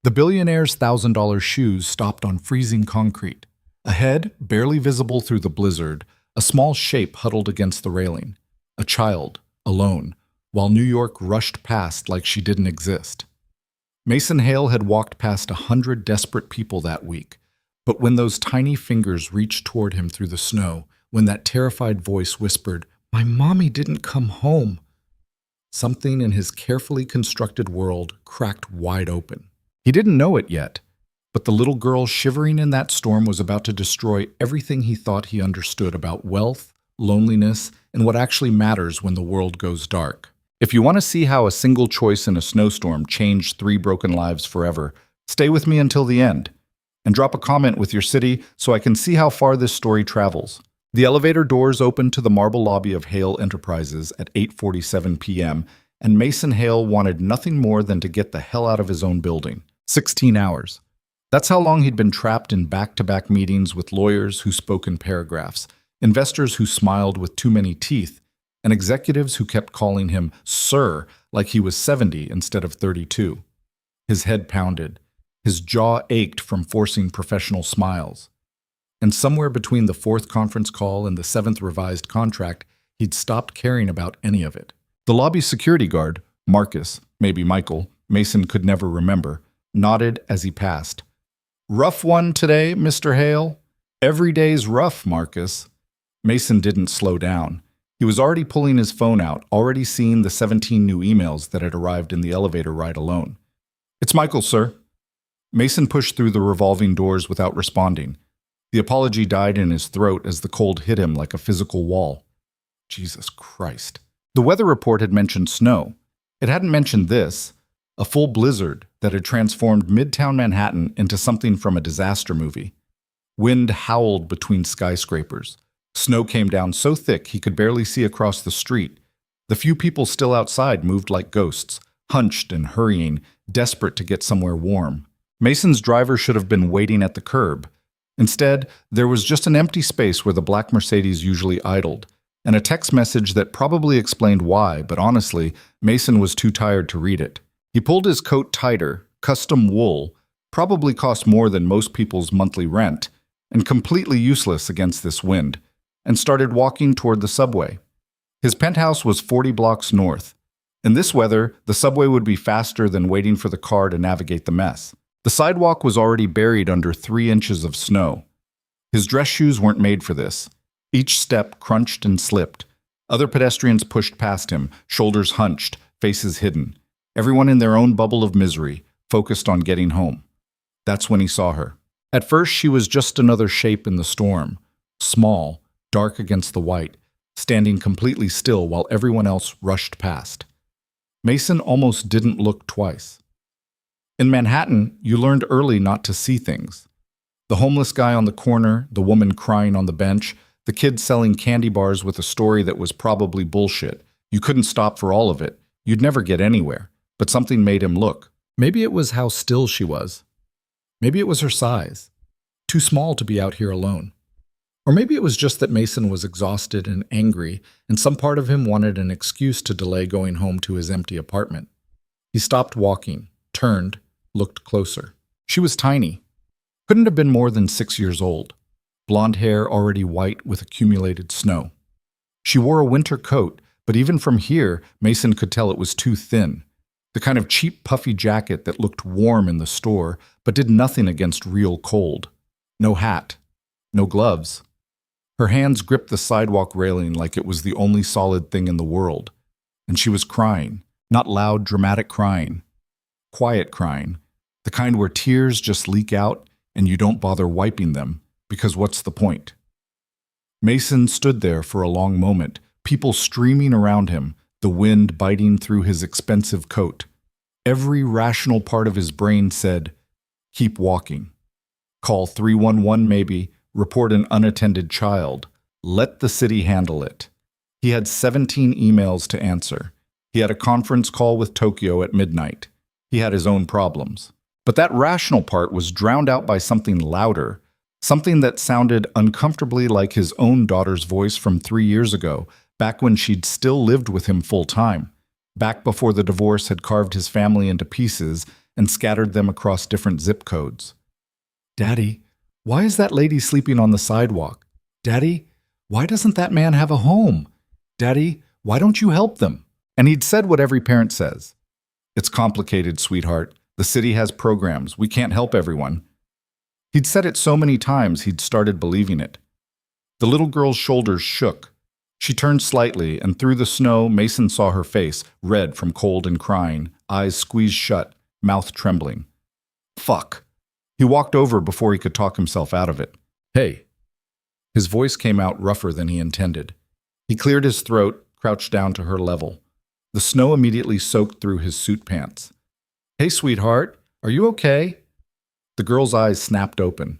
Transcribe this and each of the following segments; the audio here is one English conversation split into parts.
The billionaire's $1,000 shoes stopped on freezing concrete. Ahead, barely visible through the blizzard, a small shape huddled against the railing. A child, alone, while New York rushed past like she didn't exist. Mason Hale had walked past 100 desperate people that week, but when those tiny fingers reached toward him through the snow, when that terrified voice whispered, "My mommy didn't come home," something in his carefully constructed world cracked wide open. He didn't know it yet, but the little girl shivering in that storm was about to destroy everything he thought he understood about wealth, loneliness, and what actually matters when the world goes dark. If you want to see how a single choice in a snowstorm changed 3 broken lives forever, stay with me until the end. And drop a comment with your city so I can see how far this story travels. The elevator doors opened to the marble lobby of Hale Enterprises at 8:47 p.m., and Mason Hale wanted nothing more than to get the hell out of his own building. 16 hours. That's how long he'd been trapped in back-to-back meetings with lawyers who spoke in paragraphs, investors who smiled with too many teeth, and executives who kept calling him "Sir" like he was 70 instead of 32. His head pounded. His jaw ached from forcing professional smiles. And somewhere between the 4th conference call and the 7th revised contract, he'd stopped caring about any of it. The lobby security guard, Marcus, maybe Michael, Mason could never remember, nodded as he passed. "Rough one today, Mr. Hale?" "Every day's rough, Marcus." Mason didn't slow down. He was already pulling his phone out, already seeing the 17 new emails that had arrived in the elevator ride alone. "It's Michael, sir." Mason pushed through the revolving doors without responding. The apology died in his throat as the cold hit him like a physical wall. Jesus Christ. The weather report had mentioned snow. It hadn't mentioned this, a full blizzard that had transformed Midtown Manhattan into something from a disaster movie. Wind howled between skyscrapers. Snow came down so thick he could barely see across the street. The few people still outside moved like ghosts, hunched and hurrying, desperate to get somewhere warm. Mason's driver should have been waiting at the curb. Instead, there was just an empty space where the black Mercedes usually idled, and a text message that probably explained why, but honestly, Mason was too tired to read it. He pulled his coat tighter, custom wool, probably cost more than most people's monthly rent, and completely useless against this wind, and started walking toward the subway. His penthouse was 40 blocks north. In this weather, the subway would be faster than waiting for the car to navigate the mess. The sidewalk was already buried under 3 inches of snow. His dress shoes weren't made for this. Each step crunched and slipped. Other pedestrians pushed past him, shoulders hunched, faces hidden. Everyone in their own bubble of misery, focused on getting home. That's when he saw her. At first, she was just another shape in the storm. Small, dark against the white, standing completely still while everyone else rushed past. Mason almost didn't look twice. In Manhattan, you learned early not to see things. The homeless guy on the corner, the woman crying on the bench, the kid selling candy bars with a story that was probably bullshit. You couldn't stop for all of it. You'd never get anywhere. But something made him look. Maybe it was how still she was. Maybe it was her size. Too small to be out here alone. Or maybe it was just that Mason was exhausted and angry, and some part of him wanted an excuse to delay going home to his empty apartment. He stopped walking, turned, looked closer. She was tiny. Couldn't have been more than 6 years old. Blonde hair already white with accumulated snow. She wore a winter coat, but even from here, Mason could tell it was too thin. The kind of cheap, puffy jacket that looked warm in the store, but did nothing against real cold. No hat. No gloves. Her hands gripped the sidewalk railing like it was the only solid thing in the world. And she was crying. Not loud, dramatic crying. Quiet crying. The kind where tears just leak out and you don't bother wiping them, because what's the point? Mason stood there for a long moment, people streaming around him, the wind biting through his expensive coat. Every rational part of his brain said, keep walking. Call 311 maybe, report an unattended child. Let the city handle it. He had 17 emails to answer. He had a conference call with Tokyo at midnight. He had his own problems. But that rational part was drowned out by something louder, something that sounded uncomfortably like his own daughter's voice from 3 years ago, back when she'd still lived with him full time, back before the divorce had carved his family into pieces, and scattered them across different zip codes. "Daddy, why is that lady sleeping on the sidewalk? Daddy, why doesn't that man have a home? Daddy, why don't you help them?" And he'd said what every parent says. "It's complicated, sweetheart. The city has programs. We can't help everyone." He'd said it so many times he'd started believing it. The little girl's shoulders shook. She turned slightly, and through the snow, Mason saw her face, red from cold and crying, eyes squeezed shut, mouth trembling. Fuck. He walked over before he could talk himself out of it. "Hey." His voice came out rougher than he intended. He cleared his throat, crouched down to her level. The snow immediately soaked through his suit pants. "Hey, sweetheart, are you okay?" The girl's eyes snapped open.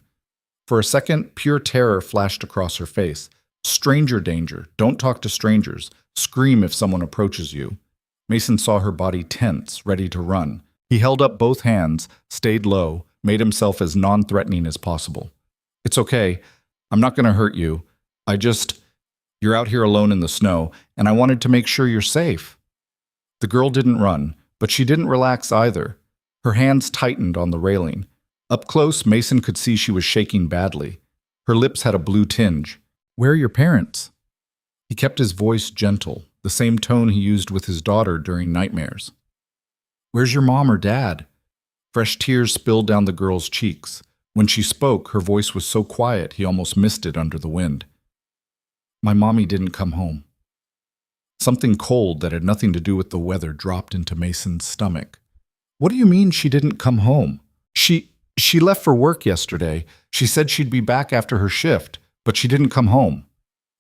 For a second, pure terror flashed across her face. Stranger danger. Don't talk to strangers. Scream if someone approaches you. Mason saw her body tense, ready to run. He held up both hands, stayed low, made himself as non-threatening as possible. "It's okay. I'm not going to hurt you. You're out here alone in the snow, and I wanted to make sure you're safe." The girl didn't run, but she didn't relax either. Her hands tightened on the railing. Up close, Mason could see she was shaking badly. Her lips had a blue tinge. "Where are your parents?" He kept his voice gentle, the same tone he used with his daughter during nightmares. "Where's your mom or dad?" Fresh tears spilled down the girl's cheeks. When she spoke, her voice was so quiet he almost missed it under the wind. "My mommy didn't come home." Something cold that had nothing to do with the weather dropped into Mason's stomach. "What do you mean she didn't come home?" She left for work yesterday. She said she'd be back after her shift, but she didn't come home."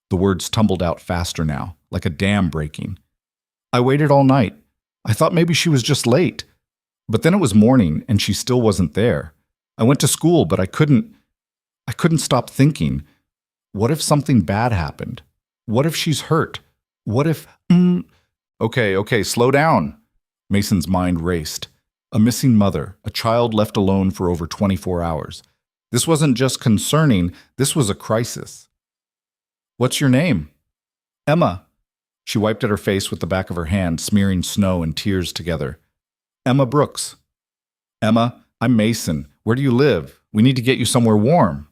The words tumbled out faster now, like a dam breaking. "I waited all night. I thought maybe she was just late. But then it was morning, and she still wasn't there. I went to school, but I couldn't stop thinking, what if something bad happened? What if she's hurt? What if... Okay, slow down." Mason's mind raced. A missing mother, a child left alone for over 24 hours. This wasn't just concerning, this was a crisis. "What's your name?" "Emma." She wiped at her face with the back of her hand, smearing snow and tears together. "Emma Brooks." "Emma, I'm Mason. Where do you live? We need to get you somewhere warm."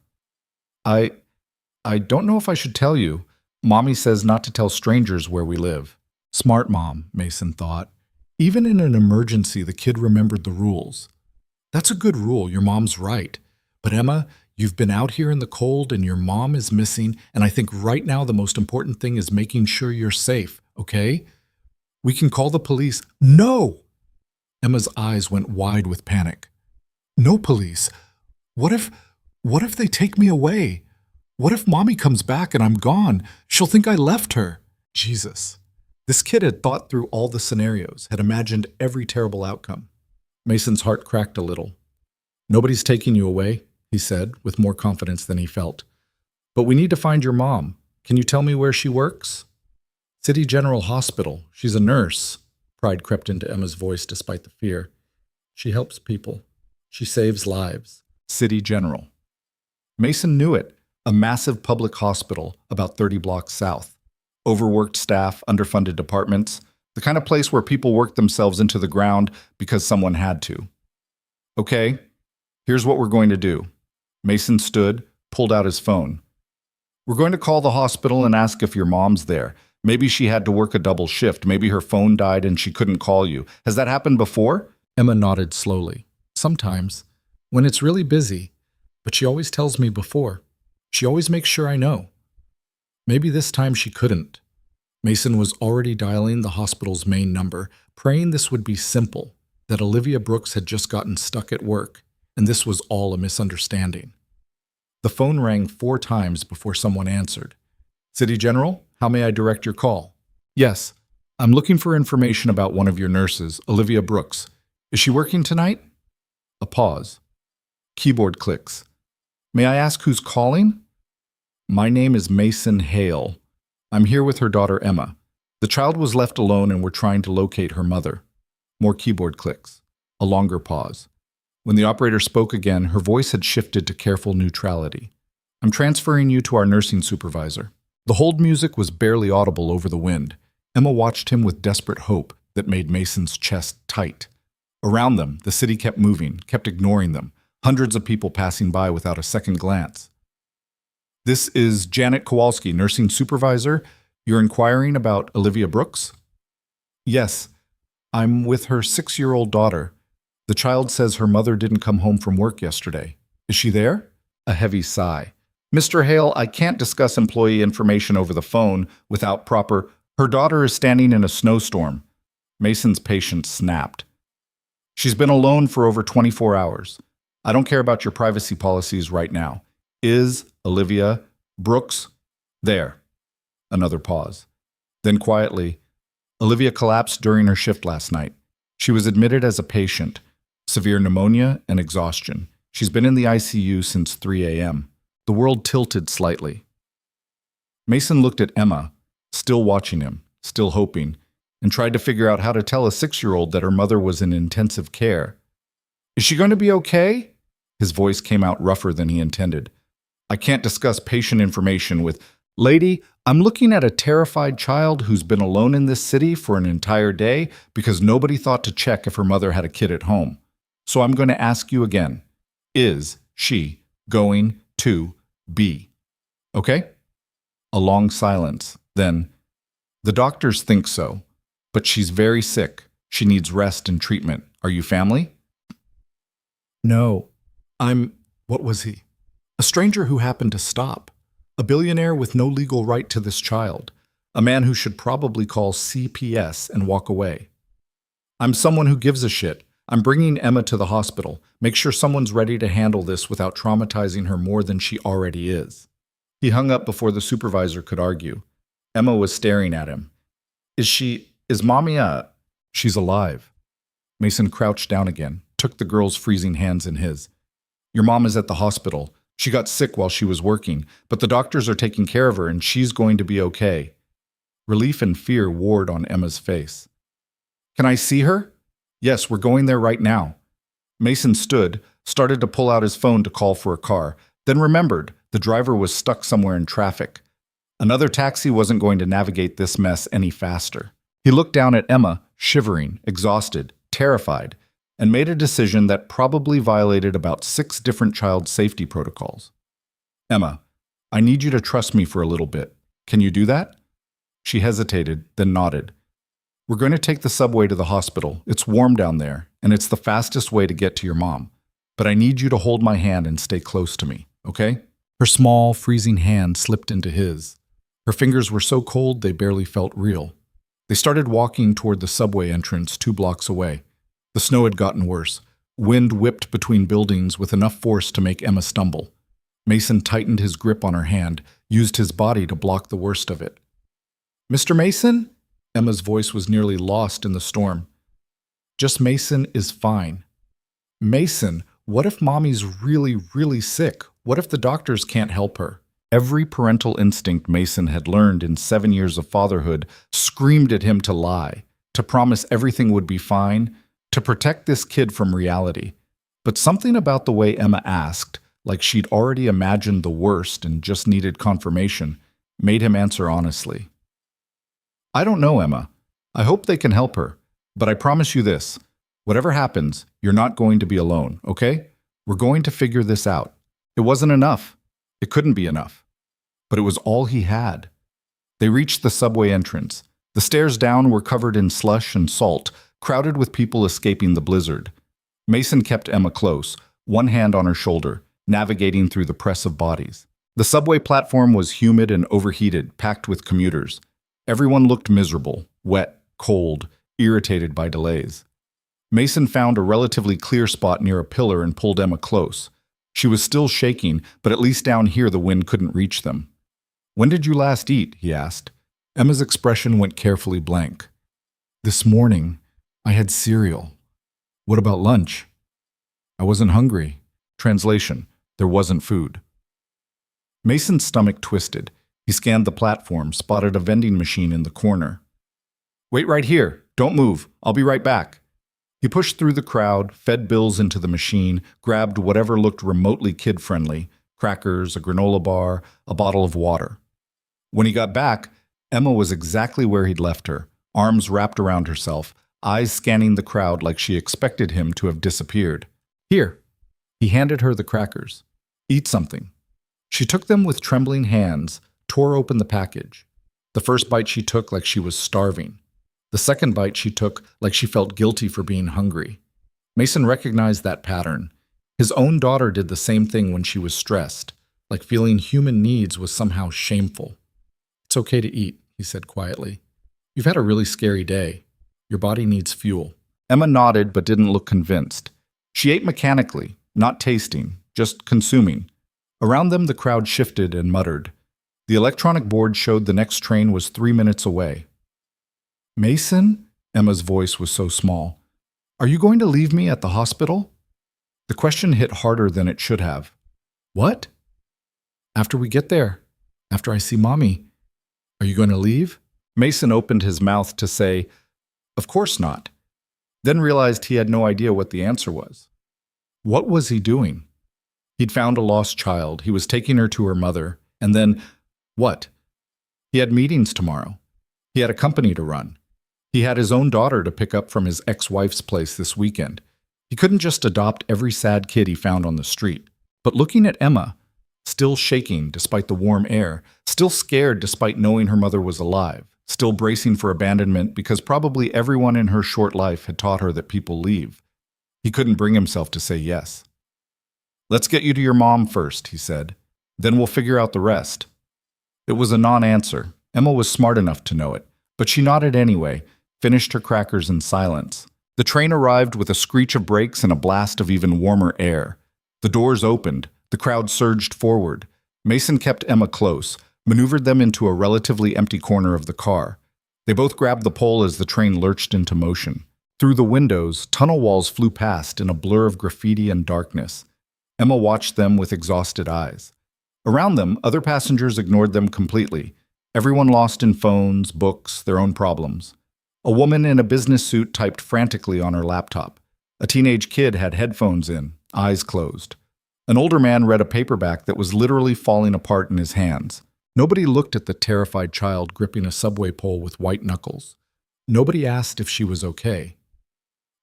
I don't know if I should tell you. Mommy says not to tell strangers where we live." Smart mom, Mason thought. Even in an emergency, the kid remembered the rules. "That's a good rule, your mom's right. But Emma, you've been out here in the cold and your mom is missing, and I think right now the most important thing is making sure you're safe, okay? We can call the police." "No!" Emma's eyes went wide with panic. "No police. What if they take me away? What if Mommy comes back and I'm gone? She'll think I left her." Jesus. This kid had thought through all the scenarios, had imagined every terrible outcome. Mason's heart cracked a little. "Nobody's taking you away," he said, with more confidence than he felt. "But we need to find your mom. Can you tell me where she works?" "City General Hospital. She's a nurse." Pride crept into Emma's voice despite the fear. "She helps people. She saves lives." City General. Mason knew it. A massive public hospital about 30 blocks south. Overworked staff, underfunded departments, the kind of place where people work themselves into the ground because someone had to. "Okay, here's what we're going to do." Mason stood, pulled out his phone. "We're going to call the hospital and ask if your mom's there. Maybe she had to work a double shift. Maybe her phone died and she couldn't call you. Has that happened before?" Emma nodded slowly. "Sometimes, when it's really busy, but she always tells me before. She always makes sure I know." Maybe this time she couldn't. Mason was already dialing the hospital's main number, praying this would be simple, that Olivia Brooks had just gotten stuck at work, and this was all a misunderstanding. The phone rang 4 times before someone answered. "City General, how may I direct your call?" "Yes, I'm looking for information about one of your nurses, Olivia Brooks. Is she working tonight?" A pause. Keyboard clicks. "May I ask who's calling?" "My name is Mason Hale. I'm here with her daughter Emma. The child was left alone and we're trying to locate her mother." More keyboard clicks. A longer pause. When the operator spoke again, her voice had shifted to careful neutrality. "I'm transferring you to our nursing supervisor." The hold music was barely audible over the wind. Emma watched him with desperate hope that made Mason's chest tight. Around them, the city kept moving, kept ignoring them, hundreds of people passing by without a second glance. This is Janet Kowalski, nursing supervisor. You're inquiring about Olivia Brooks? Yes, I'm with her 6-year-old daughter. The child says her mother didn't come home from work yesterday. Is she there? A heavy sigh. Mr. Hale, I can't discuss employee information over the phone without proper... Her daughter is standing in a snowstorm. Mason's patience snapped. She's been alone for over 24 hours. I don't care about your privacy policies right now. Is Olivia Brooks there? Another pause. Then quietly, Olivia collapsed during her shift last night. She was admitted as a patient, severe pneumonia and exhaustion. She's been in the ICU since 3 a.m. The world tilted slightly. Mason looked at Emma, still watching him, still hoping, and tried to figure out how to tell a 6-year-old that her mother was in intensive care. Is she going to be okay? His voice came out rougher than he intended. I can't discuss patient information with... Lady, I'm looking at a terrified child who's been alone in this city for an entire day because nobody thought to check if her mother had a kid at home. So I'm going to ask you again. Is she going to be? Okay? A long silence. Then, the doctors think so, but she's very sick. She needs rest and treatment. Are you family? No. What was he? A stranger who happened to stop. A billionaire with no legal right to this child. A man who should probably call CPS and walk away. I'm someone who gives a shit. I'm bringing Emma to the hospital. Make sure someone's ready to handle this without traumatizing her more than she already is. He hung up before the supervisor could argue. Emma was staring at him. Is Mommy She's alive. Mason crouched down again, took the girl's freezing hands in his. Your mom is at the hospital. She got sick while she was working, but the doctors are taking care of her and she's going to be okay. Relief and fear warred on Emma's face. Can I see her? Yes, we're going there right now. Mason stood, started to pull out his phone to call for a car, then remembered the driver was stuck somewhere in traffic. Another taxi wasn't going to navigate this mess any faster. He looked down at Emma, shivering, exhausted, terrified, and made a decision that probably violated about 6 different child safety protocols. Emma, I need you to trust me for a little bit. Can you do that? She hesitated, then nodded. We're going to take the subway to the hospital. It's warm down there, and it's the fastest way to get to your mom. But I need you to hold my hand and stay close to me, okay? Her small, freezing hand slipped into his. Her fingers were so cold they barely felt real. They started walking toward the subway entrance 2 blocks away. The snow had gotten worse. Wind whipped between buildings with enough force to make Emma stumble. Mason tightened his grip on her hand, used his body to block the worst of it. Mr. Mason? Emma's voice was nearly lost in the storm. Just Mason is fine. Mason, what if Mommy's really, really sick? What if the doctors can't help her? Every parental instinct Mason had learned in 7 years of fatherhood screamed at him to lie, to promise everything would be fine, to protect this kid from reality. But something about the way Emma asked, like she'd already imagined the worst and just needed confirmation, made him answer honestly. I don't know, Emma. I hope they can help her. But I promise you this. Whatever happens, you're not going to be alone, okay? We're going to figure this out. It wasn't enough. It couldn't be enough. But it was all he had. They reached the subway entrance. The stairs down were covered in slush and salt, crowded with people escaping the blizzard. Mason kept Emma close, one hand on her shoulder, navigating through the press of bodies. The subway platform was humid and overheated, packed with commuters. Everyone looked miserable, wet, cold, irritated by delays. Mason found a relatively clear spot near a pillar and pulled Emma close. She was still shaking, but at least down here the wind couldn't reach them. When did you last eat? He asked. Emma's expression went carefully blank. This morning, I had cereal. What about lunch? I wasn't hungry. Translation, there wasn't food. Mason's stomach twisted. He scanned the platform, spotted a vending machine in the corner. Wait right here. Don't move. I'll be right back. He pushed through the crowd, fed bills into the machine, grabbed whatever looked remotely kid-friendly, crackers, a granola bar, a bottle of water. When he got back, Emma was exactly where he'd left her, arms wrapped around herself, eyes scanning the crowd like she expected him to have disappeared. Here. He handed her the crackers. Eat something. She took them with trembling hands, tore open the package. The first bite she took like she was starving. The second bite she took like she felt guilty for being hungry. Mason recognized that pattern. His own daughter did the same thing when she was stressed, like feeling human needs was somehow shameful. It's okay to eat, he said quietly. You've had a really scary day. Your body needs fuel. Emma nodded but didn't look convinced. She ate mechanically, not tasting, just consuming. Around them the crowd shifted and muttered. The electronic board showed the next train was 3 minutes away. Mason? Emma's voice was so small. Are you going to leave me at the hospital? The question hit harder than it should have. What? After we get there. After I see Mommy. Are you going to leave? Mason opened his mouth to say, Of course not. Then realized he had no idea what the answer was. What was he doing? He'd found a lost child. He was taking her to her mother. And then, what? He had meetings tomorrow. He had a company to run. He had his own daughter to pick up from his ex-wife's place this weekend. He couldn't just adopt every sad kid he found on the street. But looking at Emma, still shaking despite the warm air, still scared despite knowing her mother was alive, still bracing for abandonment because probably everyone in her short life had taught her that people leave, he couldn't bring himself to say yes. Let's get you to your mom first, he said. Then we'll figure out the rest. It was a non-answer. Emma was smart enough to know it, but she nodded anyway, finished her crackers in silence. The train arrived with a screech of brakes and a blast of even warmer air. The doors opened. The crowd surged forward. Mason kept Emma close, maneuvered them into a relatively empty corner of the car. They both grabbed the pole as the train lurched into motion. Through the windows, tunnel walls flew past in a blur of graffiti and darkness. Emma watched them with exhausted eyes. Around them, other passengers ignored them completely. Everyone lost in phones, books, their own problems. A woman in a business suit typed frantically on her laptop. A teenage kid had headphones in, eyes closed. An older man read a paperback that was literally falling apart in his hands. Nobody looked at the terrified child gripping a subway pole with white knuckles. Nobody asked if she was okay.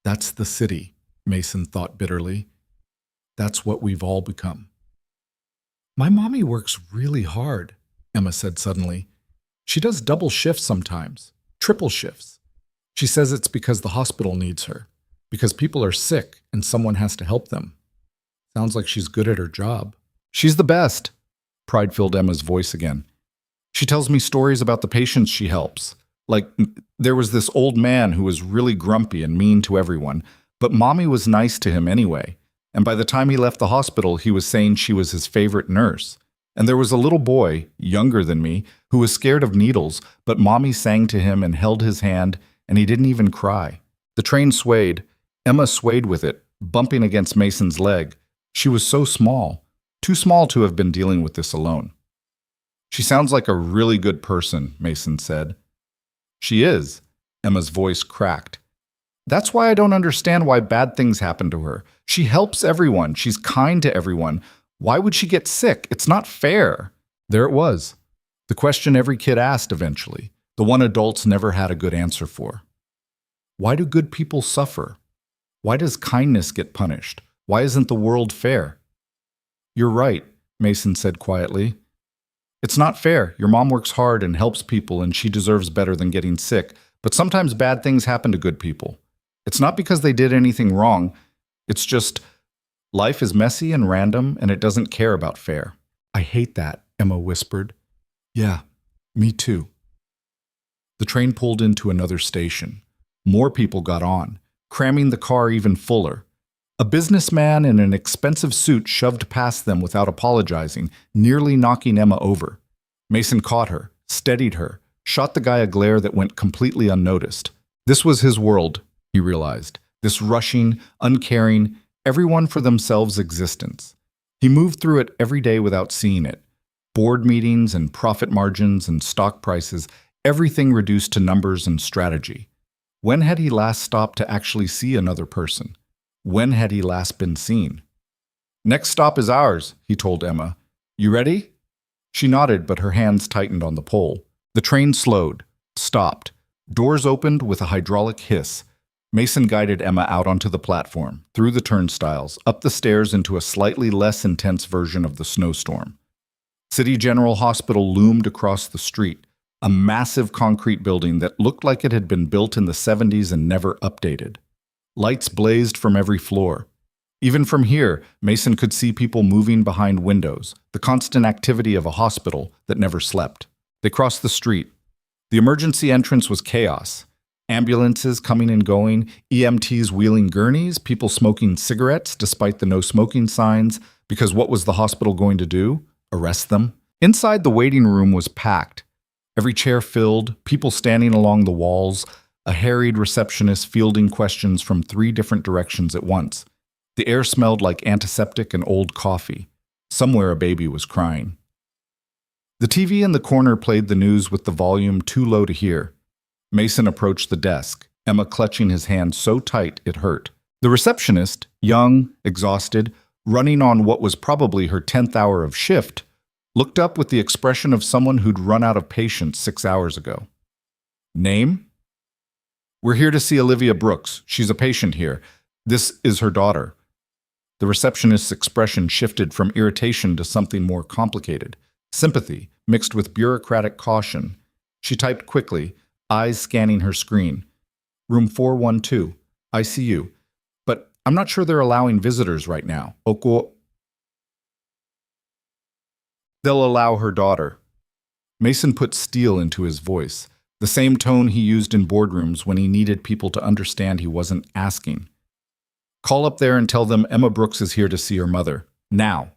That's the city, Mason thought bitterly. That's what we've all become. My mommy works really hard, Emma said suddenly. She does double shifts sometimes, triple shifts. She says it's because the hospital needs her, because people are sick and someone has to help them. Sounds like she's good at her job. She's the best, pride filled Emma's voice again. She tells me stories about the patients she helps. Like, there was this old man who was really grumpy and mean to everyone, but Mommy was nice to him anyway. And by the time he left the hospital, he was saying she was his favorite nurse. And there was a little boy, younger than me, who was scared of needles, but Mommy sang to him and held his hand, and he didn't even cry. The train swayed. Emma swayed with it, bumping against Mason's leg. She was so small, too small to have been dealing with this alone. She sounds like a really good person, Mason said. She is. Emma's voice cracked. That's why I don't understand why bad things happen to her. She helps everyone. She's kind to everyone. Why would she get sick? It's not fair. There it was. The question every kid asked eventually, the one adults never had a good answer for. Why do good people suffer? Why does kindness get punished? Why isn't the world fair? You're right, Mason said quietly. It's not fair. Your mom works hard and helps people, and she deserves better than getting sick. But sometimes bad things happen to good people. It's not because they did anything wrong. It's just life is messy and random, and it doesn't care about fair. I hate that, Emma whispered. Yeah, me too. The train pulled into another station. More people got on, cramming the car even fuller. A businessman in an expensive suit shoved past them without apologizing, nearly knocking Emma over. Mason caught her, steadied her, shot the guy a glare that went completely unnoticed. This was his world, he realized. This rushing, uncaring, everyone for themselves existence. He moved through it every day without seeing it. Board meetings and profit margins and stock prices, everything reduced to numbers and strategy. When had he last stopped to actually see another person? When had he last been seen? Next stop is ours, he told Emma. You ready? She nodded, but her hands tightened on the pole. The train slowed, stopped. Doors opened with a hydraulic hiss. Mason guided Emma out onto the platform, through the turnstiles, up the stairs into a slightly less intense version of the snowstorm. City General Hospital loomed across the street, a massive concrete building that looked like it had been built in the 70s and never updated. Lights blazed from every floor. Even from here, Mason could see people moving behind windows, the constant activity of a hospital that never slept. They crossed the street. The emergency entrance was chaos. Ambulances coming and going, EMTs wheeling gurneys, people smoking cigarettes despite the no smoking signs, because what was the hospital going to do? Arrest them? Inside, the waiting room was packed. Every chair filled, people standing along the walls, a harried receptionist fielding questions from 3 different directions at once. The air smelled like antiseptic and old coffee. Somewhere a baby was crying. The TV in the corner played the news with the volume too low to hear. Mason approached the desk, Emma clutching his hand so tight it hurt. The receptionist, young, exhausted, running on what was probably her 10th hour of shift, looked up with the expression of someone who'd run out of patience 6 hours ago. Name? We're here to see Olivia Brooks. She's a patient here. This is her daughter. The receptionist's expression shifted from irritation to something more complicated. Sympathy, mixed with bureaucratic caution. She typed quickly, eyes scanning her screen. Room 412, ICU. But I'm not sure they're allowing visitors right now. They'll allow her daughter. Mason put steel into his voice, the same tone he used in boardrooms when he needed people to understand he wasn't asking. Call up there and tell them Emma Brooks is here to see her mother. Now.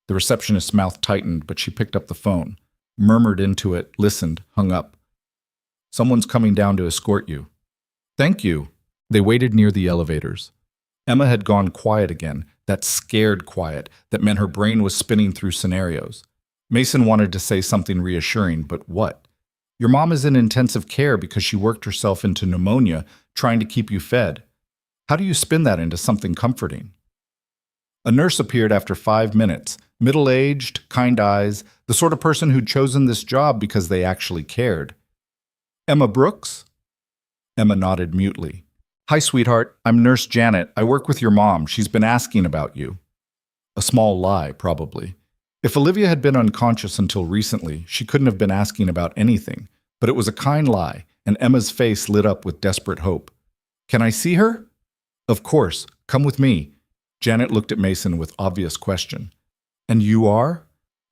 The receptionist's mouth tightened, but she picked up the phone, murmured into it, listened, hung up. Someone's coming down to escort you. Thank you. They waited near the elevators. Emma had gone quiet again, that scared quiet that meant her brain was spinning through scenarios. Mason wanted to say something reassuring, but what? Your mom is in intensive care because she worked herself into pneumonia trying to keep you fed. How do you spin that into something comforting? A nurse appeared after 5 minutes, middle-aged, kind eyes, the sort of person who'd chosen this job because they actually cared. Emma Brooks? Emma nodded mutely. Hi, sweetheart. I'm Nurse Janet. I work with your mom. She's been asking about you. A small lie, probably. If Olivia had been unconscious until recently, she couldn't have been asking about anything, but it was a kind lie, and Emma's face lit up with desperate hope. Can I see her? Of course. Come with me. Janet looked at Mason with obvious question. And you are?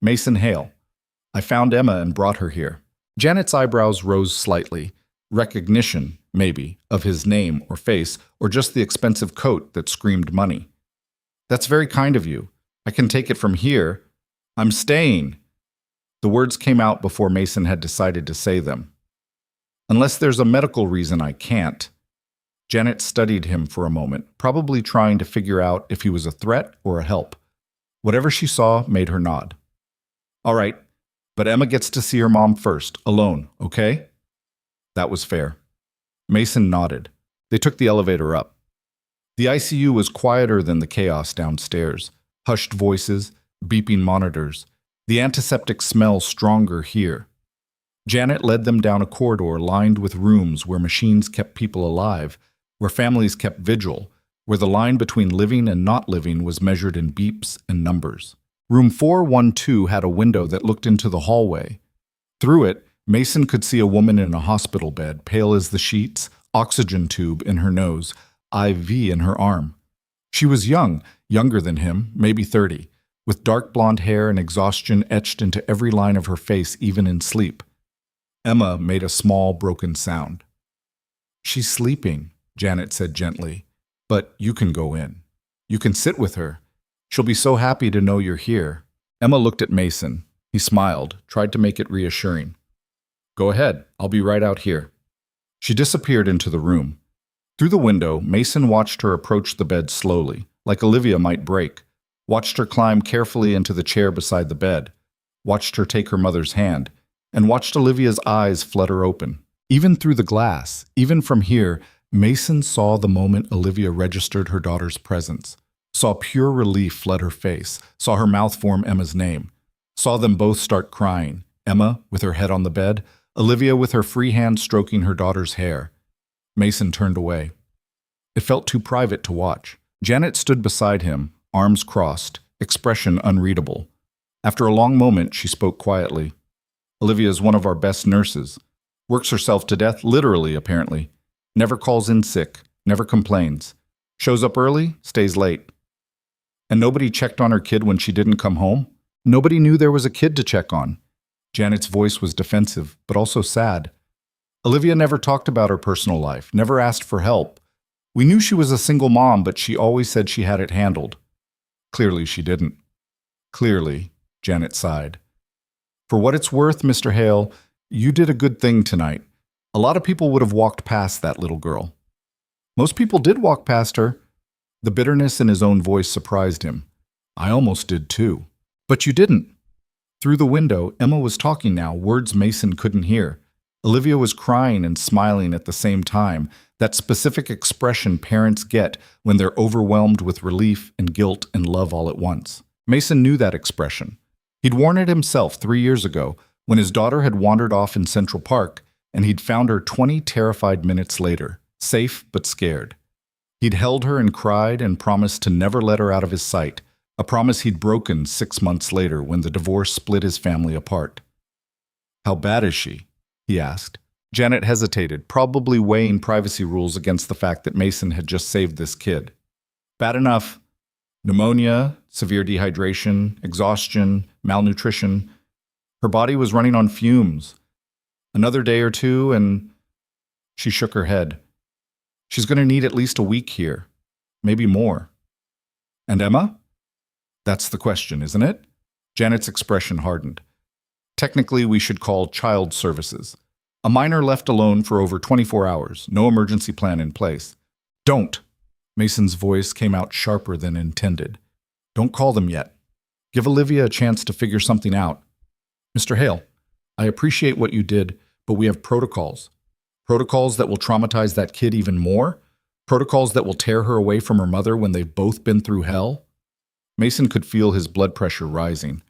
Mason Hale. I found Emma and brought her here. Janet's eyebrows rose slightly. Recognition, maybe, of his name or face, or just the expensive coat that screamed money. That's very kind of you. I can take it from here. I'm staying. The words came out before Mason had decided to say them. Unless there's a medical reason I can't. Janet studied him for a moment, probably trying to figure out if he was a threat or a help. Whatever she saw made her nod. All right, but Emma gets to see her mom first, alone, okay? That was fair. Mason nodded. They took the elevator up. The ICU was quieter than the chaos downstairs. Hushed voices, beeping monitors. The antiseptic smell stronger here. Janet led them down a corridor lined with rooms where machines kept people alive, where families kept vigil, where the line between living and not living was measured in beeps and numbers. Room 412 had a window that looked into the hallway. Through it, Mason could see a woman in a hospital bed, pale as the sheets, oxygen tube in her nose, IV in her arm. She was young, younger than him, maybe 30, with dark blonde hair and exhaustion etched into every line of her face even in sleep. Emma made a small, broken sound. She's sleeping, Janet said gently, but you can go in. You can sit with her. She'll be so happy to know you're here. Emma looked at Mason. He smiled, tried to make it reassuring. Go ahead, I'll be right out here. She disappeared into the room. Through the window, Mason watched her approach the bed slowly, like Olivia might break, watched her climb carefully into the chair beside the bed, watched her take her mother's hand, and watched Olivia's eyes flutter open. Even through the glass, even from here, Mason saw the moment Olivia registered her daughter's presence, saw pure relief flood her face, saw her mouth form Emma's name, saw them both start crying, Emma with her head on the bed, Olivia with her free hand stroking her daughter's hair. Mason turned away. It felt too private to watch. Janet stood beside him, arms crossed, expression unreadable. After a long moment, she spoke quietly. Olivia is one of our best nurses. Works herself to death, literally, apparently. Never calls in sick, never complains. Shows up early, stays late. And nobody checked on her kid when she didn't come home? Nobody knew there was a kid to check on. Janet's voice was defensive, but also sad. Olivia never talked about her personal life, never asked for help. We knew she was a single mom, but she always said she had it handled. Clearly she didn't. Clearly, Janet sighed. For what it's worth, Mr. Hale, you did a good thing tonight. A lot of people would have walked past that little girl. Most people did walk past her. The bitterness in his own voice surprised him. I almost did too. But you didn't. Through the window, Emma was talking now, words Mason couldn't hear. Olivia was crying and smiling at the same time, that specific expression parents get when they're overwhelmed with relief and guilt and love all at once. Mason knew that expression. He'd worn it himself 3 years ago when his daughter had wandered off in Central Park and he'd found her 20 terrified minutes later, safe but scared. He'd held her and cried and promised to never let her out of his sight, a promise he'd broken 6 months later when the divorce split his family apart. How bad is she? He asked. Janet hesitated, probably weighing privacy rules against the fact that Mason had just saved this kid. Bad enough. Pneumonia, severe dehydration, exhaustion, malnutrition. Her body was running on fumes. Another day or two, and she shook her head. She's going to need at least a week here, maybe more. And Emma? That's the question, isn't it? Janet's expression hardened. Technically, we should call child services. A minor left alone for over 24 hours, no emergency plan in place. Don't! Mason's voice came out sharper than intended. Don't call them yet. Give Olivia a chance to figure something out. Mr. Hale, I appreciate what you did, but we have protocols. Protocols that will traumatize that kid even more? Protocols that will tear her away from her mother when they've both been through hell? Mason could feel his blood pressure rising.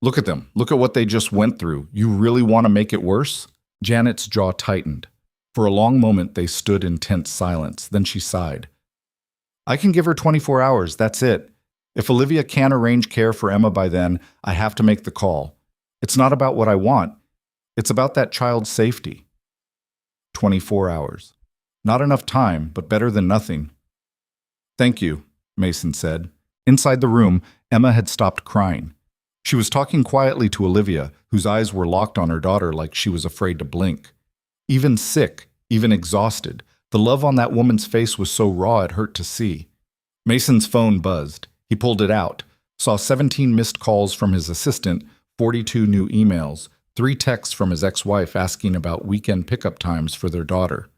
Look at them. Look at what they just went through. You really want to make it worse? Janet's jaw tightened. For a long moment, they stood in tense silence. Then she sighed. I can give her 24 hours, that's it. If Olivia can't arrange care for Emma by then, I have to make the call. It's not about what I want. It's about that child's safety. 24 hours. Not enough time, but better than nothing. Thank you, Mason said. Inside the room, Emma had stopped crying. She was talking quietly to Olivia, whose eyes were locked on her daughter like she was afraid to blink. Even sick, even exhausted, the love on that woman's face was so raw it hurt to see. Mason's phone buzzed. He pulled it out, saw 17 missed calls from his assistant, 42 new emails, 3 texts from his ex-wife asking about weekend pickup times for their daughter.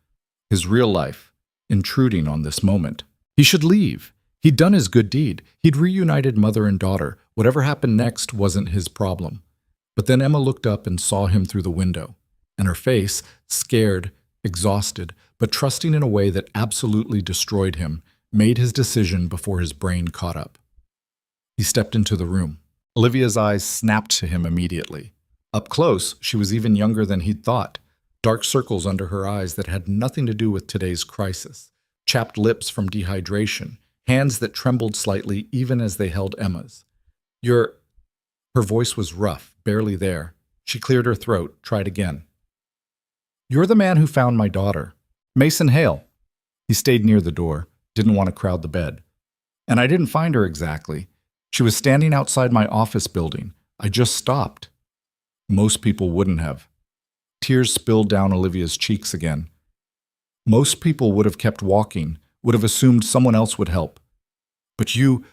His real life, intruding on this moment. He should leave. He'd done his good deed. He'd reunited mother and daughter. Whatever happened next wasn't his problem. But then Emma looked up and saw him through the window, and her face, scared, exhausted, but trusting in a way that absolutely destroyed him, made his decision before his brain caught up. He stepped into the room. Olivia's eyes snapped to him immediately. Up close, she was even younger than he'd thought. Dark circles under her eyes that had nothing to do with today's crisis. Chapped lips from dehydration. Hands that trembled slightly even as they held Emma's. Her voice was rough, barely there. She cleared her throat, tried again. You're the man who found my daughter. Mason Hale. He stayed near the door, didn't want to crowd the bed. And I didn't find her exactly. She was standing outside my office building. I just stopped. Most people wouldn't have. Tears spilled down Olivia's cheeks again. Most people would have kept walking, would have assumed someone else would help. But you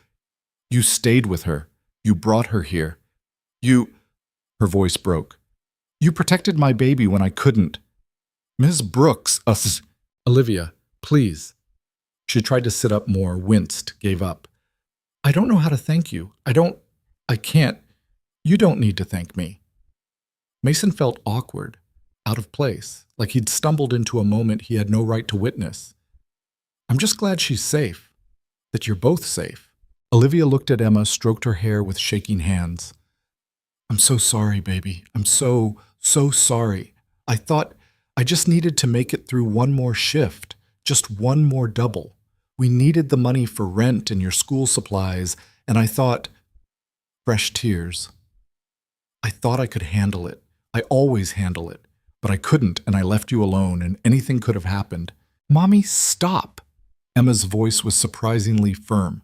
stayed with her. You brought her here. Her voice broke. You protected my baby when I couldn't. Ms. Brooks, Olivia, please. She tried to sit up more, winced, gave up. I don't know how to thank you. I can't. You don't need to thank me. Mason felt awkward, out of place, like he'd stumbled into a moment he had no right to witness. I'm just glad she's safe, that you're both safe. Olivia looked at Emma, stroked her hair with shaking hands. I'm so sorry, baby. I'm so sorry. I thought I just needed to make it through one more shift, just one more double. We needed the money for rent and your school supplies, and I thought, fresh tears. I thought I could handle it. I always handle it. But I couldn't, and I left you alone, and anything could have happened. Mommy, stop. Emma's voice was surprisingly firm.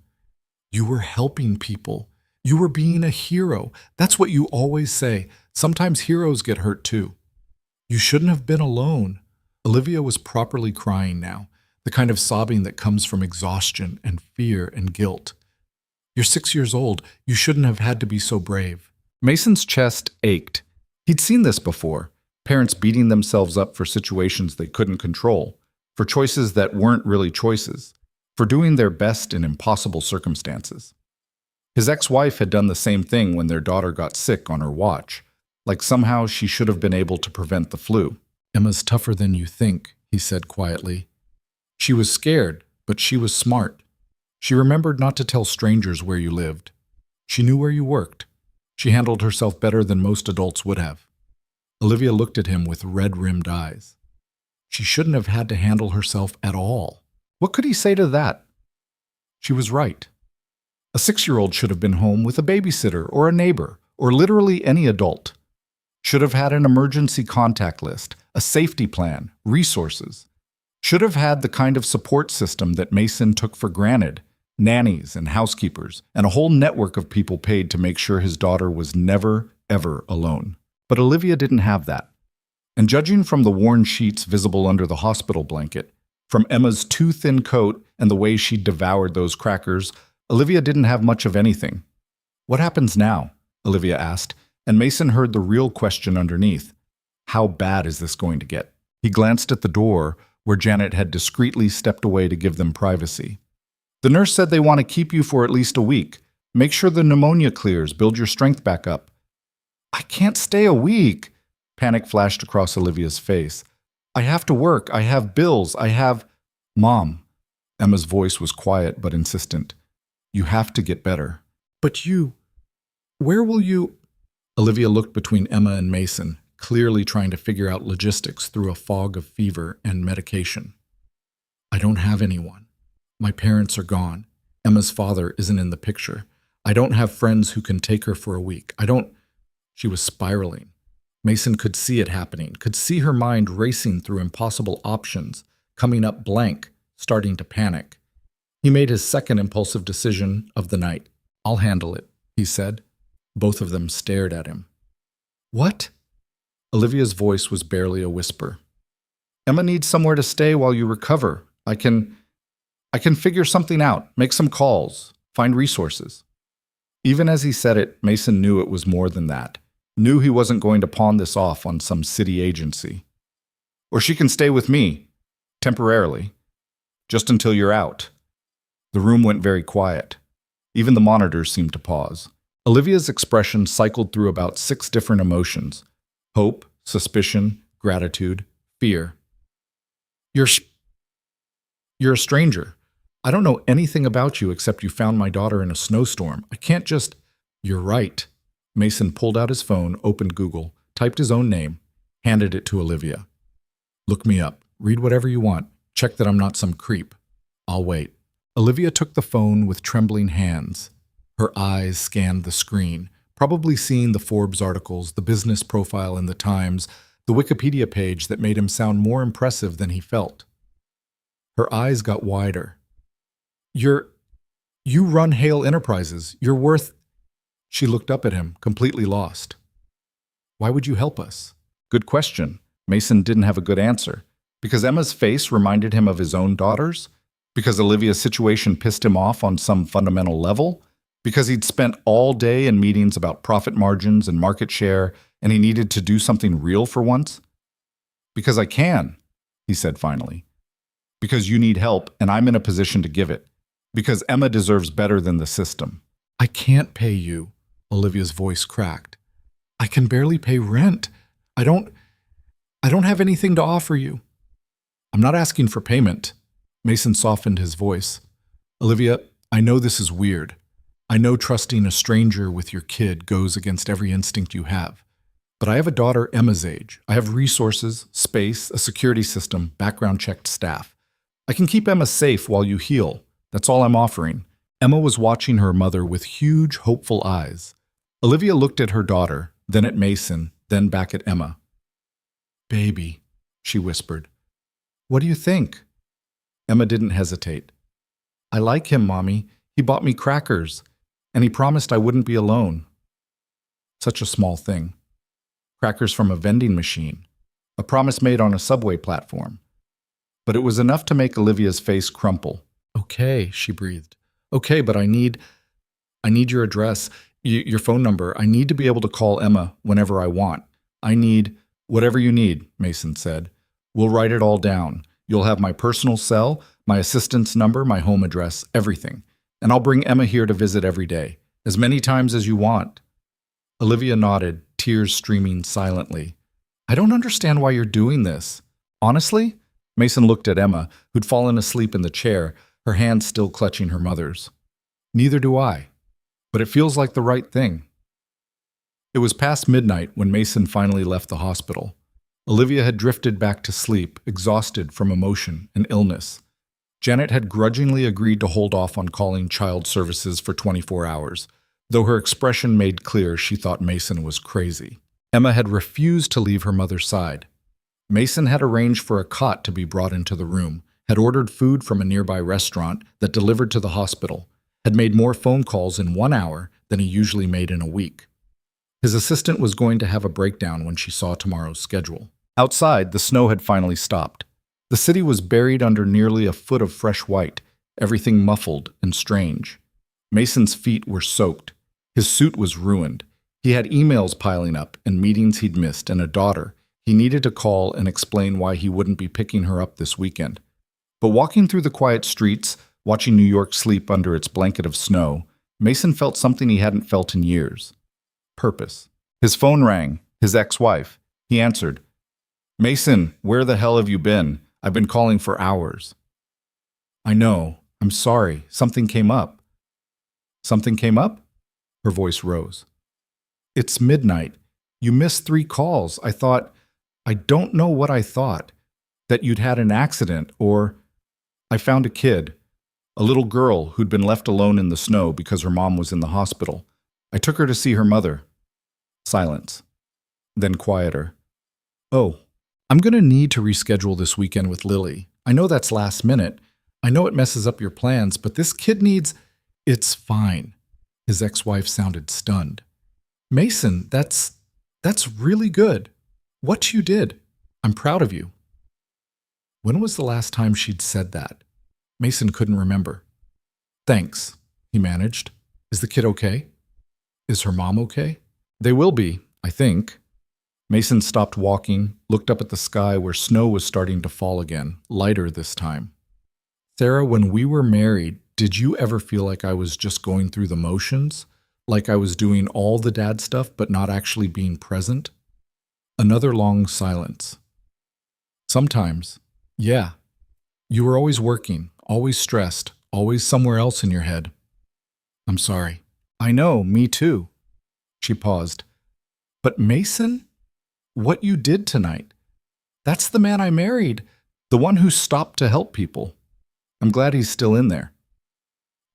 You were helping people. You were being a hero. That's what you always say. Sometimes heroes get hurt too. You shouldn't have been alone. Olivia was properly crying now, the kind of sobbing that comes from exhaustion and fear and guilt. You're 6 years old. You shouldn't have had to be so brave. Mason's chest ached. He'd seen this before, parents beating themselves up for situations they couldn't control, for choices that weren't really choices, for doing their best in impossible circumstances. His ex-wife had done the same thing when their daughter got sick on her watch, like somehow she should have been able to prevent the flu. Emma's tougher than you think, he said quietly. She was scared, but she was smart. She remembered not to tell strangers where you lived. She knew where you worked. She handled herself better than most adults would have. Olivia looked at him with red-rimmed eyes. She shouldn't have had to handle herself at all. What could he say to that? She was right. A 6-year-old should have been home with a babysitter or a neighbor, or literally any adult. Should have had an emergency contact list, a safety plan, resources. Should have had the kind of support system that Mason took for granted, nannies and housekeepers, and a whole network of people paid to make sure his daughter was never, ever alone. But Olivia didn't have that. And judging from the worn sheets visible under the hospital blanket, from Emma's too thin coat and the way she devoured those crackers, Olivia didn't have much of anything. What happens now? Olivia asked, and Mason heard the real question underneath. How bad is this going to get? He glanced at the door, where Janet had discreetly stepped away to give them privacy. The nurse said they want to keep you for at least a week. Make sure the pneumonia clears, build your strength back up. I can't stay a week. Panic flashed across Olivia's face. I have to work. I have bills. I have... Mom. Emma's voice was quiet but insistent. You have to get better. But you... Where will you... Olivia looked between Emma and Mason, clearly trying to figure out logistics through a fog of fever and medication. I don't have anyone. My parents are gone. Emma's father isn't in the picture. I don't have friends who can take her for a week. She was spiraling. Mason could see it happening, could see her mind racing through impossible options, coming up blank, starting to panic. He made his second impulsive decision of the night. I'll handle it, he said. Both of them stared at him. What? Olivia's voice was barely a whisper. Emma needs somewhere to stay while you recover. I can figure something out, make some calls, find resources. Even as he said it, Mason knew it was more than that. Knew he wasn't going to pawn this off on some city agency. Or she can stay with me, temporarily, just until you're out. The room went very quiet. Even the monitors seemed to pause. Olivia's expression cycled through about 6 different emotions: hope, suspicion, gratitude, fear. You're a stranger. I don't know anything about you except you found my daughter in a snowstorm. I can't just... You're right. Mason pulled out his phone, opened Google, typed his own name, handed it to Olivia. Look me up. Read whatever you want. Check that I'm not some creep. I'll wait. Olivia took the phone with trembling hands. Her eyes scanned the screen, probably seeing the Forbes articles, the business profile in the Times, the Wikipedia page that made him sound more impressive than he felt. Her eyes got wider. You run Hale Enterprises. You're worth... She looked up at him, completely lost. Why would you help us? Good question. Mason didn't have a good answer. Because Emma's face reminded him of his own daughters? Because Olivia's situation pissed him off on some fundamental level? Because he'd spent all day in meetings about profit margins and market share, and he needed to do something real for once? Because I can, he said finally. Because you need help, and I'm in a position to give it. Because Emma deserves better than the system. I can't pay you, Olivia's voice cracked. I can barely pay rent. I don't have anything to offer you. I'm not asking for payment. Mason softened his voice. Olivia, I know this is weird. I know trusting a stranger with your kid goes against every instinct you have. But I have a daughter Emma's age. I have resources, space, a security system, background-checked staff. I can keep Emma safe while you heal. That's all I'm offering." Emma was watching her mother with huge, hopeful eyes. Olivia looked at her daughter, then at Mason, then back at Emma. "Baby," she whispered. "What do you think?" Emma didn't hesitate. "I like him, Mommy. He bought me crackers, and he promised I wouldn't be alone." Such a small thing. Crackers from a vending machine. A promise made on a subway platform. But it was enough to make Olivia's face crumple. "Okay," she breathed. "Okay, but I need your address, your phone number. I need to be able to call Emma whenever I want. I need..." "Whatever you need," Mason said. "We'll write it all down. You'll have my personal cell, my assistant's number, my home address, everything. And I'll bring Emma here to visit every day, as many times as you want." Olivia nodded, tears streaming silently. "I don't understand why you're doing this. Honestly?" Mason looked at Emma, who'd fallen asleep in the chair, her hand still clutching her mother's. "Neither do I. But it feels like the right thing." It was past midnight when Mason finally left the hospital. Olivia had drifted back to sleep, exhausted from emotion and illness. Janet had grudgingly agreed to hold off on calling child services for 24 hours, though her expression made clear she thought Mason was crazy. Emma had refused to leave her mother's side. Mason had arranged for a cot to be brought into the room, had ordered food from a nearby restaurant that delivered to the hospital, had made more phone calls in 1 hour than he usually made in a week. His assistant was going to have a breakdown when she saw tomorrow's schedule. Outside, the snow had finally stopped. The city was buried under nearly a foot of fresh white, everything muffled and strange. Mason's feet were soaked. His suit was ruined. He had emails piling up and meetings he'd missed and a daughter. He needed to call and explain why he wouldn't be picking her up this weekend. But walking through the quiet streets, watching New York sleep under its blanket of snow, Mason felt something he hadn't felt in years. Purpose. His phone rang. His ex-wife. He answered. "Mason, where the hell have you been? I've been calling for hours." "I know. I'm sorry. Something came up." "Something came up?" Her voice rose. "It's midnight. You missed 3 calls. I don't know what I thought. That you'd had an accident, or I found a kid. A little girl who'd been left alone in the snow because her mom was in the hospital. I took her to see her mother." Silence. Then quieter. "Oh, I'm going to need to reschedule this weekend with Lily. I know that's last minute. I know it messes up your plans, but this kid needs..." "It's fine." His ex-wife sounded stunned. "Mason, that's really good. What you did. I'm proud of you." When was the last time she'd said that? Mason couldn't remember. "Thanks," he managed. "Is the kid okay? Is her mom okay?" "They will be, I think." Mason stopped walking, looked up at the sky where snow was starting to fall again, lighter this time. "Sarah, when we were married, did you ever feel like I was just going through the motions? Like I was doing all the dad stuff but not actually being present?" Another long silence. "Sometimes, yeah. You were always working, always stressed, always somewhere else in your head." "I'm sorry." "I know, me too." She paused. "But Mason? What you did tonight. That's the man I married, the one who stopped to help people. I'm glad he's still in there."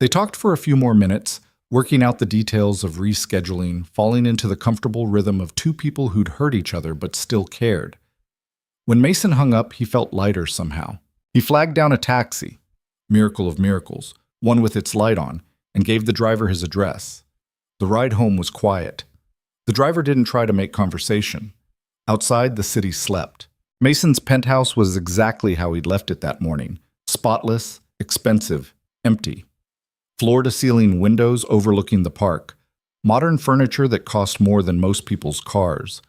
They talked for a few more minutes, working out the details of rescheduling, falling into the comfortable rhythm of 2 people who'd hurt each other but still cared. When Mason hung up, he felt lighter somehow. He flagged down a taxi, miracle of miracles, one with its light on, and gave the driver his address. The ride home was quiet. The driver didn't try to make conversation. Outside, the city slept. Mason's penthouse was exactly how he'd left it that morning. Spotless, expensive, empty. Floor-to-ceiling windows overlooking the park. Modern furniture that cost more than most people's cars.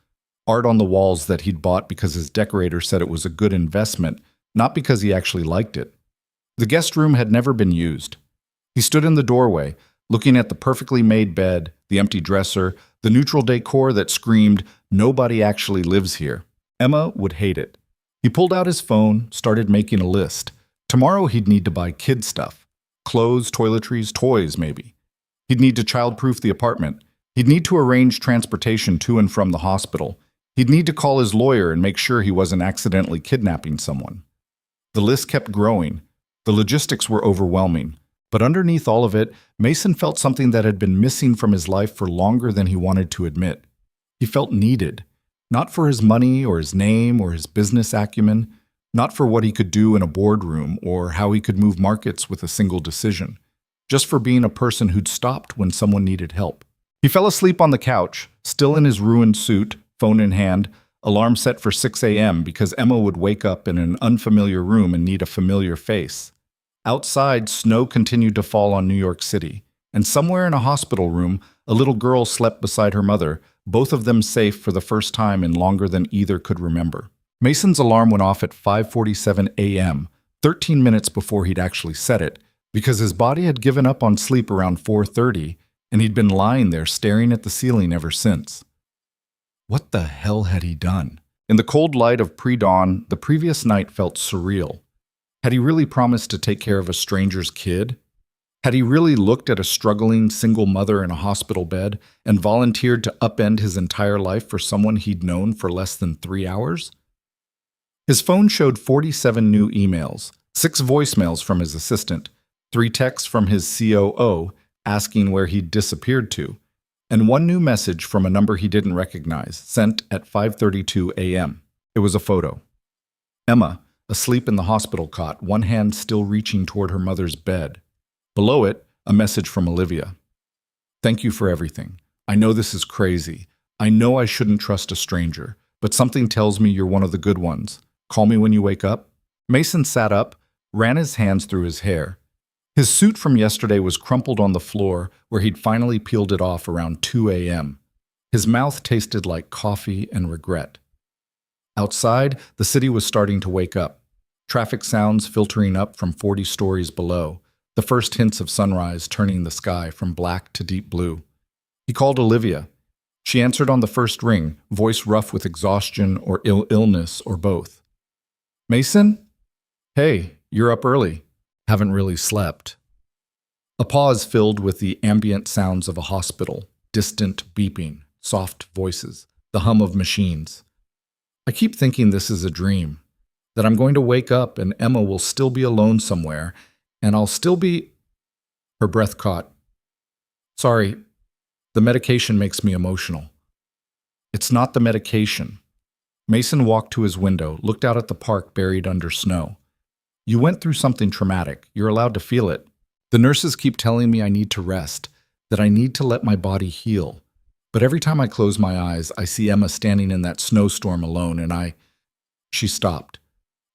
Art on the walls that he'd bought because his decorator said it was a good investment, not because he actually liked it. The guest room had never been used. He stood in the doorway, looking at the perfectly made bed, the empty dresser, the neutral decor that screamed, "Nobody actually lives here." Emma would hate it. He pulled out his phone, started making a list. Tomorrow he'd need to buy kid stuff. Clothes, toiletries, toys maybe. He'd need to childproof the apartment. He'd need to arrange transportation to and from the hospital. He'd need to call his lawyer and make sure he wasn't accidentally kidnapping someone. The list kept growing. The logistics were overwhelming. But underneath all of it, Mason felt something that had been missing from his life for longer than he wanted to admit. He felt needed, not for his money or his name or his business acumen, not for what he could do in a boardroom or how he could move markets with a single decision, just for being a person who'd stopped when someone needed help. He fell asleep on the couch, still in his ruined suit, phone in hand, alarm set for 6 a.m. because Emma would wake up in an unfamiliar room and need a familiar face. Outside, snow continued to fall on New York City, and somewhere in a hospital room, a little girl slept beside her mother, both of them safe for the first time in longer than either could remember. Mason's alarm went off at 5:47 a.m., 13 minutes before he'd actually set it, because his body had given up on sleep around 4:30, and he'd been lying there staring at the ceiling ever since. What the hell had he done? In the cold light of pre-dawn, the previous night felt surreal. Had he really promised to take care of a stranger's kid? Had he really looked at a struggling single mother in a hospital bed and volunteered to upend his entire life for someone he'd known for less than 3 hours? His phone showed 47 new emails, 6 voicemails from his assistant, 3 texts from his COO asking where he'd disappeared to, and 1 new message from a number he didn't recognize, sent at 5:32 a.m. It was a photo. Emma, asleep in the hospital cot, one hand still reaching toward her mother's bed. Below it, a message from Olivia. Thank you for everything. I know this is crazy. I know I shouldn't trust a stranger, but something tells me you're one of the good ones. Call me when you wake up. Mason sat up, ran his hands through his hair. His suit from yesterday was crumpled on the floor where he'd finally peeled it off around 2 a.m. His mouth tasted like coffee and regret. Outside, the city was starting to wake up. Traffic sounds filtering up from 40 stories below, the first hints of sunrise turning the sky from black to deep blue. He called Olivia. She answered on the first ring, voice rough with exhaustion or illness or both. Mason? Hey, you're up early. Haven't really slept. A pause filled with the ambient sounds of a hospital, distant beeping, soft voices, the hum of machines. I keep thinking this is a dream, that I'm going to wake up and Emma will still be alone somewhere, and I'll still be... Her breath caught. Sorry, the medication makes me emotional. It's not the medication. Mason walked to his window, looked out at the park buried under snow. You went through something traumatic. You're allowed to feel it. The nurses keep telling me I need to rest, that I need to let my body heal. But every time I close my eyes, I see Emma standing in that snowstorm alone, and She stopped.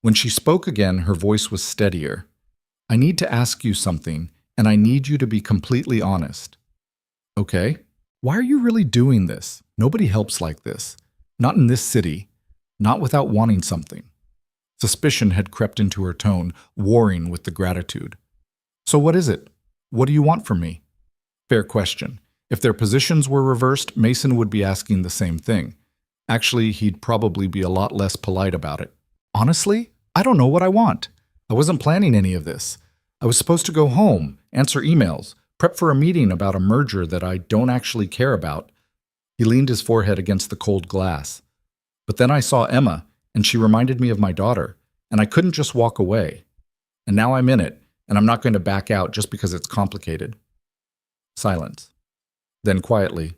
When she spoke again, her voice was steadier. I need to ask you something, and I need you to be completely honest. Okay? Why are you really doing this? Nobody helps like this. Not in this city. Not without wanting something. Suspicion had crept into her tone, warring with the gratitude. So what is it? What do you want from me? Fair question. If their positions were reversed, Mason would be asking the same thing. Actually, he'd probably be a lot less polite about it. Honestly, I don't know what I want. I wasn't planning any of this. I was supposed to go home, answer emails, prep for a meeting about a merger that I don't actually care about. He leaned his forehead against the cold glass. But then I saw Emma, and she reminded me of my daughter, and I couldn't just walk away. And now I'm in it, and I'm not going to back out just because it's complicated. Silence. Then quietly,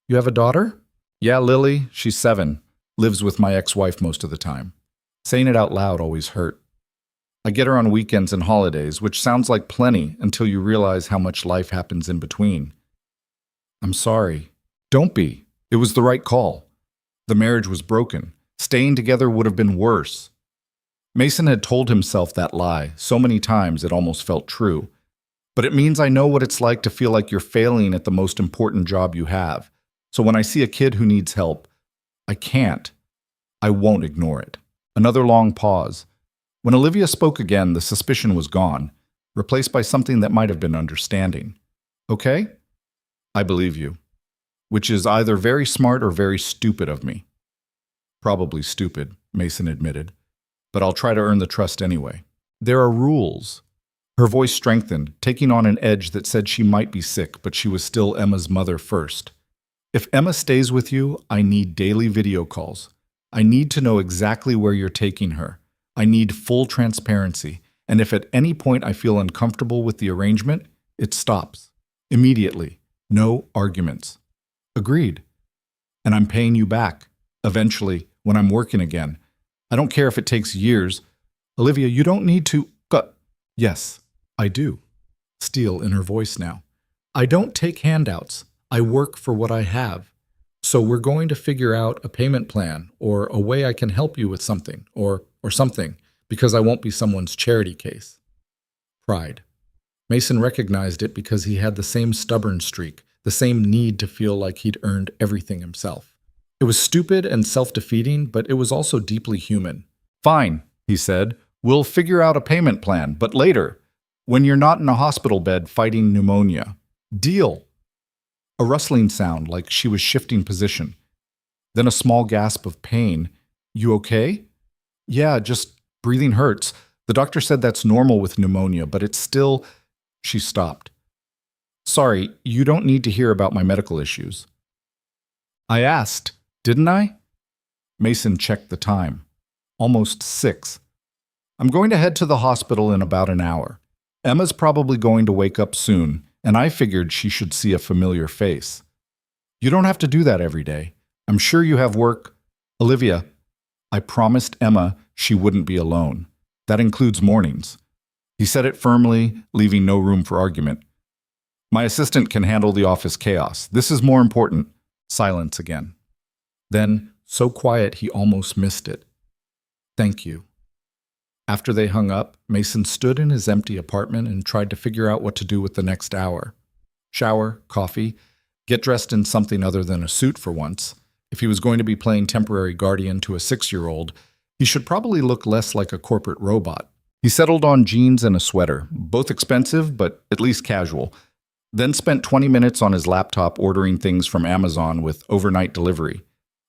You have a daughter? Yeah, Lily, she's 7, lives with my ex-wife most of the time. Saying it out loud always hurt. I get her on weekends and holidays, which sounds like plenty until you realize how much life happens in between. I'm sorry. Don't be. It was the right call. The marriage was broken. Staying together would have been worse. Mason had told himself that lie so many times it almost felt true. But it means I know what it's like to feel like you're failing at the most important job you have. So when I see a kid who needs help, I won't ignore it. Another long pause. When Olivia spoke again, the suspicion was gone, replaced by something that might have been understanding. Okay? I believe you. Which is either very smart or very stupid of me. Probably stupid, Mason admitted. But I'll try to earn the trust anyway. There are rules. Her voice strengthened, taking on an edge that said she might be sick, but she was still Emma's mother first. If Emma stays with you, I need daily video calls. I need to know exactly where you're taking her. I need full transparency. And if at any point I feel uncomfortable with the arrangement, it stops. Immediately. No arguments. Agreed. And I'm paying you back. Eventually, when I'm working again. I don't care if it takes years. Olivia, you don't need to... Yes, I do. Steel in her voice now. I don't take handouts. I work for what I have. So we're going to figure out a payment plan or a way I can help you with something or something, because I won't be someone's charity case. Pride. Mason recognized it because he had the same stubborn streak, the same need to feel like he'd earned everything himself. It was stupid and self-defeating, but it was also deeply human. Fine, he said. We'll figure out a payment plan, but later, when you're not in a hospital bed fighting pneumonia. Deal. A rustling sound like she was shifting position. Then a small gasp of pain. You okay? Yeah, just breathing hurts. The doctor said that's normal with pneumonia, but it's still... She stopped. Sorry, you don't need to hear about my medical issues. I asked, didn't I? Mason checked the time. Almost 6. I'm going to head to the hospital in about an hour. Emma's probably going to wake up soon, and I figured she should see a familiar face. You don't have to do that every day. I'm sure you have work. Olivia, I promised Emma she wouldn't be alone. That includes mornings. He said it firmly, leaving no room for argument. My assistant can handle the office chaos. This is more important. Silence again. Then, so quiet he almost missed it. Thank you. After they hung up, Mason stood in his empty apartment and tried to figure out what to do with the next hour. Shower, coffee, get dressed in something other than a suit for once. If he was going to be playing temporary guardian to a 6-year-old, he should probably look less like a corporate robot. He settled on jeans and a sweater, both expensive but at least casual, then spent 20 minutes on his laptop ordering things from Amazon with overnight delivery.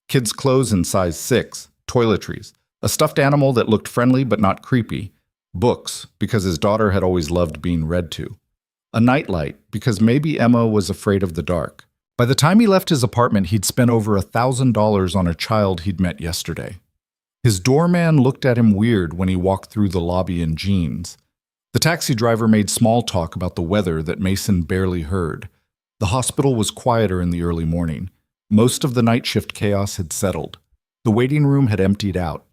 Kids' clothes in size 6, toiletries, a stuffed animal that looked friendly but not creepy, books, because his daughter had always loved being read to, a nightlight, because maybe Emma was afraid of the dark. By the time he left his apartment, he'd spent over $1,000 on a child he'd met yesterday. His doorman looked at him weird when he walked through the lobby in jeans. The taxi driver made small talk about the weather that Mason barely heard. The hospital was quieter in the early morning. Most of the night shift chaos had settled. The waiting room had emptied out.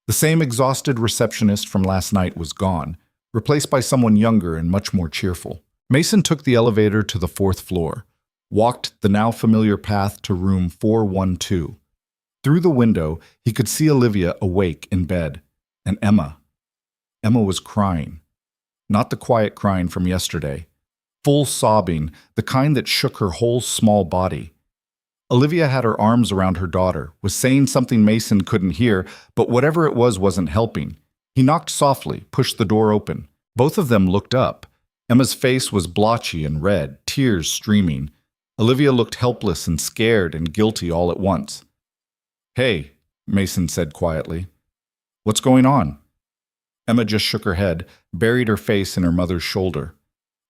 The same exhausted receptionist from last night was gone, replaced by someone younger and much more cheerful. Mason took the elevator to the 4th floor, walked the now familiar path to room 412. Through the window, he could see Olivia awake in bed, and Emma. Emma was crying. Not the quiet crying from yesterday. Full sobbing, the kind that shook her whole small body. Olivia had her arms around her daughter, was saying something Mason couldn't hear, but whatever it was wasn't helping. He knocked softly, pushed the door open. Both of them looked up. Emma's face was blotchy and red, tears streaming. Olivia looked helpless and scared and guilty all at once. Hey, Mason said quietly. What's going on? Emma just shook her head, buried her face in her mother's shoulder.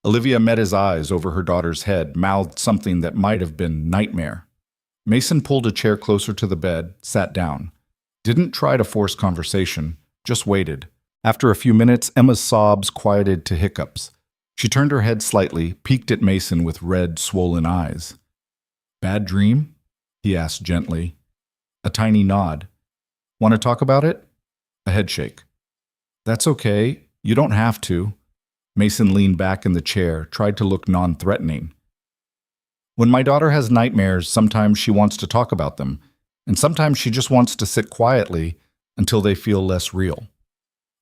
Olivia met his eyes over her daughter's head, mouthed something that might have been nightmare. Mason pulled a chair closer to the bed, sat down. Didn't try to force conversation, just waited. After a few minutes, Emma's sobs quieted to hiccups. She turned her head slightly, peeked at Mason with red, swollen eyes. Bad dream? He asked gently. A tiny nod. Want to talk about it? A headshake. That's okay. You don't have to. Mason leaned back in the chair, tried to look non-threatening. When my daughter has nightmares, sometimes she wants to talk about them, and sometimes she just wants to sit quietly until they feel less real.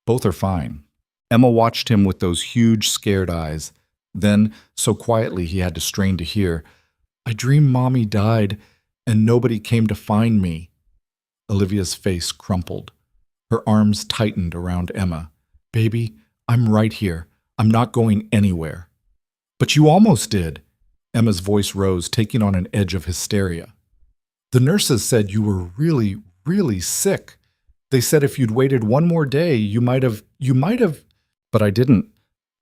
Both are fine. Emma watched him with those huge, scared eyes. Then, so quietly he had to strain to hear, I dreamed Mommy died, and nobody came to find me. Olivia's face crumpled. Her arms tightened around Emma. Baby, I'm right here. I'm not going anywhere. But you almost did. Emma's voice rose, taking on an edge of hysteria. The nurses said you were really, really sick. They said if you'd waited one more day, you might have... But I didn't.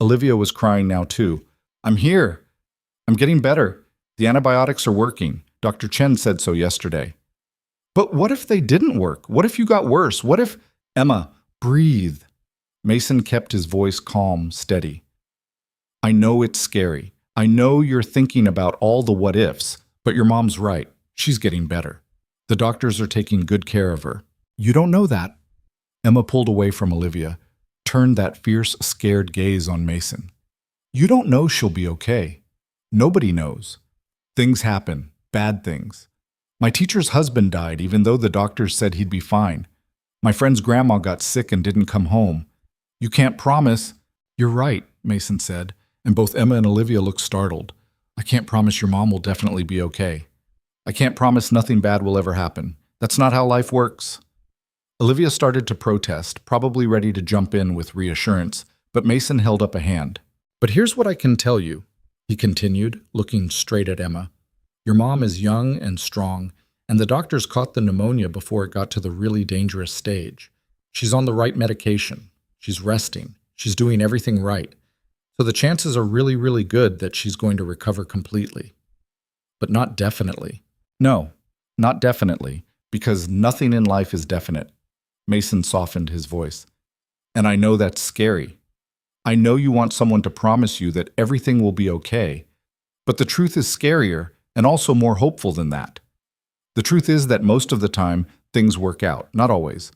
Olivia was crying now too. I'm here. I'm getting better. The antibiotics are working. Dr. Chen said so yesterday. But what if they didn't work? What if you got worse? What if... Emma, breathe. Mason kept his voice calm, steady. I know it's scary. I know you're thinking about all the what ifs, but your mom's right. She's getting better. The doctors are taking good care of her. You don't know that. Emma pulled away from Olivia, turned that fierce, scared gaze on Mason. You don't know she'll be okay. Nobody knows. Things happen, bad things. My teacher's husband died, even though the doctors said he'd be fine. My friend's grandma got sick and didn't come home. You can't promise. You're right, Mason said, and both Emma and Olivia looked startled. I can't promise your mom will definitely be okay. I can't promise nothing bad will ever happen. That's not how life works. Olivia started to protest, probably ready to jump in with reassurance, but Mason held up a hand. But here's what I can tell you, he continued, looking straight at Emma. Your mom is young and strong, and the doctors caught the pneumonia before it got to the really dangerous stage. She's on the right medication. She's resting. She's doing everything right. So the chances are really, really good that she's going to recover completely. But not definitely. No, not definitely, because nothing in life is definite. Mason softened his voice. And I know that's scary. I know you want someone to promise you that everything will be okay, but the truth is scarier and also more hopeful than that. The truth is that most of the time, things work out. Not always,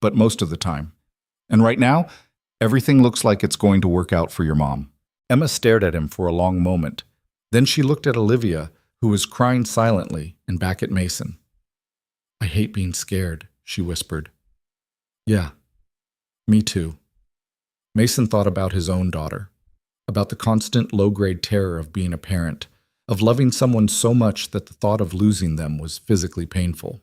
but most of the time. And right now, everything looks like it's going to work out for your mom. Emma stared at him for a long moment. Then she looked at Olivia, who was crying silently, and back at Mason. I hate being scared, she whispered. Yeah, me too. Mason thought about his own daughter, about the constant low-grade terror of being a parent, of loving someone so much that the thought of losing them was physically painful.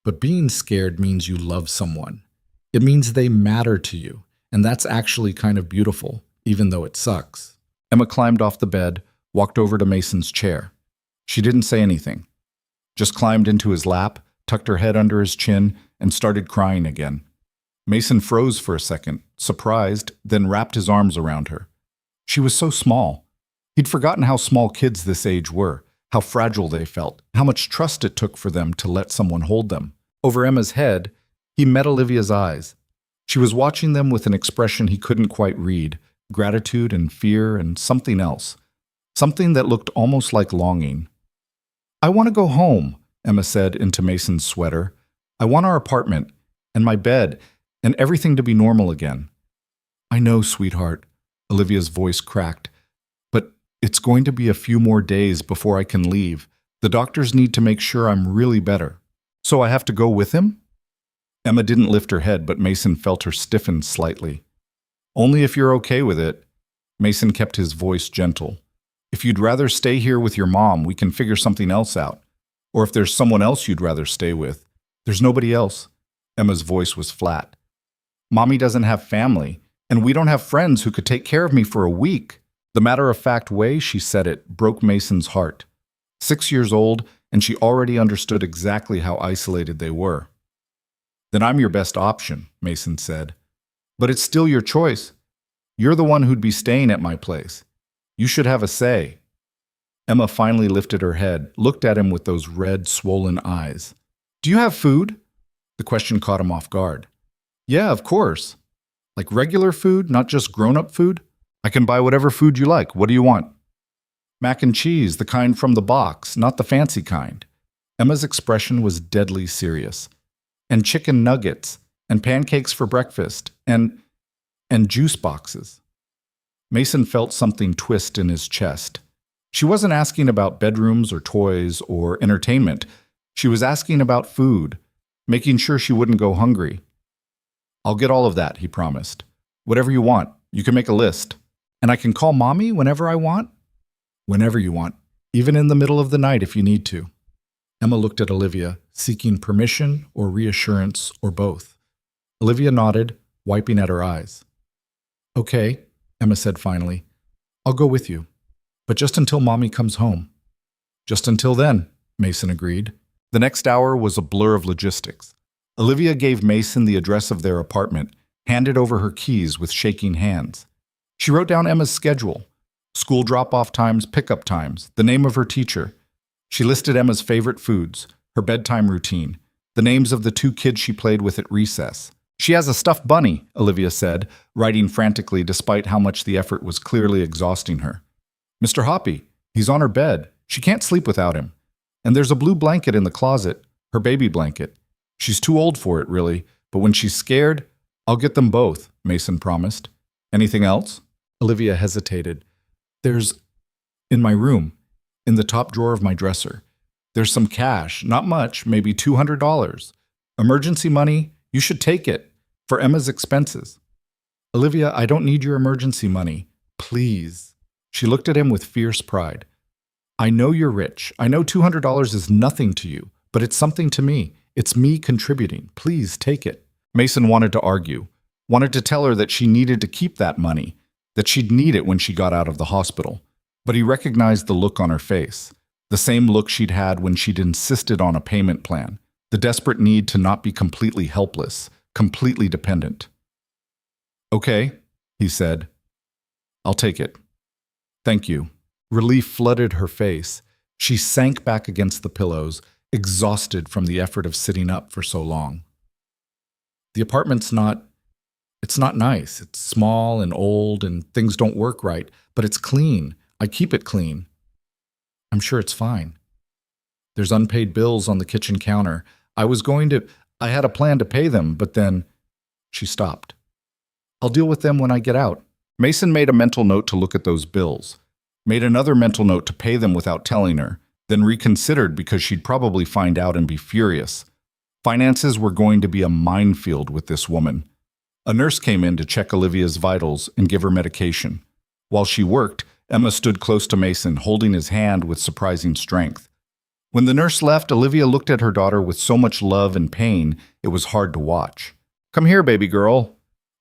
But being scared means you love someone. It means they matter to you, and that's actually kind of beautiful, even though it sucks. Emma climbed off the bed, walked over to Mason's chair. She didn't say anything, just climbed into his lap, tucked her head under his chin, and started crying again. Mason froze for a second, surprised, then wrapped his arms around her. She was so small. He'd forgotten how small kids this age were, how fragile they felt, how much trust it took for them to let someone hold them. Over Emma's head, he met Olivia's eyes. She was watching them with an expression he couldn't quite read, gratitude and fear and something else, something that looked almost like longing. I want to go home, Emma said into Mason's sweater. I want our apartment, and my bed, and everything to be normal again. I know, sweetheart, Olivia's voice cracked, but it's going to be a few more days before I can leave. The doctors need to make sure I'm really better. So I have to go with him? Emma didn't lift her head, but Mason felt her stiffen slightly. Only if you're okay with it. Mason kept his voice gentle. If you'd rather stay here with your mom, we can figure something else out. Or if there's someone else you'd rather stay with. There's nobody else. Emma's voice was flat. Mommy doesn't have family, and we don't have friends who could take care of me for a week. The matter-of-fact way she said it broke Mason's heart. 6 years old, and she already understood exactly how isolated they were. Then I'm your best option, Mason said. But it's still your choice. You're the one who'd be staying at my place. You should have a say. Emma finally lifted her head, looked at him with those red, swollen eyes. Do you have food? The question caught him off guard. Yeah, of course. Like regular food, not just grown-up food? I can buy whatever food you like. What do you want? Mac and cheese, the kind from the box, not the fancy kind. Emma's expression was deadly serious. And chicken nuggets, and pancakes for breakfast, and juice boxes. Mason felt something twist in his chest. She wasn't asking about bedrooms or toys or entertainment. She was asking about food, making sure she wouldn't go hungry. I'll get all of that, he promised. Whatever you want, you can make a list. And I can call Mommy whenever I want? Whenever you want, even in the middle of the night if you need to. Emma looked at Olivia, seeking permission or reassurance or both. Olivia nodded, wiping at her eyes. Okay, Emma said finally. I'll go with you, but just until Mommy comes home. Just until then, Mason agreed. The next hour was a blur of logistics. Olivia gave Mason the address of their apartment, handed over her keys with shaking hands. She wrote down Emma's schedule, school drop-off times, pickup times, the name of her teacher. She listed Emma's favorite foods, her bedtime routine, the names of the 2 kids she played with at recess. She has a stuffed bunny, Olivia said, writing frantically despite how much the effort was clearly exhausting her. Mr. Hoppy, he's on her bed. She can't sleep without him. And there's a blue blanket in the closet, her baby blanket. She's too old for it, really, but when she's scared, I'll get them both, Mason promised. Anything else? Olivia hesitated. There's, in my room, in the top drawer of my dresser. There's some cash, not much, maybe $200. Emergency money, you should take it, for Emma's expenses. Olivia, I don't need your emergency money. Please. She looked at him with fierce pride. I know you're rich. I know $200 is nothing to you, but it's something to me. It's me contributing. Please take it. Mason wanted to argue, wanted to tell her that she needed to keep that money, that she'd need it when she got out of the hospital. But he recognized the look on her face, the same look she'd had when she'd insisted on a payment plan, the desperate need to not be completely helpless, completely dependent. Okay, he said. I'll take it. Thank you. Relief flooded her face. She sank back against the pillows, exhausted from the effort of sitting up for so long. The apartment's it's not nice. It's small and old and things don't work right, but it's clean. I keep it clean. I'm sure it's fine. There's unpaid bills on the kitchen counter. I had a plan to pay them, but then she stopped. I'll deal with them when I get out. Mason made a mental note to look at those bills, made another mental note to pay them without telling her, then reconsidered because she'd probably find out and be furious. Finances were going to be a minefield with this woman. A nurse came in to check Olivia's vitals and give her medication. While she worked, Emma stood close to Mason, holding his hand with surprising strength. When the nurse left, Olivia looked at her daughter with so much love and pain, it was hard to watch. Come here, baby girl.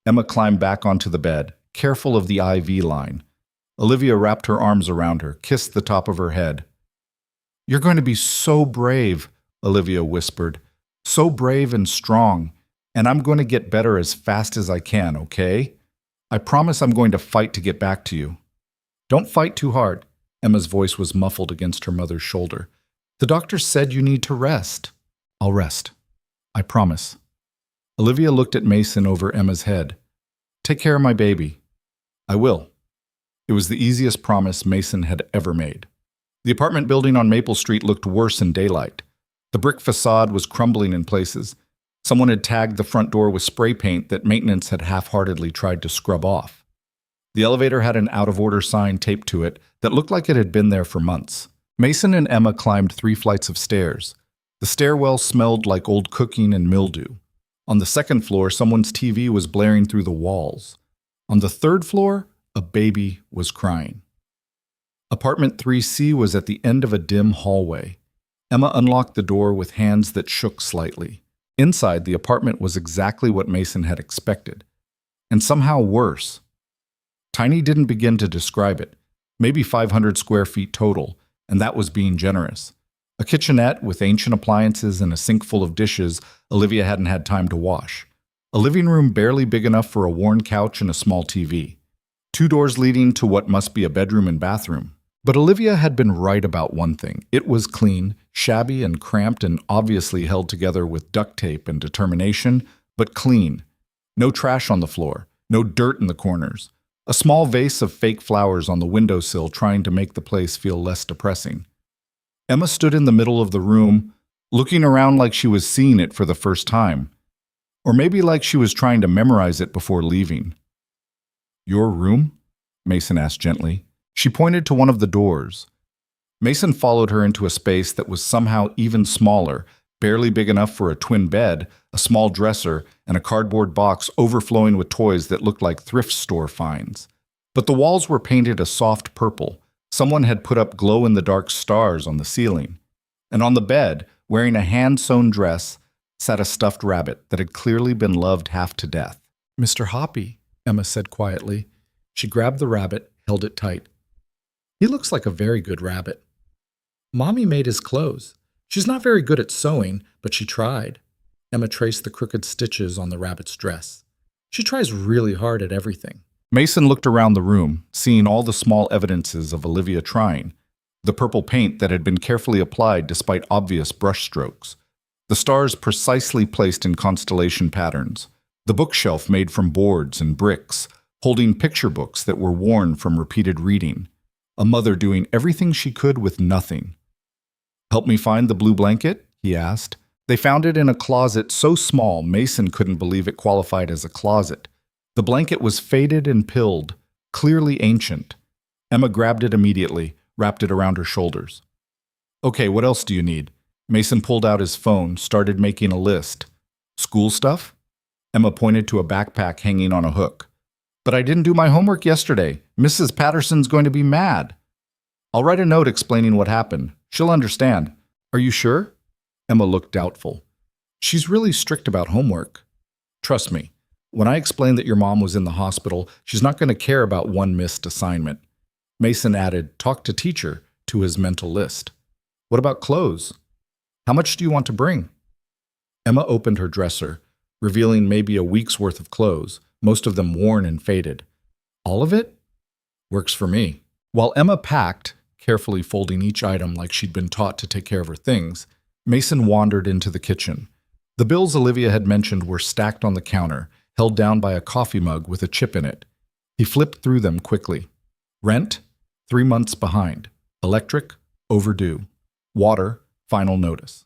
Emma climbed back onto the bed, careful of the IV line. Olivia wrapped her arms around her, kissed the top of her head. You're going to be so brave, Olivia whispered. So brave and strong, and I'm going to get better as fast as I can, okay? I promise I'm going to fight to get back to you. Don't fight too hard. Emma's voice was muffled against her mother's shoulder. The doctor said you need to rest. I'll rest. I promise. Olivia looked at Mason over Emma's head. Take care of my baby. I will. It was the easiest promise Mason had ever made. The apartment building on Maple Street looked worse in daylight. The brick facade was crumbling in places. Someone had tagged the front door with spray paint that maintenance had half-heartedly tried to scrub off. The elevator had an out-of-order sign taped to it that looked like it had been there for months. Mason and Emma climbed 3 flights of stairs. The stairwell smelled like old cooking and mildew. On the second floor, someone's TV was blaring through the walls. On the 3rd floor, a baby was crying. Apartment 3C was at the end of a dim hallway. Emma unlocked the door with hands that shook slightly. Inside, the apartment was exactly what Mason had expected, and somehow worse. Tiny didn't begin to describe it. Maybe 500 square feet total, and that was being generous. A kitchenette with ancient appliances and a sink full of dishes Olivia hadn't had time to wash. A living room barely big enough for a worn couch and a small TV. 2 doors leading to what must be a bedroom and bathroom. But Olivia had been right about one thing. It was clean, shabby and cramped and obviously held together with duct tape and determination, but clean. No trash on the floor, no dirt in the corners. A small vase of fake flowers on the windowsill trying to make the place feel less depressing. Emma stood in the middle of the room, looking around like she was seeing it for the first time. Or maybe like she was trying to memorize it before leaving. Your room? Mason asked gently. She pointed to one of the doors. Mason followed her into a space that was somehow even smaller, barely big enough for a twin bed, a small dresser, and a cardboard box overflowing with toys that looked like thrift store finds. But the walls were painted a soft purple. Someone had put up glow-in-the-dark stars on the ceiling. And on the bed, wearing a hand-sewn dress, sat a stuffed rabbit that had clearly been loved half to death. Mr. Hoppy, Emma said quietly. She grabbed the rabbit, held it tight. He looks like a very good rabbit. Mommy made his clothes. She's not very good at sewing, but she tried. Emma traced the crooked stitches on the rabbit's dress. She tries really hard at everything. Mason looked around the room, seeing all the small evidences of Olivia trying. The purple paint that had been carefully applied despite obvious brush strokes. The stars precisely placed in constellation patterns. The bookshelf made from boards and bricks, holding picture books that were worn from repeated reading. A mother doing everything she could with nothing. "Help me find the blue blanket?" he asked. They found it in a closet so small Mason couldn't believe it qualified as a closet. The blanket was faded and pilled, clearly ancient. Emma grabbed it immediately, wrapped it around her shoulders. "Okay, what else do you need?" Mason pulled out his phone, started making a list. "School stuff?" Emma pointed to a backpack hanging on a hook. "But I didn't do my homework yesterday. Mrs. Patterson's going to be mad." "I'll write a note explaining what happened. She'll understand." "Are you sure?" Emma looked doubtful. "She's really strict about homework." "Trust me, when I explain that your mom was in the hospital, she's not going to care about one missed assignment." Mason added, "Talk to teacher," to his mental list. "What about clothes? How much do you want to bring?" Emma opened her dresser, revealing maybe a week's worth of clothes, most of them worn and faded. "All of it?" "Works for me." While Emma packed, carefully folding each item like she'd been taught to take care of her things, Mason wandered into the kitchen. The bills Olivia had mentioned were stacked on the counter, held down by a coffee mug with a chip in it. He flipped through them quickly. Rent, 3 months behind. Electric, overdue. Water, final notice.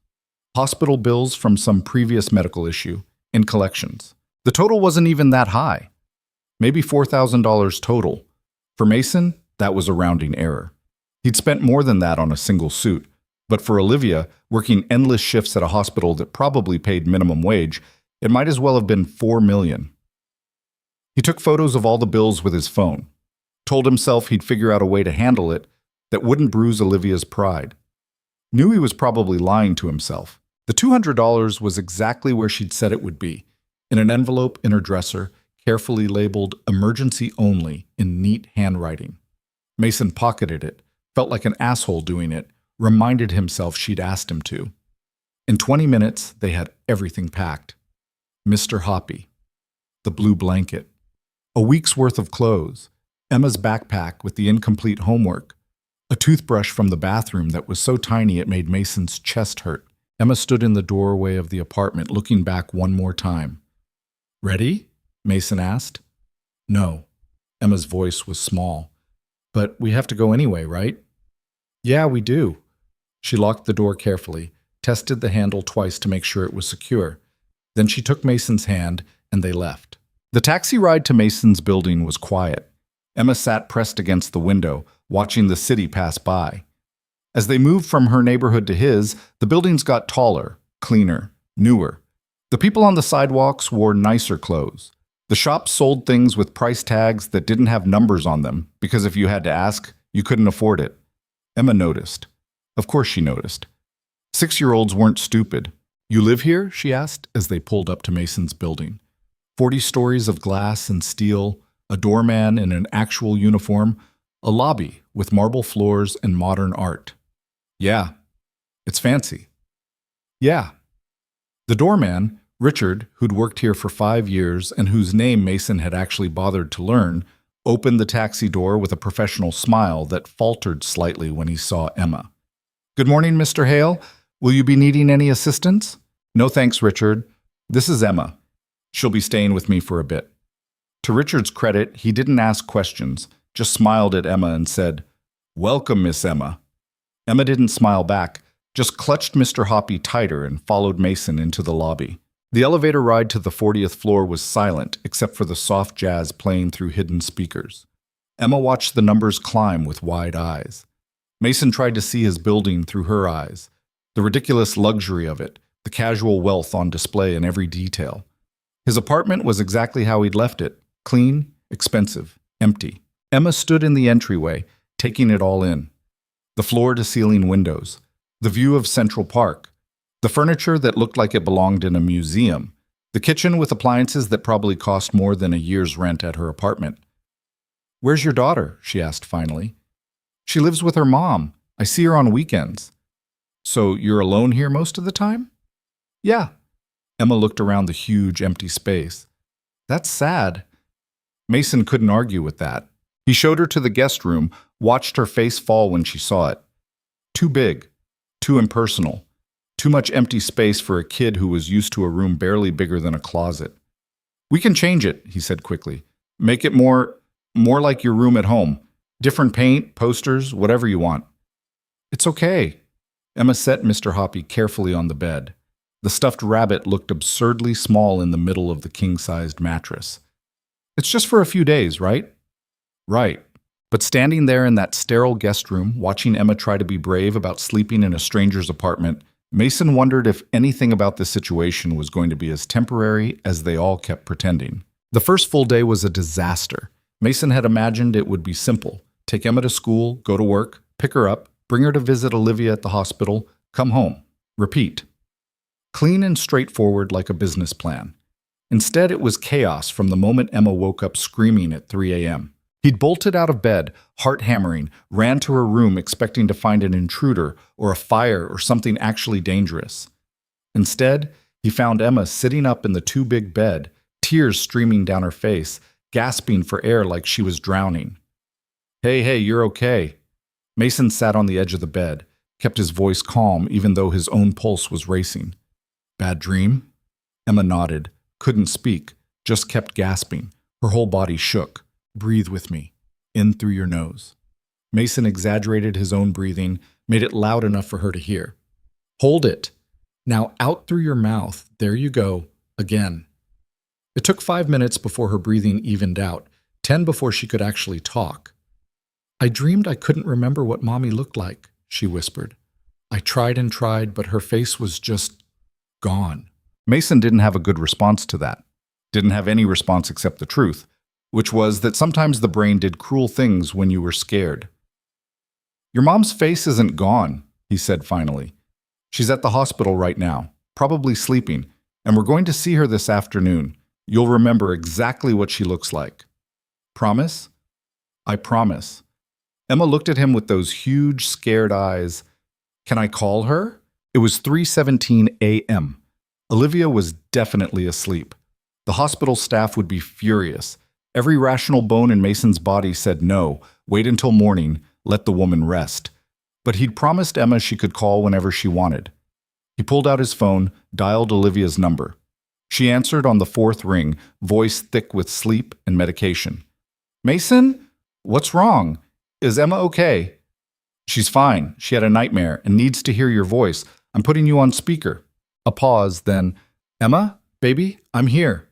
Hospital bills from some previous medical issue, in collections. The total wasn't even that high. Maybe $4,000 total. For Mason, that was a rounding error. He'd spent more than that on a single suit. But for Olivia, working endless shifts at a hospital that probably paid minimum wage, it might as well have been $4 million. He took photos of all the bills with his phone, told himself he'd figure out a way to handle it that wouldn't bruise Olivia's pride. Knew he was probably lying to himself. The $200 was exactly where she'd said it would be, in an envelope in her dresser, carefully labeled "emergency only" in neat handwriting. Mason pocketed it, felt like an asshole doing it, reminded himself she'd asked him to. In 20 minutes, they had everything packed. Mr. Hoppy. The blue blanket. A week's worth of clothes. Emma's backpack with the incomplete homework. A toothbrush from the bathroom that was so tiny it made Mason's chest hurt. Emma stood in the doorway of the apartment, looking back one more time. "Ready?" Mason asked. "No." Emma's voice was small. "But we have to go anyway, right?" "Yeah, we do." She locked the door carefully, tested the handle twice to make sure it was secure. Then she took Mason's hand, and they left. The taxi ride to Mason's building was quiet. Emma sat pressed against the window, watching the city pass by. As they moved from her neighborhood to his, the buildings got taller, cleaner, newer. The people on the sidewalks wore nicer clothes. The shops sold things with price tags that didn't have numbers on them, because if you had to ask, you couldn't afford it. Emma noticed. Of course she noticed. 6-year-olds weren't stupid. "You live here?" she asked as they pulled up to Mason's building. 40 stories of glass and steel, a doorman in an actual uniform, a lobby with marble floors and modern art. "Yeah. It's fancy." "Yeah." The doorman, Richard, who'd worked here for 5 years and whose name Mason had actually bothered to learn, opened the taxi door with a professional smile that faltered slightly when he saw Emma. "Good morning, Mr. Hale. Will you be needing any assistance?" "No thanks, Richard. This is Emma. She'll be staying with me for a bit." To Richard's credit, he didn't ask questions, just smiled at Emma and said, "Welcome, Miss Emma." Emma didn't smile back, just clutched Mr. Hoppy tighter and followed Mason into the lobby. The elevator ride to the 40th floor was silent except for the soft jazz playing through hidden speakers. Emma watched the numbers climb with wide eyes. Mason tried to see his building through her eyes, the ridiculous luxury of it, the casual wealth on display in every detail. His apartment was exactly how he'd left it, clean, expensive, empty. Emma stood in the entryway, taking it all in. The floor-to-ceiling windows, the view of Central Park, the furniture that looked like it belonged in a museum, the kitchen with appliances that probably cost more than a year's rent at her apartment. "Where's your daughter?" she asked finally. "She lives with her mom. I see her on weekends." "So you're alone here most of the time?" "Yeah." Emma looked around the huge, empty space. "That's sad." Mason couldn't argue with that. He showed her to the guest room, watched her face fall when she saw it. Too big, too impersonal, too much empty space for a kid who was used to a room barely bigger than a closet. We can change it, he said quickly. Make it more like your room at home. Different paint, posters, whatever you want. It's okay. Emma set Mr. Hoppy carefully on the bed. The stuffed rabbit looked absurdly small in the middle of the king-sized mattress. It's just for a few days, right? Right. But standing there in that sterile guest room, watching Emma try to be brave about sleeping in a stranger's apartment, Mason wondered if anything about this situation was going to be as temporary as they all kept pretending. The first full day was a disaster. Mason had imagined it would be simple. Take Emma to school, go to work, pick her up, bring her to visit Olivia at the hospital, come home. Repeat. Clean and straightforward like a business plan. Instead, it was chaos from the moment Emma woke up screaming at 3 a.m. He'd bolted out of bed, heart hammering, ran to her room expecting to find an intruder or a fire or something actually dangerous. Instead, he found Emma sitting up in the too big bed, tears streaming down her face, gasping for air like she was drowning. Hey, you're okay. Mason sat on the edge of the bed, kept his voice calm even though his own pulse was racing. Bad dream? Emma nodded, couldn't speak, just kept gasping. Her whole body shook. Breathe with me. In through your nose. Mason exaggerated his own breathing, made it loud enough for her to hear. Hold it. Now out through your mouth. There you go. Again. It took 5 minutes before her breathing evened out, 10 before she could actually talk. I dreamed I couldn't remember what Mommy looked like, she whispered. I tried and tried, but her face was just gone. Mason didn't have a good response to that. Didn't have any response except the truth, which was that sometimes the brain did cruel things when you were scared. Your mom's face isn't gone, he said finally. She's at the hospital right now, probably sleeping, and we're going to see her this afternoon. You'll remember exactly what she looks like. Promise? I promise. Emma looked at him with those huge, scared eyes. Can I call her? It was 3:17 a.m. Olivia was definitely asleep. The hospital staff would be furious. Every rational bone in Mason's body said no, wait until morning, let the woman rest. But he'd promised Emma she could call whenever she wanted. He pulled out his phone, dialed Olivia's number. She answered on the 4th ring, voice thick with sleep and medication. Mason? What's wrong? Is Emma okay? She's fine. She had a nightmare and needs to hear your voice. I'm putting you on speaker. A pause, then, Emma, baby, I'm here.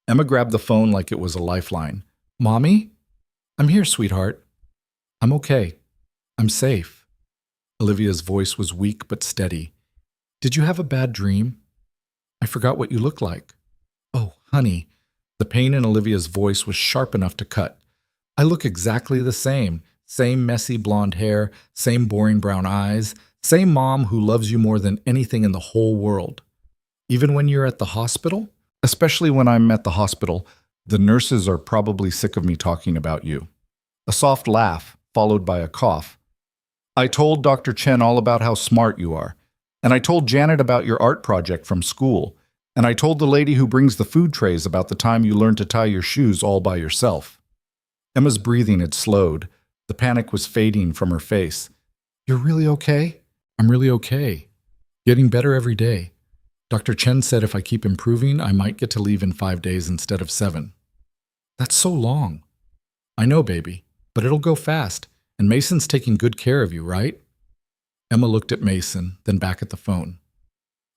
Emma grabbed the phone like it was a lifeline. Mommy? I'm here, sweetheart. I'm okay. I'm safe. Olivia's voice was weak but steady. Did you have a bad dream? I forgot what you look like. Oh, honey. The pain in Olivia's voice was sharp enough to cut. I look exactly the same. Same messy blonde hair, same boring brown eyes, same mom who loves you more than anything in the whole world. Even when you're at the hospital? Especially when I'm at the hospital, the nurses are probably sick of me talking about you. A soft laugh, followed by a cough. I told Dr. Chen all about how smart you are. And I told Janet about your art project from school. And I told the lady who brings the food trays about the time you learned to tie your shoes all by yourself. Emma's breathing had slowed. The panic was fading from her face. You're really okay? I'm really okay. Getting better every day. Dr. Chen said if I keep improving, I might get to leave in 5 days instead of 7. That's so long. I know, baby, but it'll go fast. And Mason's taking good care of you, right? Emma looked at Mason, then back at the phone.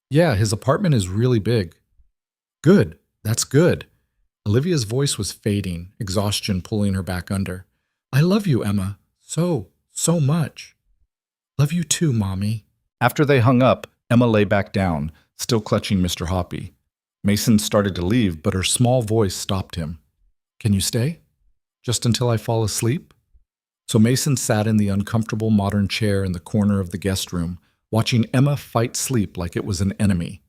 Yeah, his apartment is really big. Good. That's good. Olivia's voice was fading, exhaustion pulling her back under. I love you, Emma. So much. Love you too, Mommy. After they hung up, Emma lay back down, still clutching Mr. Hoppy. Mason started to leave, but her small voice stopped him. Can you stay? Just until I fall asleep? So Mason sat in the uncomfortable modern chair in the corner of the guest room, watching Emma fight sleep like it was an enemy.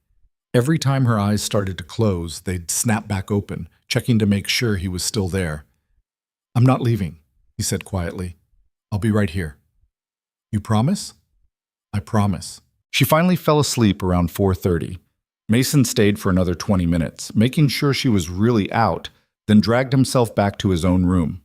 Every time her eyes started to close, they'd snap back open, checking to make sure he was still there. I'm not leaving, he said quietly. I'll be right here. You promise? I promise. She finally fell asleep around 4:30. Mason stayed for another 20 minutes, making sure she was really out, then dragged himself back to his own room.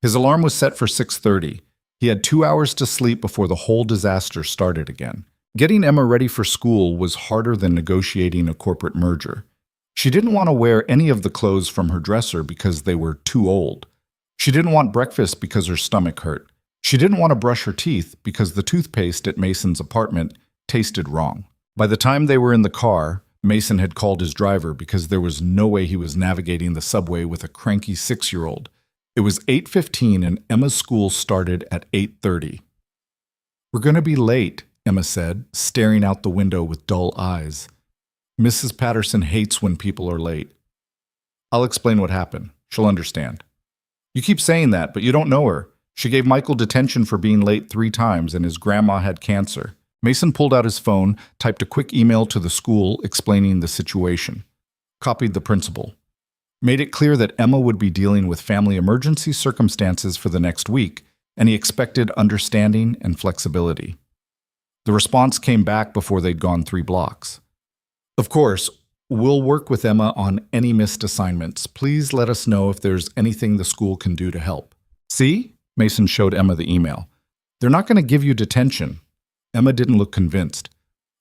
His alarm was set for 6:30. He had 2 hours to sleep before the whole disaster started again. Getting Emma ready for school was harder than negotiating a corporate merger. She didn't want to wear any of the clothes from her dresser because they were too old. She didn't want breakfast because her stomach hurt. She didn't want to brush her teeth because the toothpaste at Mason's apartment tasted wrong. By the time they were in the car, Mason had called his driver because there was no way he was navigating the subway with a cranky 6-year-old. It was 8:15 and Emma's school started at 8:30. "We're going to be late," Emma said, staring out the window with dull eyes. "Mrs. Patterson hates when people are late." "I'll explain what happened. She'll understand." "You keep saying that, but you don't know her. She gave Michael detention for being late 3 times, and his grandma had cancer." Mason pulled out his phone, typed a quick email to the school explaining the situation, copied the principal, made it clear that Emma would be dealing with family emergency circumstances for the next week, and he expected understanding and flexibility. The response came back before they'd gone 3 blocks. "Of course, we'll work with Emma on any missed assignments. Please let us know if there's anything the school can do to help." "See?" Mason showed Emma the email. "They're not going to give you detention." Emma didn't look convinced.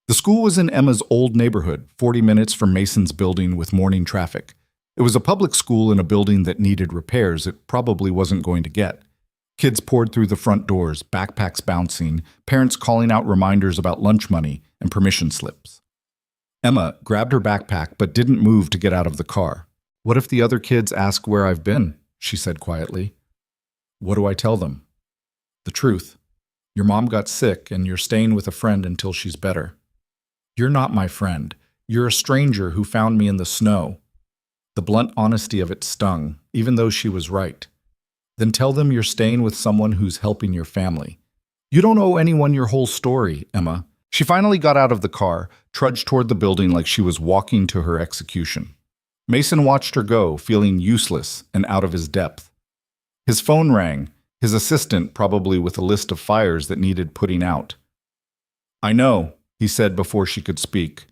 The school was in Emma's old neighborhood, 40 minutes from Mason's building with morning traffic. It was a public school in a building that needed repairs it probably wasn't going to get. Kids poured through the front doors, backpacks bouncing, parents calling out reminders about lunch money and permission slips. Emma grabbed her backpack but didn't move to get out of the car. "What if the other kids ask where I've been?" she said quietly. "What do I tell them?" "The truth. Your mom got sick and you're staying with a friend until she's better." "You're not my friend. You're a stranger who found me in the snow." The blunt honesty of it stung, even though she was right. "Then tell them you're staying with someone who's helping your family." "You don't owe anyone your whole story, Emma." She finally got out of the car, trudged toward the building like she was walking to her execution. Mason watched her go, feeling useless and out of his depth. His phone rang, his assistant probably with a list of fires that needed putting out. "I know," he said before she could speak.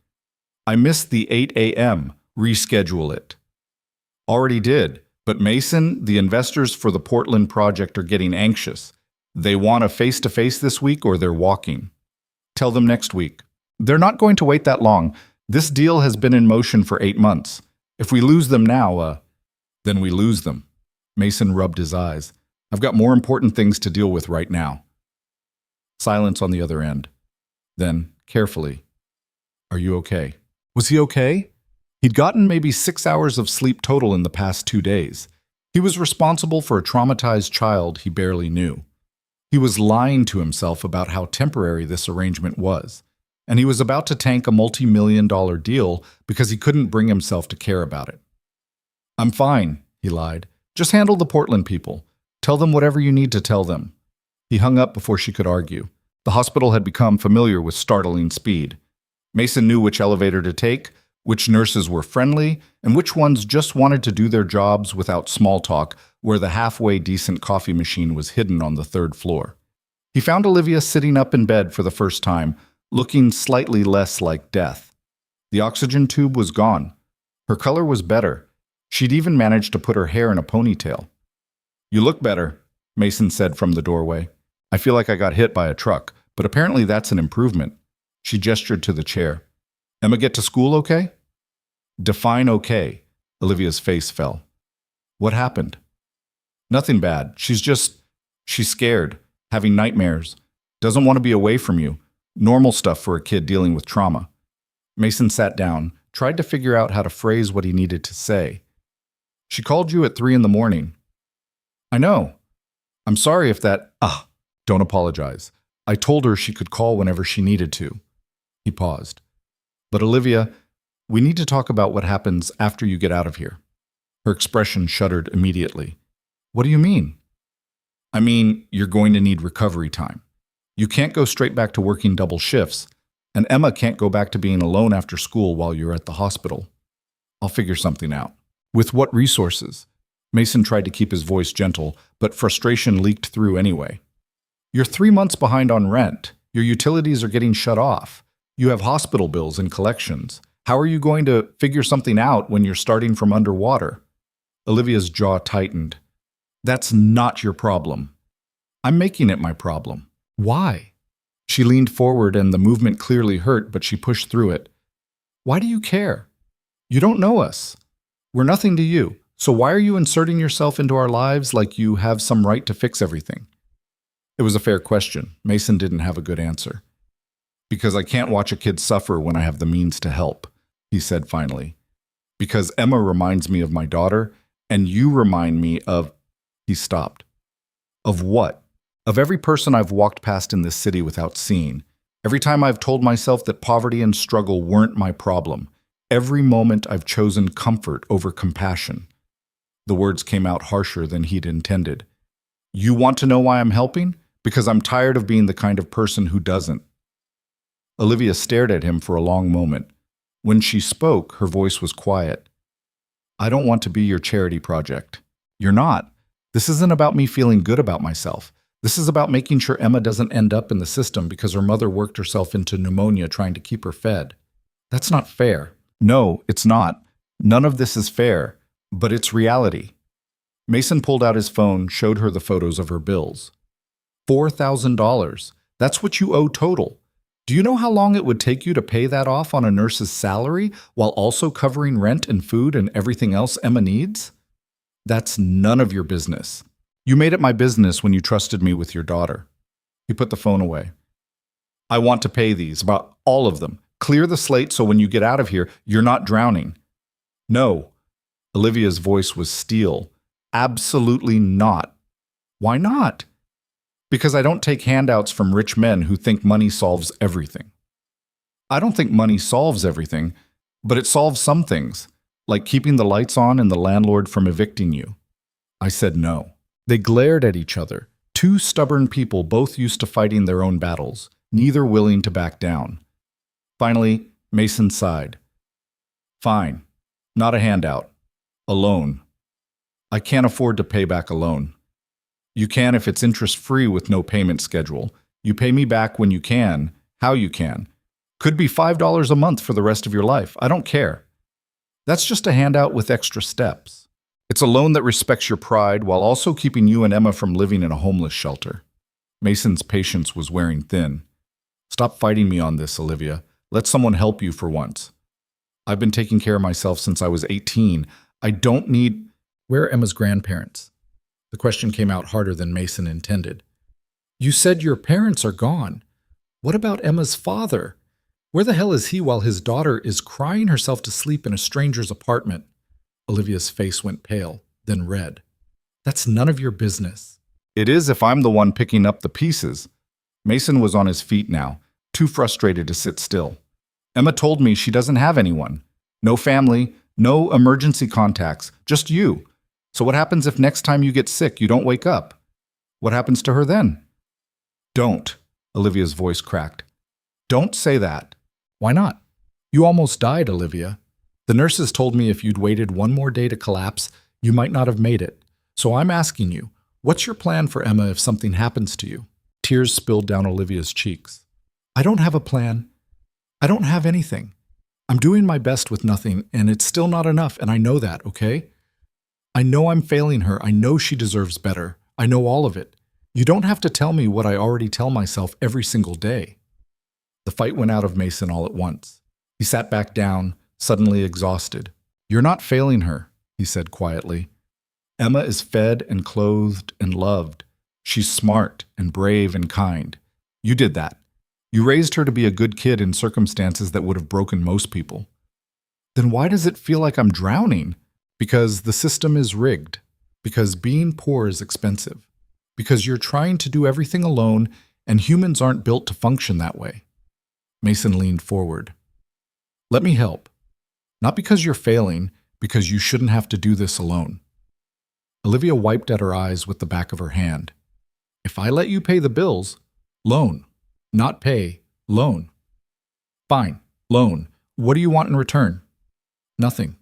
"I missed the 8 a.m. Reschedule it." "Already did. But Mason, the investors for the Portland project are getting anxious. They want a face-to-face this week or they're walking." "Tell them next week." "They're not going to wait that long. This deal has been in motion for 8 months. If we lose them now, then we lose them." Mason rubbed his eyes. "I've got more important things to deal with right now." Silence on the other end. Then, carefully, "Are you okay?" Was he okay? He'd gotten maybe 6 hours of sleep total in the past 2 days. He was responsible for a traumatized child he barely knew. He was lying to himself about how temporary this arrangement was, and he was about to tank a multi-million-dollar deal because he couldn't bring himself to care about it. "I'm fine," he lied. "Just handle the Portland people. Tell them whatever you need to tell them." He hung up before she could argue. The hospital had become familiar with startling speed. Mason knew which elevator to take, which nurses were friendly, and which ones just wanted to do their jobs without small talk, where the halfway decent coffee machine was hidden on the 3rd floor. He found Olivia sitting up in bed for the first time, looking slightly less like death. The oxygen tube was gone. Her color was better. She'd even managed to put her hair in a ponytail. "You look better," Mason said from the doorway. "I feel like I got hit by a truck, but apparently that's an improvement." She gestured to the chair. "Emma get to school okay?" "Define okay." Olivia's face fell. "What happened?" "Nothing bad. She's scared, having nightmares, doesn't want to be away from you. Normal stuff for a kid dealing with trauma." Mason sat down, tried to figure out how to phrase what he needed to say. "She called you at 3 in the morning." "I know. I'm sorry if that—" "Don't apologize. I told her she could call whenever she needed to." He paused. "But Olivia, we need to talk about what happens after you get out of here." Her expression shuddered immediately. "What do you mean?" "I mean, you're going to need recovery time. You can't go straight back to working double shifts, and Emma can't go back to being alone after school while you're at the hospital. I'll figure something out." "With what resources?" Mason tried to keep his voice gentle, but frustration leaked through anyway. "You're 3 months behind on rent. Your utilities are getting shut off. You have hospital bills and collections. How are you going to figure something out when you're starting from underwater?" Olivia's jaw tightened. "That's not your problem." "I'm making it my problem." "Why?" She leaned forward and the movement clearly hurt, but she pushed through it. "Why do you care? You don't know us. We're nothing to you. So why are you inserting yourself into our lives like you have some right to fix everything? It was a fair question. Mason didn't have a good answer. Because I can't watch a kid suffer when I have the means to help, he said finally. Because Emma reminds me of my daughter, and you remind me of... He stopped. Of what? Of every person I've walked past in this city without seeing. Every time I've told myself that poverty and struggle weren't my problem. Every moment I've chosen comfort over compassion. The words came out harsher than he'd intended. You want to know why I'm helping? Because I'm tired of being the kind of person who doesn't. Olivia stared at him for a long moment. When she spoke, her voice was quiet. I don't want to be your charity project. You're not. This isn't about me feeling good about myself. This is about making sure Emma doesn't end up in the system because her mother worked herself into pneumonia trying to keep her fed. That's not fair. No, it's not. None of this is fair, but it's reality. Mason pulled out his phone, showed her the photos of her bills. $4,000. That's what you owe total. Do you know how long it would take you to pay that off on a nurse's salary while also covering rent and food and everything else Emma needs? That's none of your business. You made it my business when you trusted me with your daughter. He put the phone away. I want to pay these, about all of them. Clear the slate so when you get out of here, you're not drowning. No. Olivia's voice was steel. Absolutely not. Why not? Because I don't take handouts from rich men who think money solves everything. I don't think money solves everything, but it solves some things, like keeping the lights on and the landlord from evicting you. I said no. They glared at each other, two stubborn people both used to fighting their own battles, neither willing to back down. Finally, Mason sighed. Fine. Not a handout. A loan. I can't afford to pay back a loan. You can if it's interest-free with no payment schedule. You pay me back when you can, how you can. Could be $5 a month for the rest of your life. I don't care. That's just a handout with extra steps. It's a loan that respects your pride while also keeping you and Emma from living in a homeless shelter. Mason's patience was wearing thin. Stop fighting me on this, Olivia. Let someone help you for once. I've been taking care of myself since I was 18. I don't need... Where are Emma's grandparents? The question came out harder than Mason intended. You said your parents are gone. What about Emma's father? Where the hell is he while his daughter is crying herself to sleep in a stranger's apartment? Olivia's face went pale, then red. That's none of your business. It is if I'm the one picking up the pieces. Mason was on his feet now, too frustrated to sit still. Emma told me she doesn't have anyone. No family, no emergency contacts, just you. So what happens if next time you get sick you don't wake up? What happens to her then? Don't, Olivia's voice cracked. Don't say that. Why not? You almost died, Olivia. The nurses told me if you'd waited one more day to collapse, you might not have made it. So I'm asking you, what's your plan for Emma if something happens to you? Tears spilled down Olivia's cheeks. I don't have a plan. I don't have anything. I'm doing my best with nothing, and it's still not enough, and I know that, okay? I know I'm failing her. I know she deserves better. I know all of it. You don't have to tell me what I already tell myself every single day. The fight went out of Mason all at once. He sat back down, suddenly exhausted. You're not failing her, he said quietly. Emma is fed and clothed and loved. She's smart and brave and kind. You did that. You raised her to be a good kid in circumstances that would have broken most people. Then why does it feel like I'm drowning? Because the system is rigged. Because being poor is expensive. Because you're trying to do everything alone and humans aren't built to function that way. Mason leaned forward. Let me help. Not because you're failing, because you shouldn't have to do this alone. Olivia wiped at her eyes with the back of her hand. If I let you pay the bills, loan. Not pay, loan. Fine, loan. What do you want in return? Nothing.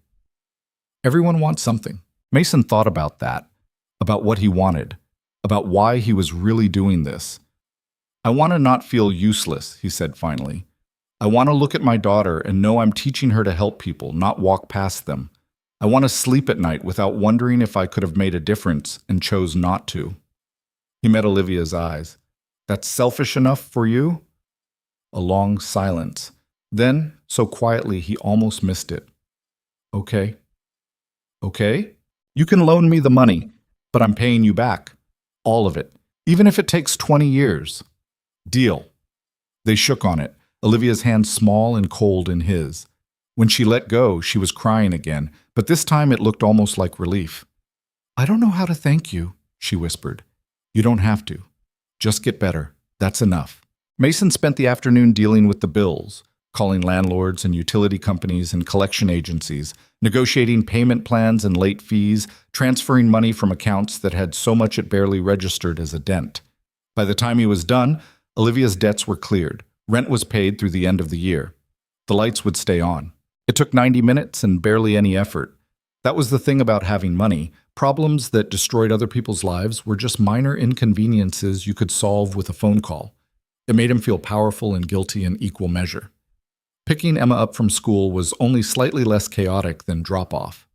Everyone wants something. Mason thought about that, about what he wanted, about why he was really doing this. I want to not feel useless, he said finally. I want to look at my daughter and know I'm teaching her to help people, not walk past them. I want to sleep at night without wondering if I could have made a difference and chose not to. He met Olivia's eyes. That's selfish enough for you? A long silence. Then, so quietly he almost missed it. Okay. Okay? You can loan me the money, but I'm paying you back. All of it. Even if it takes 20 years. Deal. They shook on it, Olivia's hand small and cold in his. When she let go, she was crying again, but this time it looked almost like relief. I don't know how to thank you, she whispered. You don't have to. Just get better. That's enough. Mason spent the afternoon dealing with the bills, calling landlords and utility companies and collection agencies, negotiating payment plans and late fees, transferring money from accounts that had so much it barely registered as a dent. By the time he was done, Olivia's debts were cleared. Rent was paid through the end of the year. The lights would stay on. It took 90 minutes and barely any effort. That was the thing about having money. Problems that destroyed other people's lives were just minor inconveniences you could solve with a phone call. It made him feel powerful and guilty in equal measure. Picking Emma up from school was only slightly less chaotic than drop-off.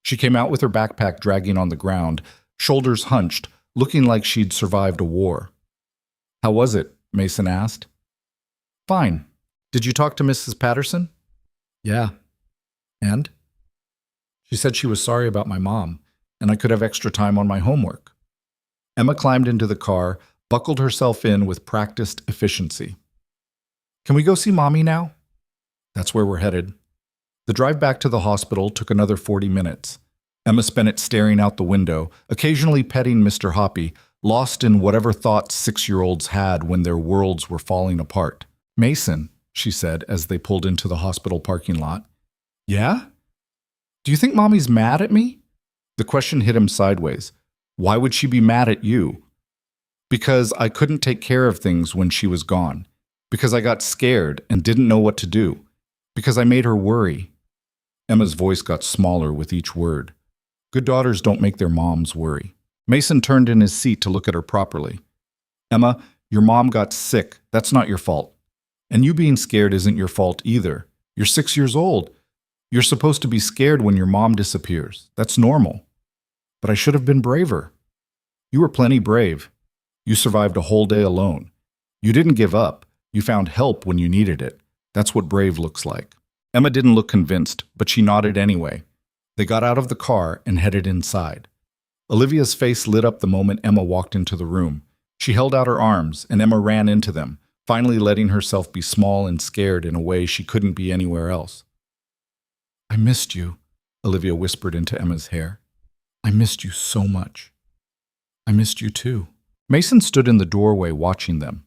She came out with her backpack dragging on the ground, shoulders hunched, looking like she'd survived a war. How was it? Mason asked. Fine. Did you talk to Mrs. Patterson? Yeah. And? She said she was sorry about my mom, and I could have extra time on my homework. Emma climbed into the car, buckled herself in with practiced efficiency. Can we go see Mommy now? That's where we're headed. The drive back to the hospital took another 40 minutes. Emma spent it staring out the window, occasionally petting Mr. Hoppy, lost in whatever thoughts 6-year-olds had when their worlds were falling apart. Mason, she said as they pulled into the hospital parking lot. Yeah? Do you think Mommy's mad at me? The question hit him sideways. Why would she be mad at you? Because I couldn't take care of things when she was gone. Because I got scared and didn't know what to do. Because I made her worry. Emma's voice got smaller with each word. Good daughters don't make their moms worry. Mason turned in his seat to look at her properly. Emma, your mom got sick. That's not your fault. And you being scared isn't your fault either. You're 6 years old. You're supposed to be scared when your mom disappears. That's normal. But I should have been braver. You were plenty brave. You survived a whole day alone. You didn't give up. You found help when you needed it. That's what brave looks like. Emma didn't look convinced, but she nodded anyway. They got out of the car and headed inside. Olivia's face lit up the moment Emma walked into the room. She held out her arms, and Emma ran into them, finally letting herself be small and scared in a way she couldn't be anywhere else. I missed you, Olivia whispered into Emma's hair. I missed you so much. I missed you too. Mason stood in the doorway watching them.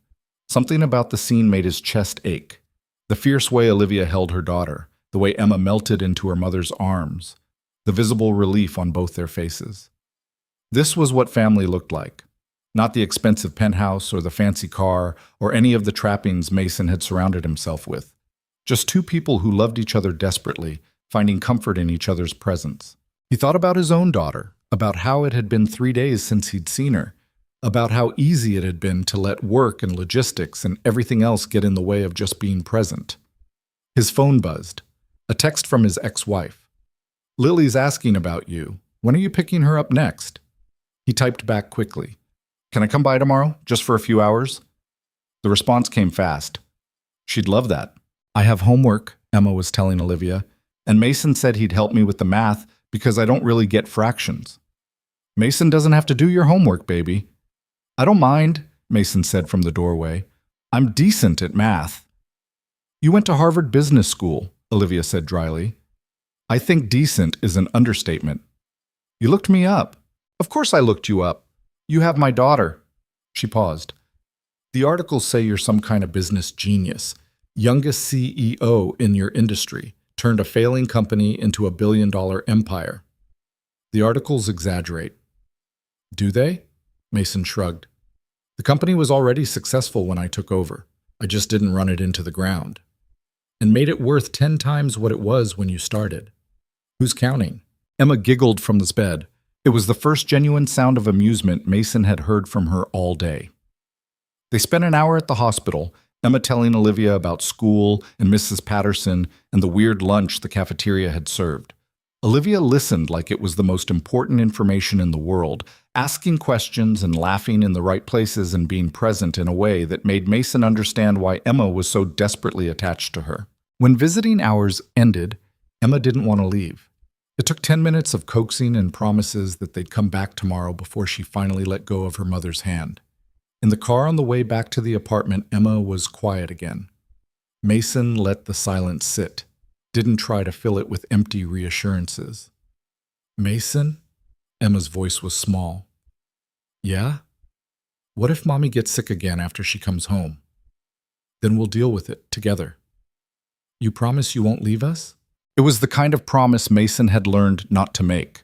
Something about the scene made his chest ache. The fierce way Olivia held her daughter, the way Emma melted into her mother's arms, the visible relief on both their faces. This was what family looked like. Not the expensive penthouse or the fancy car or any of the trappings Mason had surrounded himself with. Just two people who loved each other desperately, finding comfort in each other's presence. He thought about his own daughter, about how it had been 3 days since he'd seen her, about how easy it had been to let work and logistics and everything else get in the way of just being present. His phone buzzed. A text from his ex-wife. Lily's asking about you. When are you picking her up next? He typed back quickly. Can I come by tomorrow, just for a few hours? The response came fast. She'd love that. I have homework, Emma was telling Olivia, and Mason said he'd help me with the math because I don't really get fractions. Mason doesn't have to do your homework, baby. I don't mind, Mason said from the doorway. I'm decent at math. You went to Harvard Business School, Olivia said dryly. I think decent is an understatement. You looked me up. Of course I looked you up. You have my daughter. She paused. The articles say you're some kind of business genius, youngest CEO in your industry, turned a failing company into a billion-dollar empire. The articles exaggerate. Do they? Mason shrugged. The company was already successful when I took over. I just didn't run it into the ground. And made it worth 10 times what it was when you started. Who's counting? Emma giggled from the bed. It was the first genuine sound of amusement Mason had heard from her all day. They spent an hour at the hospital, Emma telling Olivia about school and Mrs. Patterson and the weird lunch the cafeteria had served. Olivia listened like it was the most important information in the world, asking questions and laughing in the right places and being present in a way that made Mason understand why Emma was so desperately attached to her. When visiting hours ended, Emma didn't want to leave. It took 10 minutes of coaxing and promises that they'd come back tomorrow before she finally let go of her mother's hand. In the car on the way back to the apartment, Emma was quiet again. Mason let the silence sit, didn't try to fill it with empty reassurances. Mason? Emma's voice was small. Yeah? What if Mommy gets sick again after she comes home? Then we'll deal with it together. You promise you won't leave us? It was the kind of promise Mason had learned not to make.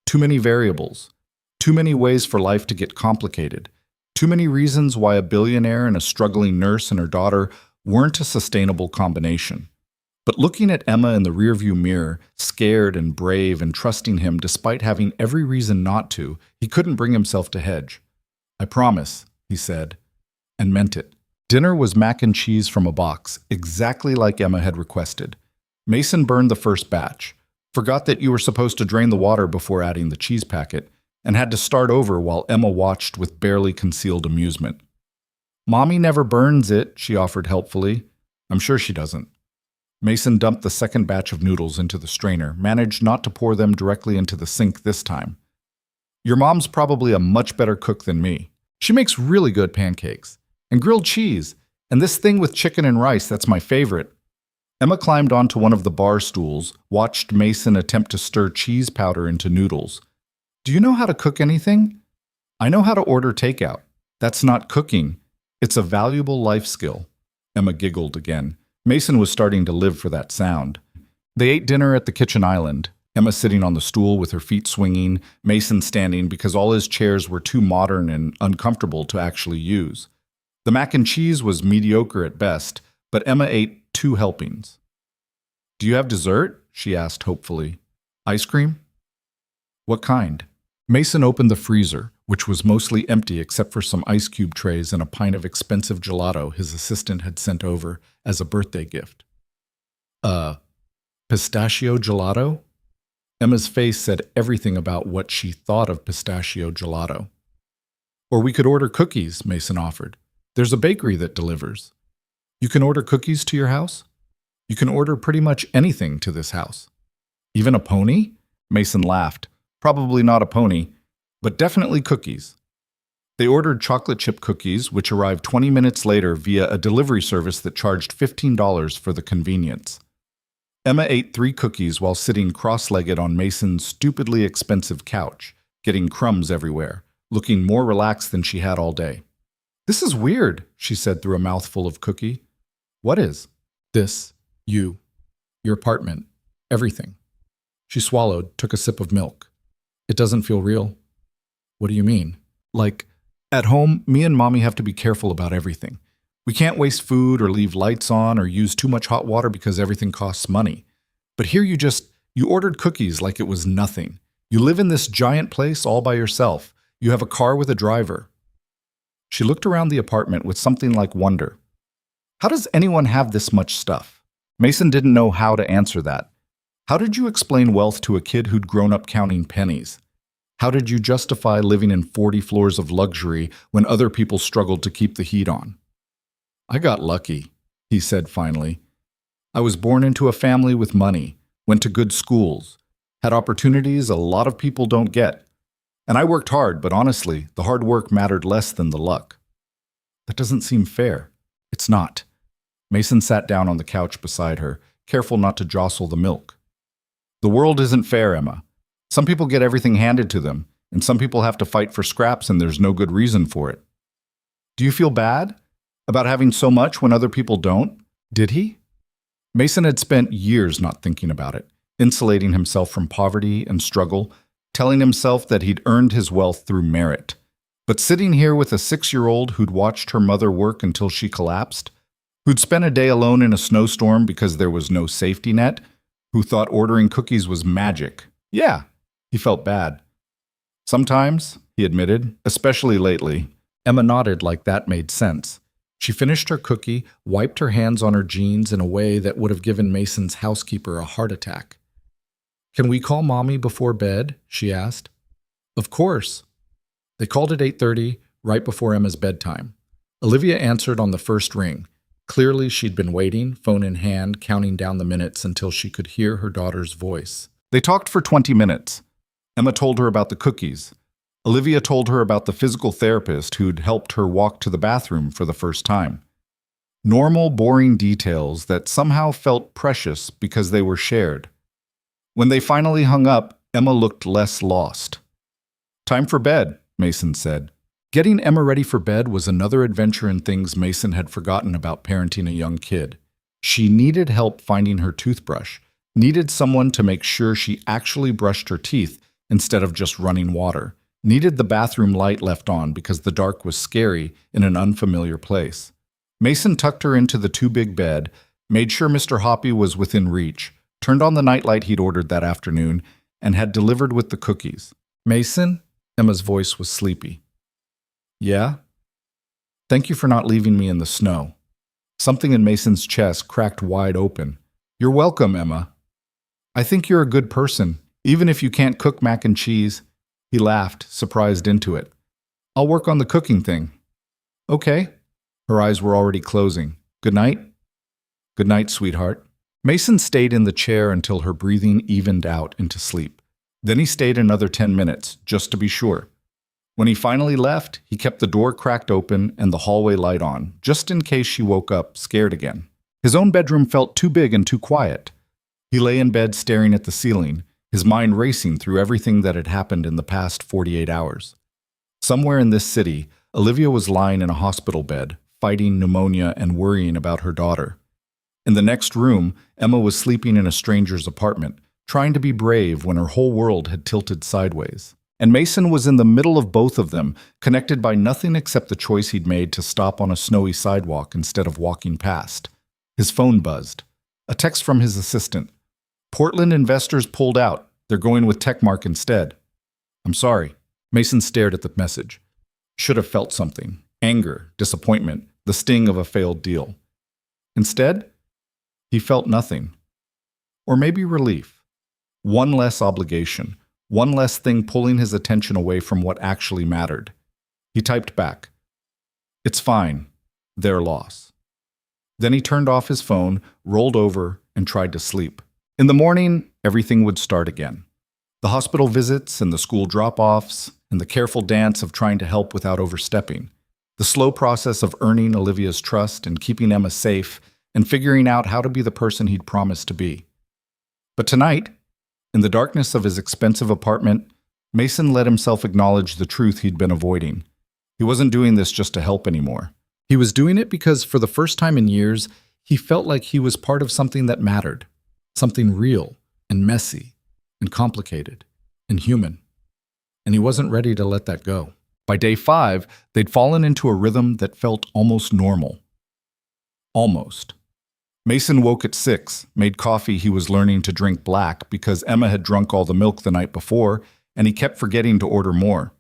Too many variables. Too many ways for life to get complicated. Too many reasons why a billionaire and a struggling nurse and her daughter weren't a sustainable combination. But looking at Emma in the rearview mirror, scared and brave and trusting him despite having every reason not to, he couldn't bring himself to hedge. I promise, he said, and meant it. Dinner was mac and cheese from a box, exactly like Emma had requested. Mason burned the first batch, forgot that you were supposed to drain the water before adding the cheese packet, and had to start over while Emma watched with barely concealed amusement. Mommy never burns it, she offered helpfully. I'm sure she doesn't. Mason dumped the second batch of noodles into the strainer, managed not to pour them directly into the sink this time. Your mom's probably a much better cook than me. She makes really good pancakes. And grilled cheese. And this thing with chicken and rice, that's my favorite. Emma climbed onto one of the bar stools, watched Mason attempt to stir cheese powder into noodles. Do you know how to cook anything? I know how to order takeout. That's not cooking. It's a valuable life skill. Emma giggled again. Mason was starting to live for that sound. They ate dinner at the kitchen island, Emma sitting on the stool with her feet swinging, Mason standing because all his chairs were too modern and uncomfortable to actually use. The mac and cheese was mediocre at best, but Emma ate 2 helpings. Do you have dessert? She asked hopefully. Ice cream? What kind? Mason opened the freezer, which was mostly empty except for some ice cube trays and a pint of expensive gelato his assistant had sent over as a birthday gift. Pistachio gelato? Emma's face said everything about what she thought of pistachio gelato. Or we could order cookies, Mason offered. There's a bakery that delivers. You can order cookies to your house? You can order pretty much anything to this house. Even a pony? Mason laughed. Probably not a pony, but definitely cookies. They ordered chocolate chip cookies, which arrived 20 minutes later via a delivery service that charged $15 for the convenience. Emma ate 3 cookies while sitting cross-legged on Mason's stupidly expensive couch, getting crumbs everywhere, looking more relaxed than she had all day. This is weird, she said through a mouthful of cookie. What is? This, you, your apartment, everything. She swallowed, took a sip of milk. It doesn't feel real. What do you mean? Like, at home, me and Mommy have to be careful about everything. We can't waste food or leave lights on or use too much hot water because everything costs money. But here you ordered cookies like it was nothing. You live in this giant place all by yourself. You have a car with a driver. She looked around the apartment with something like wonder. How does anyone have this much stuff? Mason didn't know how to answer that. How did you explain wealth to a kid who'd grown up counting pennies? How did you justify living in 40 floors of luxury when other people struggled to keep the heat on? I got lucky, he said finally. I was born into a family with money, went to good schools, had opportunities a lot of people don't get. And I worked hard, but honestly, the hard work mattered less than the luck. That doesn't seem fair. It's not. Mason sat down on the couch beside her, careful not to jostle the milk. The world isn't fair, Emma. Some people get everything handed to them, and some people have to fight for scraps and there's no good reason for it. Do you feel bad about having so much when other people don't? Did he? Mason had spent years not thinking about it, insulating himself from poverty and struggle, telling himself that he'd earned his wealth through merit. But sitting here with a 6-year-old who'd watched her mother work until she collapsed, who'd spent a day alone in a snowstorm because there was no safety net, who thought ordering cookies was magic. Yeah, he felt bad. Sometimes, he admitted, especially lately. Emma nodded like that made sense. She finished her cookie, wiped her hands on her jeans in a way that would have given Mason's housekeeper a heart attack. Can we call Mommy before bed? She asked. Of course. They called at 8:30, right before Emma's bedtime. Olivia answered on the first ring. Clearly, she'd been waiting, phone in hand, counting down the minutes until she could hear her daughter's voice. They talked for 20 minutes. Emma told her about the cookies. Olivia told her about the physical therapist who'd helped her walk to the bathroom for the first time. Normal, boring details that somehow felt precious because they were shared. When they finally hung up, Emma looked less lost. "Time for bed," Mason said. Getting Emma ready for bed was another adventure in things Mason had forgotten about parenting a young kid. She needed help finding her toothbrush, needed someone to make sure she actually brushed her teeth instead of just running water, needed the bathroom light left on because the dark was scary in an unfamiliar place. Mason tucked her into the too-big bed, made sure Mr. Hoppy was within reach, turned on the nightlight he'd ordered that afternoon, and had delivered with the cookies. "Mason?" Emma's voice was sleepy. "Yeah? Thank you for not leaving me in the snow." Something in Mason's chest cracked wide open. "You're welcome, Emma. I think you're a good person, even if you can't cook mac and cheese." He laughed, surprised into it. "I'll work on the cooking thing." "Okay." Her eyes were already closing. "Good night." "Good night, sweetheart." Mason stayed in the chair until her breathing evened out into sleep. Then he stayed another 10 minutes, just to be sure. When he finally left, he kept the door cracked open and the hallway light on, just in case she woke up scared again. His own bedroom felt too big and too quiet. He lay in bed staring at the ceiling, his mind racing through everything that had happened in the past 48 hours. Somewhere in this city, Olivia was lying in a hospital bed, fighting pneumonia and worrying about her daughter. In the next room, Emma was sleeping in a stranger's apartment, trying to be brave when her whole world had tilted sideways. And Mason was in the middle of both of them, connected by nothing except the choice he'd made to stop on a snowy sidewalk instead of walking past. His phone buzzed. A text from his assistant. "Portland investors pulled out. They're going with Techmark instead." "I'm sorry." Mason stared at the message. Should have felt something. Anger, disappointment, the sting of a failed deal. Instead, he felt nothing. Or maybe relief. One less obligation. One less thing pulling his attention away from what actually mattered. He typed back, "It's fine. Their loss." Then he turned off his phone, rolled over, and tried to sleep. In the morning, everything would start again. The hospital visits and the school drop-offs and the careful dance of trying to help without overstepping. The slow process of earning Olivia's trust and keeping Emma safe and figuring out how to be the person he'd promised to be. But tonight, in the darkness of his expensive apartment, Mason let himself acknowledge the truth he'd been avoiding. He wasn't doing this just to help anymore. He was doing it because for the first time in years, he felt like he was part of something that mattered. Something real and messy and complicated and human. And he wasn't ready to let that go. By day 5, they'd fallen into a rhythm that felt almost normal. Almost. Mason woke at 6, made coffee he was learning to drink black because Emma had drunk all the milk the night before, and he kept forgetting to order more.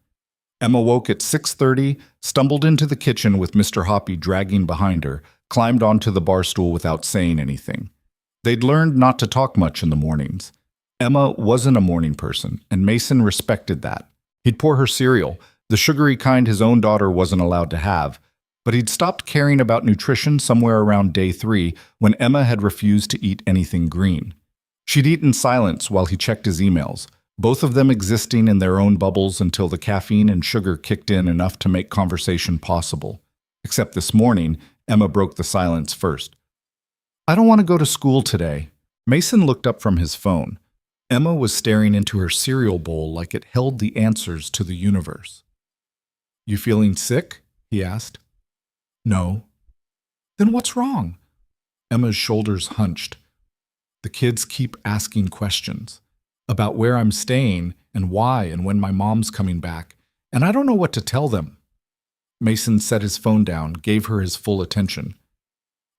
Emma woke at 6:30, stumbled into the kitchen with Mr. Hoppy dragging behind her, climbed onto the bar stool without saying anything. They'd learned not to talk much in the mornings. Emma wasn't a morning person, and Mason respected that. He'd pour her cereal, the sugary kind his own daughter wasn't allowed to have, but he'd stopped caring about nutrition somewhere around day 3 when Emma had refused to eat anything green. She'd eat in silence while he checked his emails, both of them existing in their own bubbles until the caffeine and sugar kicked in enough to make conversation possible. Except this morning, Emma broke the silence first. "I don't want to go to school today." Mason looked up from his phone. Emma was staring into her cereal bowl like it held the answers to the universe. "You feeling sick?" he asked. "No." "Then what's wrong?" Emma's shoulders hunched. "The kids keep asking questions about where I'm staying and why and when my mom's coming back, and I don't know what to tell them." Mason set his phone down, gave her his full attention.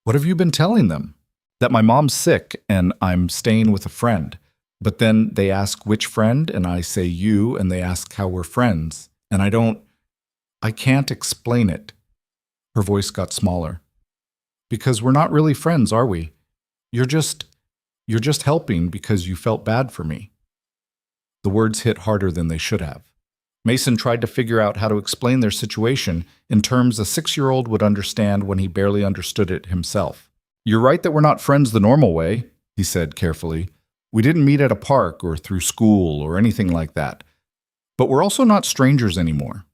"What have you been telling them?" "That my mom's sick and I'm staying with a friend. But then they ask which friend, and I say you, and they ask how we're friends. And I can't explain it." Her voice got smaller. "Because we're not really friends, are we? You're just helping because you felt bad for me." The words hit harder than they should have. Mason tried to figure out how to explain their situation in terms a 6-year-old would understand when he barely understood it himself. "You're right that we're not friends the normal way," he said carefully. We didn't meet at a park or through school or anything like that. But we're also not strangers anymore.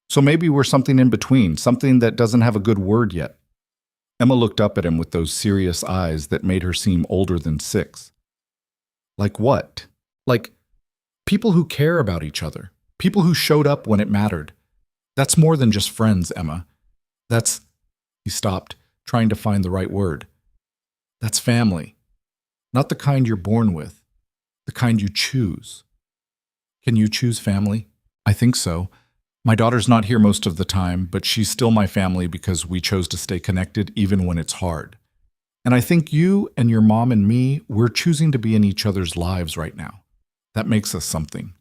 So maybe we're something in between, something that doesn't have a good word yet. Emma looked up at him with those serious eyes that made her seem older than 6. Like what? Like people who care about each other. People who showed up when it mattered. That's more than just friends, Emma. That's... He stopped, trying to find the right word. That's family. Not the kind you're born with. The kind you choose. Can you choose family? I think so. My daughter's not here most of the time, but she's still my family because we chose to stay connected even when it's hard. And I think you and your mom and me, we're choosing to be in each other's lives right now. That makes us something.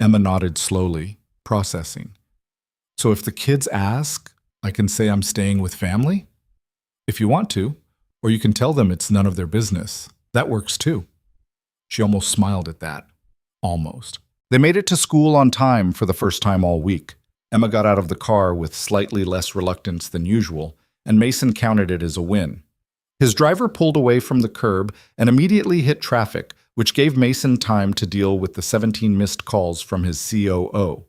Emma nodded slowly, processing. So if the kids ask, I can say I'm staying with family? If you want to, or you can tell them it's none of their business. That works too. She almost smiled at that. Almost. They made it to school on time for the first time all week. Emma got out of the car with slightly less reluctance than usual, and Mason counted it as a win. His driver pulled away from the curb and immediately hit traffic, which gave Mason time to deal with the 17 missed calls from his COO.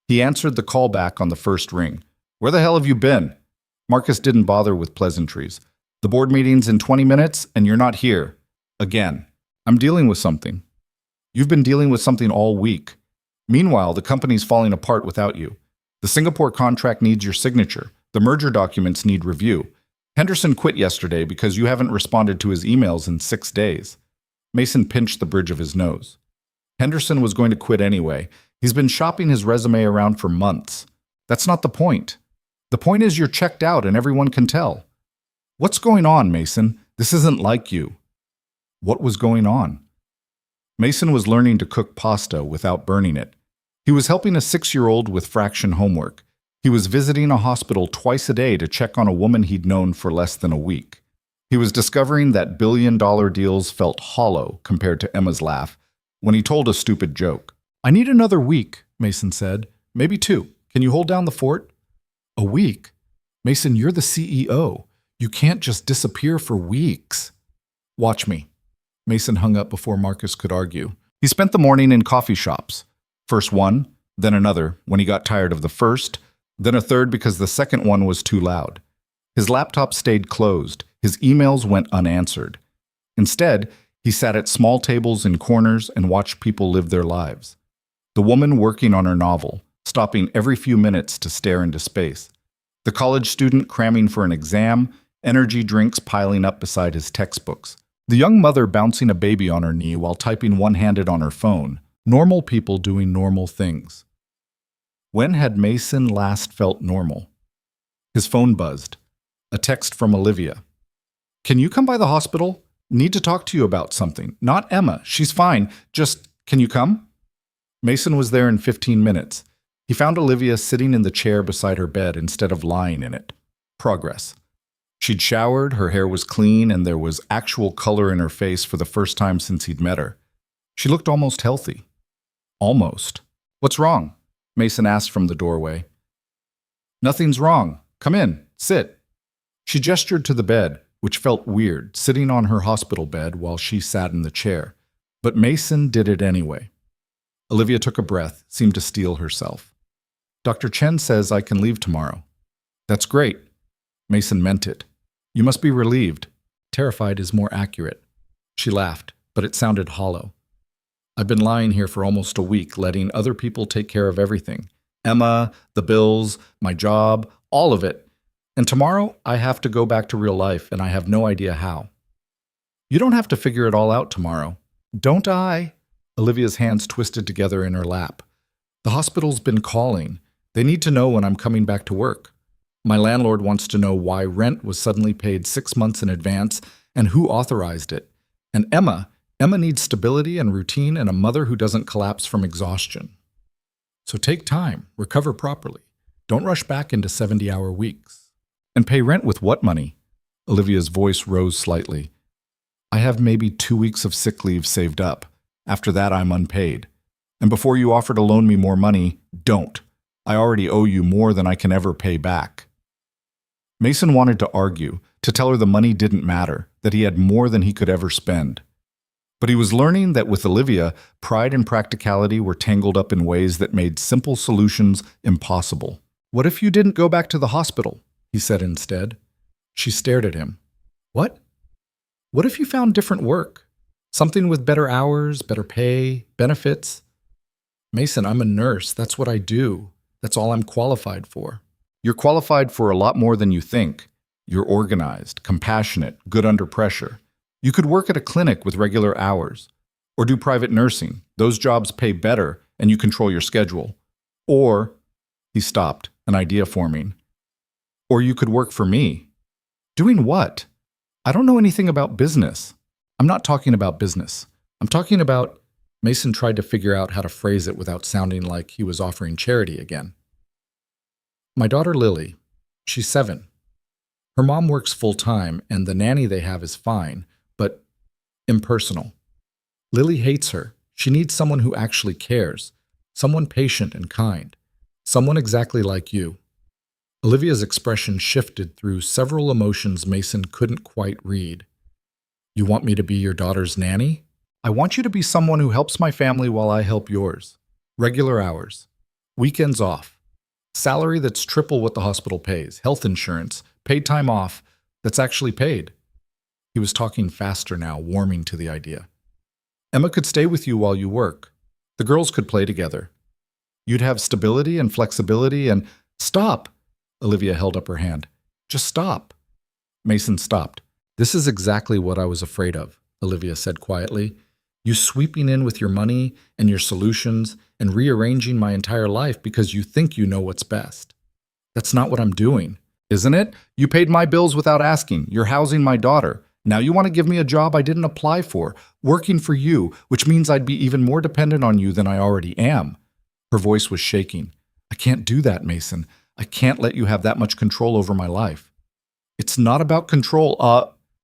He answered the call back on the first ring. "Where the hell have you been?" Marcus didn't bother with pleasantries. "The board meeting's in 20 minutes, and you're not here. Again. I'm dealing with something." "You've been dealing with something all week. Meanwhile, the company's falling apart without you. The Singapore contract needs your signature. The merger documents need review. Henderson quit yesterday because you haven't responded to his emails in 6 days." Mason pinched the bridge of his nose. Henderson was going to quit anyway. He's been shopping his resume around for months. That's not the point. The point is you're checked out and everyone can tell. What's going on, Mason? This isn't like you. What was going on? Mason was learning to cook pasta without burning it. He was helping a 6-year-old with fraction homework. He was visiting a hospital twice a day to check on a woman he'd known for less than a week. He was discovering that billion-dollar deals felt hollow compared to Emma's laugh when he told a stupid joke. "I need another week," Mason said. "Maybe 2. Can you hold down the fort?" "A week? Mason, you're the CEO. You can't just disappear for weeks." "Watch me." Mason hung up before Marcus could argue. He spent the morning in coffee shops. First one, then another when he got tired of the first, then a third because the second one was too loud. His laptop stayed closed. His emails went unanswered. Instead, he sat at small tables in corners and watched people live their lives. The woman working on her novel, stopping every few minutes to stare into space. The college student cramming for an exam, energy drinks piling up beside his textbooks. The young mother bouncing a baby on her knee while typing one-handed on her phone. Normal people doing normal things. When had Mason last felt normal? His phone buzzed. A text from Olivia. "Can you come by the hospital? Need to talk to you about something. Not Emma. She's fine. Just, can you come?" Mason was there in 15 minutes. He found Olivia sitting in the chair beside her bed instead of lying in it. Progress. She'd showered, her hair was clean, and there was actual color in her face for the first time since he'd met her. She looked almost healthy. Almost. "What's wrong?" Mason asked from the doorway. "Nothing's wrong. Come in. Sit." She gestured to the bed, which felt weird, sitting on her hospital bed while she sat in the chair. But Mason did it anyway. Olivia took a breath, seemed to steel herself. "Dr. Chen says I can leave tomorrow." "That's great." Mason meant it. "You must be relieved." Terrified is more accurate. She laughed, but it sounded hollow. "I've been lying here for almost a week, letting other people take care of everything. Emma, the bills, my job, all of it. And tomorrow, I have to go back to real life, and I have no idea how." "You don't have to figure it all out tomorrow." "Don't I?" Olivia's hands twisted together in her lap. "The hospital's been calling. They need to know when I'm coming back to work. My landlord wants to know why rent was suddenly paid 6 months in advance and who authorized it. And Emma needs stability and routine and a mother who doesn't collapse from exhaustion. So take time, recover properly. Don't rush back into 70-hour weeks. And pay rent with what money?" Olivia's voice rose slightly. "I have maybe 2 weeks of sick leave saved up. After that, I'm unpaid. And before you offer to loan me more money, don't. I already owe you more than I can ever pay back." Mason wanted to argue, to tell her the money didn't matter, that he had more than he could ever spend. But he was learning that with Olivia, pride and practicality were tangled up in ways that made simple solutions impossible. "What if you didn't go back to the hospital?" he said instead. She stared at him. "What? What if you found different work? Something with better hours, better pay, benefits?" "Mason, I'm a nurse. That's what I do. That's all I'm qualified for." "You're qualified for a lot more than you think. You're organized, compassionate, good under pressure. You could work at a clinic with regular hours, or do private nursing. Those jobs pay better, and you control your schedule. Or," he stopped, an idea forming, "or you could work for me." "Doing what? I don't know anything about business." "I'm not talking about business. I'm talking about—" Mason tried to figure out how to phrase it without sounding like he was offering charity again. "My daughter Lily, she's 7. Her mom works full-time, and the nanny they have is fine, but impersonal. Lily hates her. She needs someone who actually cares, someone patient and kind, someone exactly like you." Olivia's expression shifted through several emotions Mason couldn't quite read. "You want me to be your daughter's nanny?" "I want you to be someone who helps my family while I help yours. Regular hours. Weekends off. Salary that's triple what the hospital pays. Health insurance. Paid time off that's actually paid." He was talking faster now, warming to the idea. "Emma could stay with you while you work. The girls could play together. You'd have stability and flexibility and—" "Stop!" Olivia held up her hand. "Just stop." Mason stopped. "This is exactly what I was afraid of," Olivia said quietly. "You sweeping in with your money and your solutions and rearranging my entire life because you think you know what's best. That's not what I'm doing. Isn't it? You paid my bills without asking. You're housing my daughter. Now you want to give me a job I didn't apply for, working for you, which means I'd be even more dependent on you than I already am." Her voice was shaking. "I can't do that, Mason. I can't let you have that much control over my life." "It's not about control.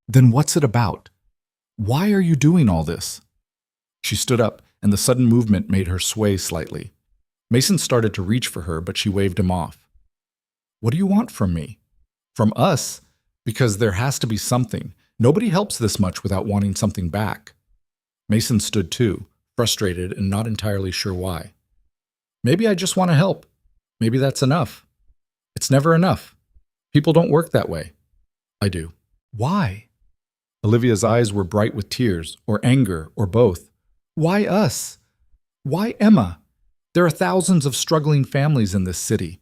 Then what's it about? Why are you doing all this?" She stood up, and the sudden movement made her sway slightly. Mason started to reach for her, but she waved him off. "What do you want from me?" "From us? Because there has to be something. Nobody helps this much without wanting something back." Mason stood too, frustrated and not entirely sure why. "Maybe I just want to help. Maybe that's enough." "It's never enough. People don't work that way." "I do." "Why?" Olivia's eyes were bright with tears, or anger, or both. "Why us? Why Emma? There are thousands of struggling families in this city.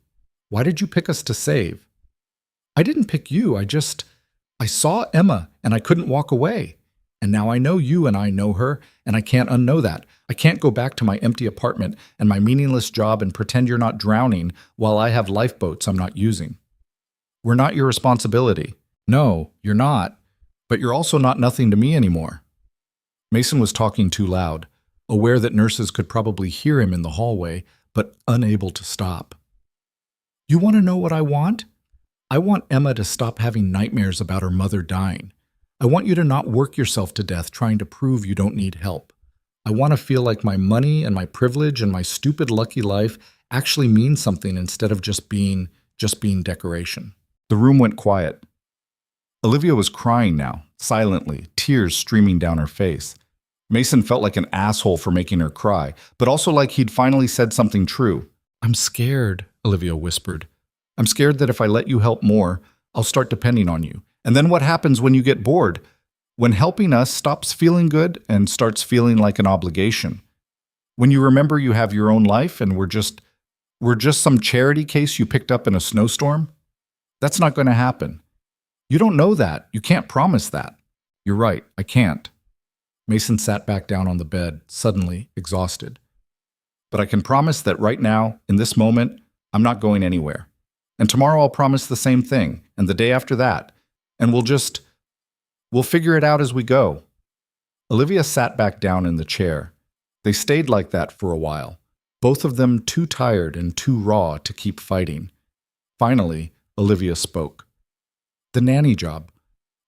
Why did you pick us to save?" "I didn't pick you. I saw Emma, and I couldn't walk away. And now I know you, and I know her, and I can't unknow that. I can't go back to my empty apartment and my meaningless job and pretend you're not drowning while I have lifeboats I'm not using. We're not your responsibility. No, you're not. But you're also not nothing to me anymore." Mason was talking too loud, aware that nurses could probably hear him in the hallway, but unable to stop. "You want to know what I want? I want Emma to stop having nightmares about her mother dying. I want you to not work yourself to death trying to prove you don't need help. I want to feel like my money and my privilege and my stupid lucky life actually mean something instead of just being decoration." The room went quiet. Olivia was crying now, silently, tears streaming down her face. Mason felt like an asshole for making her cry, but also like he'd finally said something true. "I'm scared," Olivia whispered. "I'm scared that if I let you help more, I'll start depending on you. And then what happens when you get bored? When helping us stops feeling good and starts feeling like an obligation? When you remember you have your own life and we're just some charity case you picked up in a snowstorm? That's not going to happen. You don't know that. You can't promise that." "You're right, I can't." Mason sat back down on the bed, suddenly exhausted. "But I can promise that right now, in this moment, I'm not going anywhere. And tomorrow I'll promise the same thing, and the day after that. And we'll figure it out as we go." Olivia sat back down in the chair. They stayed like that for a while, both of them too tired and too raw to keep fighting. Finally, Olivia spoke. "The nanny job.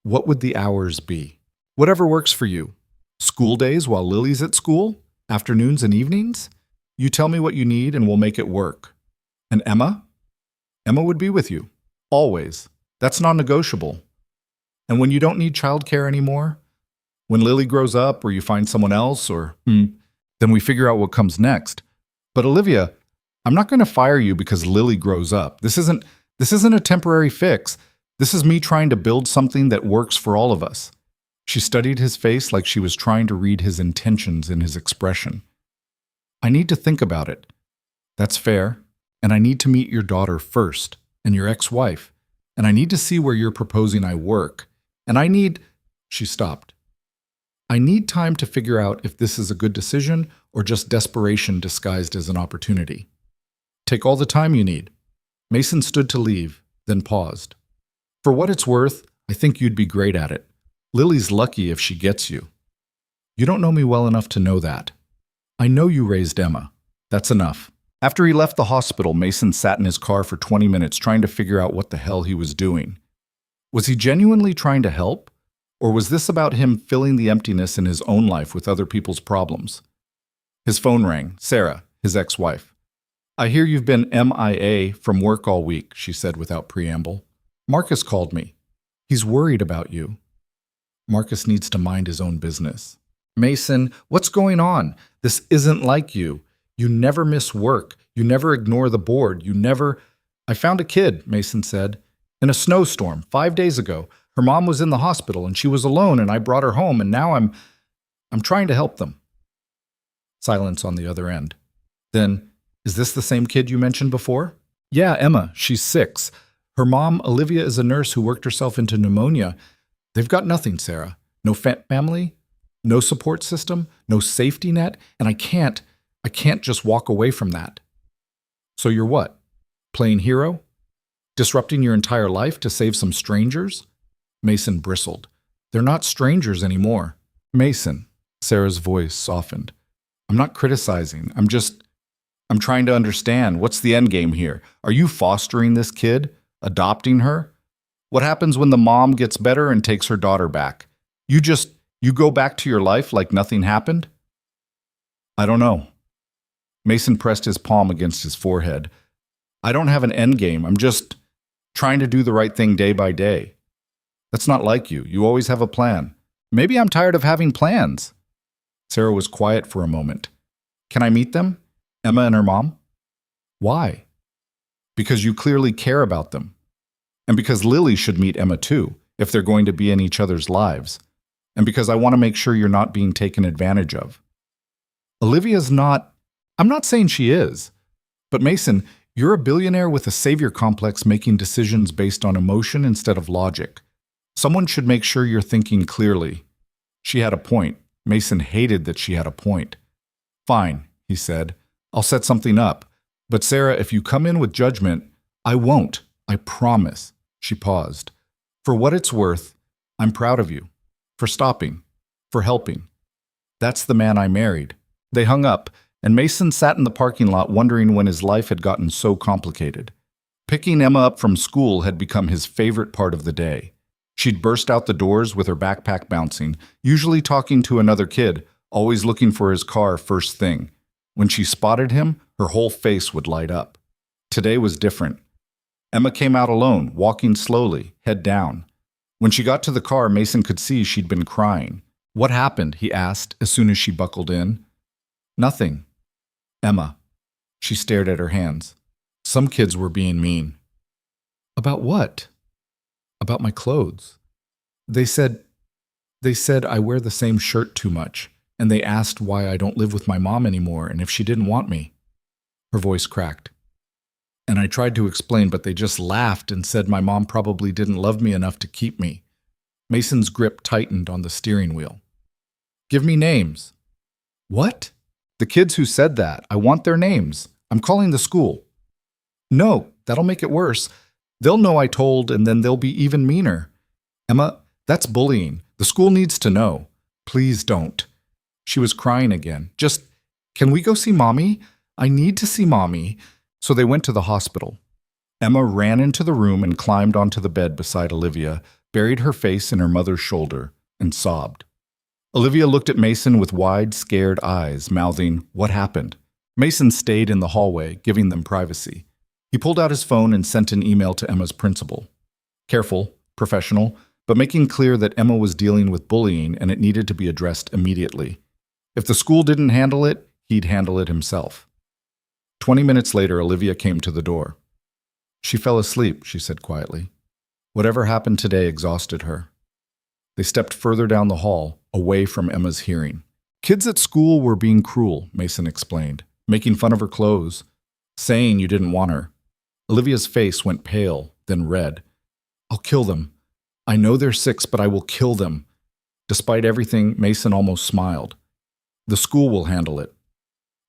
What would the hours be?" "Whatever works for you. School days while Lily's at school? Afternoons and evenings? You tell me what you need and we'll make it work." "And Emma?" "Emma would be with you. Always. That's non-negotiable. And when you don't need childcare anymore, When Lily grows up or you find someone else or, then we figure out what comes next. But Olivia, I'm not going to fire you because Lily grows up. This isn't a temporary fix. This is me trying to build something that works for all of us. She studied his face like she was trying to read his intentions in his expression. I need to think about it. That's fair. And I need to meet your daughter first, and your ex-wife. And I need to see where you're proposing I work. And she stopped. I need time to figure out if this is a good decision or just desperation disguised as an opportunity. Take all the time you need. Mason stood to leave, then paused. For what it's worth, I think you'd be great at it. Lily's lucky if she gets you. You don't know me well enough to know that. I know you raised Emma. That's enough. After he left the hospital, Mason sat in his car for 20 minutes trying to figure out what the hell he was doing. Was he genuinely trying to help? Or was this about him filling the emptiness in his own life with other people's problems? His phone rang. Sarah, his ex-wife. I hear you've been MIA from work all week, she said without preamble. Marcus called me. He's worried about you. Marcus needs to mind his own business. Mason, what's going on? This isn't like you. You never miss work. You never ignore the board. I found a kid, Mason said, in a snowstorm 5 days ago. Her mom was in the hospital and she was alone and I brought her home and now I'm trying to help them. Silence on the other end. Then, is this the same kid you mentioned before? Yeah, Emma. She's 6. Her mom, Olivia, is a nurse who worked herself into pneumonia. They've got nothing, Sarah. No family, no support system, no safety net, and I can't just walk away from that. So you're what? Playing hero? Disrupting your entire life to save some strangers? Mason bristled. They're not strangers anymore. Mason, Sarah's voice softened. I'm not criticizing. I'm trying to understand. What's the end game here? Are you fostering this kid? Adopting her? What happens when the mom gets better and takes her daughter back? You go back to your life like nothing happened? I don't know. Mason pressed his palm against his forehead. I don't have an end game. I'm just trying to do the right thing day by day. That's not like you. You always have a plan. Maybe I'm tired of having plans. Sarah was quiet for a moment. Can I meet them? Emma and her mom? Why? Because you clearly care about them. And because Lily should meet Emma too, if they're going to be in each other's lives. And because I want to make sure you're not being taken advantage of. Olivia's not. I'm not saying she is. But Mason, you're a billionaire with a savior complex making decisions based on emotion instead of logic. Someone should make sure you're thinking clearly. She had a point. Mason hated that she had a point. Fine, he said. I'll set something up. But Sarah, if you come in with judgment, I won't. I promise. She paused. For what it's worth, I'm proud of you. For stopping. For helping. That's the man I married. They hung up, and Mason sat in the parking lot wondering when his life had gotten so complicated. Picking Emma up from school had become his favorite part of the day. She'd burst out the doors with her backpack bouncing, usually talking to another kid, always looking for his car first thing. When she spotted him, her whole face would light up. Today was different. Emma came out alone, walking slowly, head down. When she got to the car, Mason could see she'd been crying. What happened? He asked as soon as she buckled in. Nothing. Emma. She stared at her hands. Some kids were being mean. About what? About my clothes. They said I wear the same shirt too much, and they asked why I don't live with my mom anymore and if she didn't want me. Her voice cracked. And I tried to explain, but they just laughed and said my mom probably didn't love me enough to keep me. Mason's grip tightened on the steering wheel. Give me names. What? The kids who said that. I want their names. I'm calling the school. No, that'll make it worse. They'll know I told, and then they'll be even meaner. Emma, that's bullying. The school needs to know. Please don't. She was crying again. Just, can we go see Mommy? I need to see Mommy. So they went to the hospital. Emma ran into the room and climbed onto the bed beside Olivia, buried her face in her mother's shoulder, and sobbed. Olivia looked at Mason with wide, scared eyes, mouthing, "What happened?" Mason stayed in the hallway, giving them privacy. He pulled out his phone and sent an email to Emma's principal. Careful, professional, but making clear that Emma was dealing with bullying and it needed to be addressed immediately. If the school didn't handle it, he'd handle it himself. 20 minutes later, Olivia came to the door. She fell asleep, she said quietly. Whatever happened today exhausted her. They stepped further down the hall, away from Emma's hearing. Kids at school were being cruel, Mason explained, making fun of her clothes, saying you didn't want her. Olivia's face went pale, then red. I'll kill them. I know they're 6, but I will kill them. Despite everything, Mason almost smiled. The school will handle it.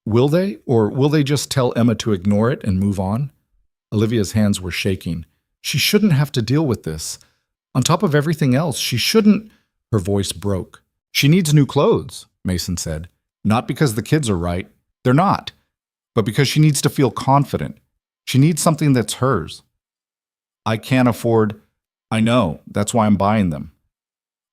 Will they? Or will they just tell Emma to ignore it and move on? Olivia's hands were shaking. She shouldn't have to deal with this. On top of everything else, she shouldn't. Her voice broke. She needs new clothes, Mason said. Not because the kids are right. They're not. But because she needs to feel confident. She needs something that's hers. I can't afford. I know. That's why I'm buying them.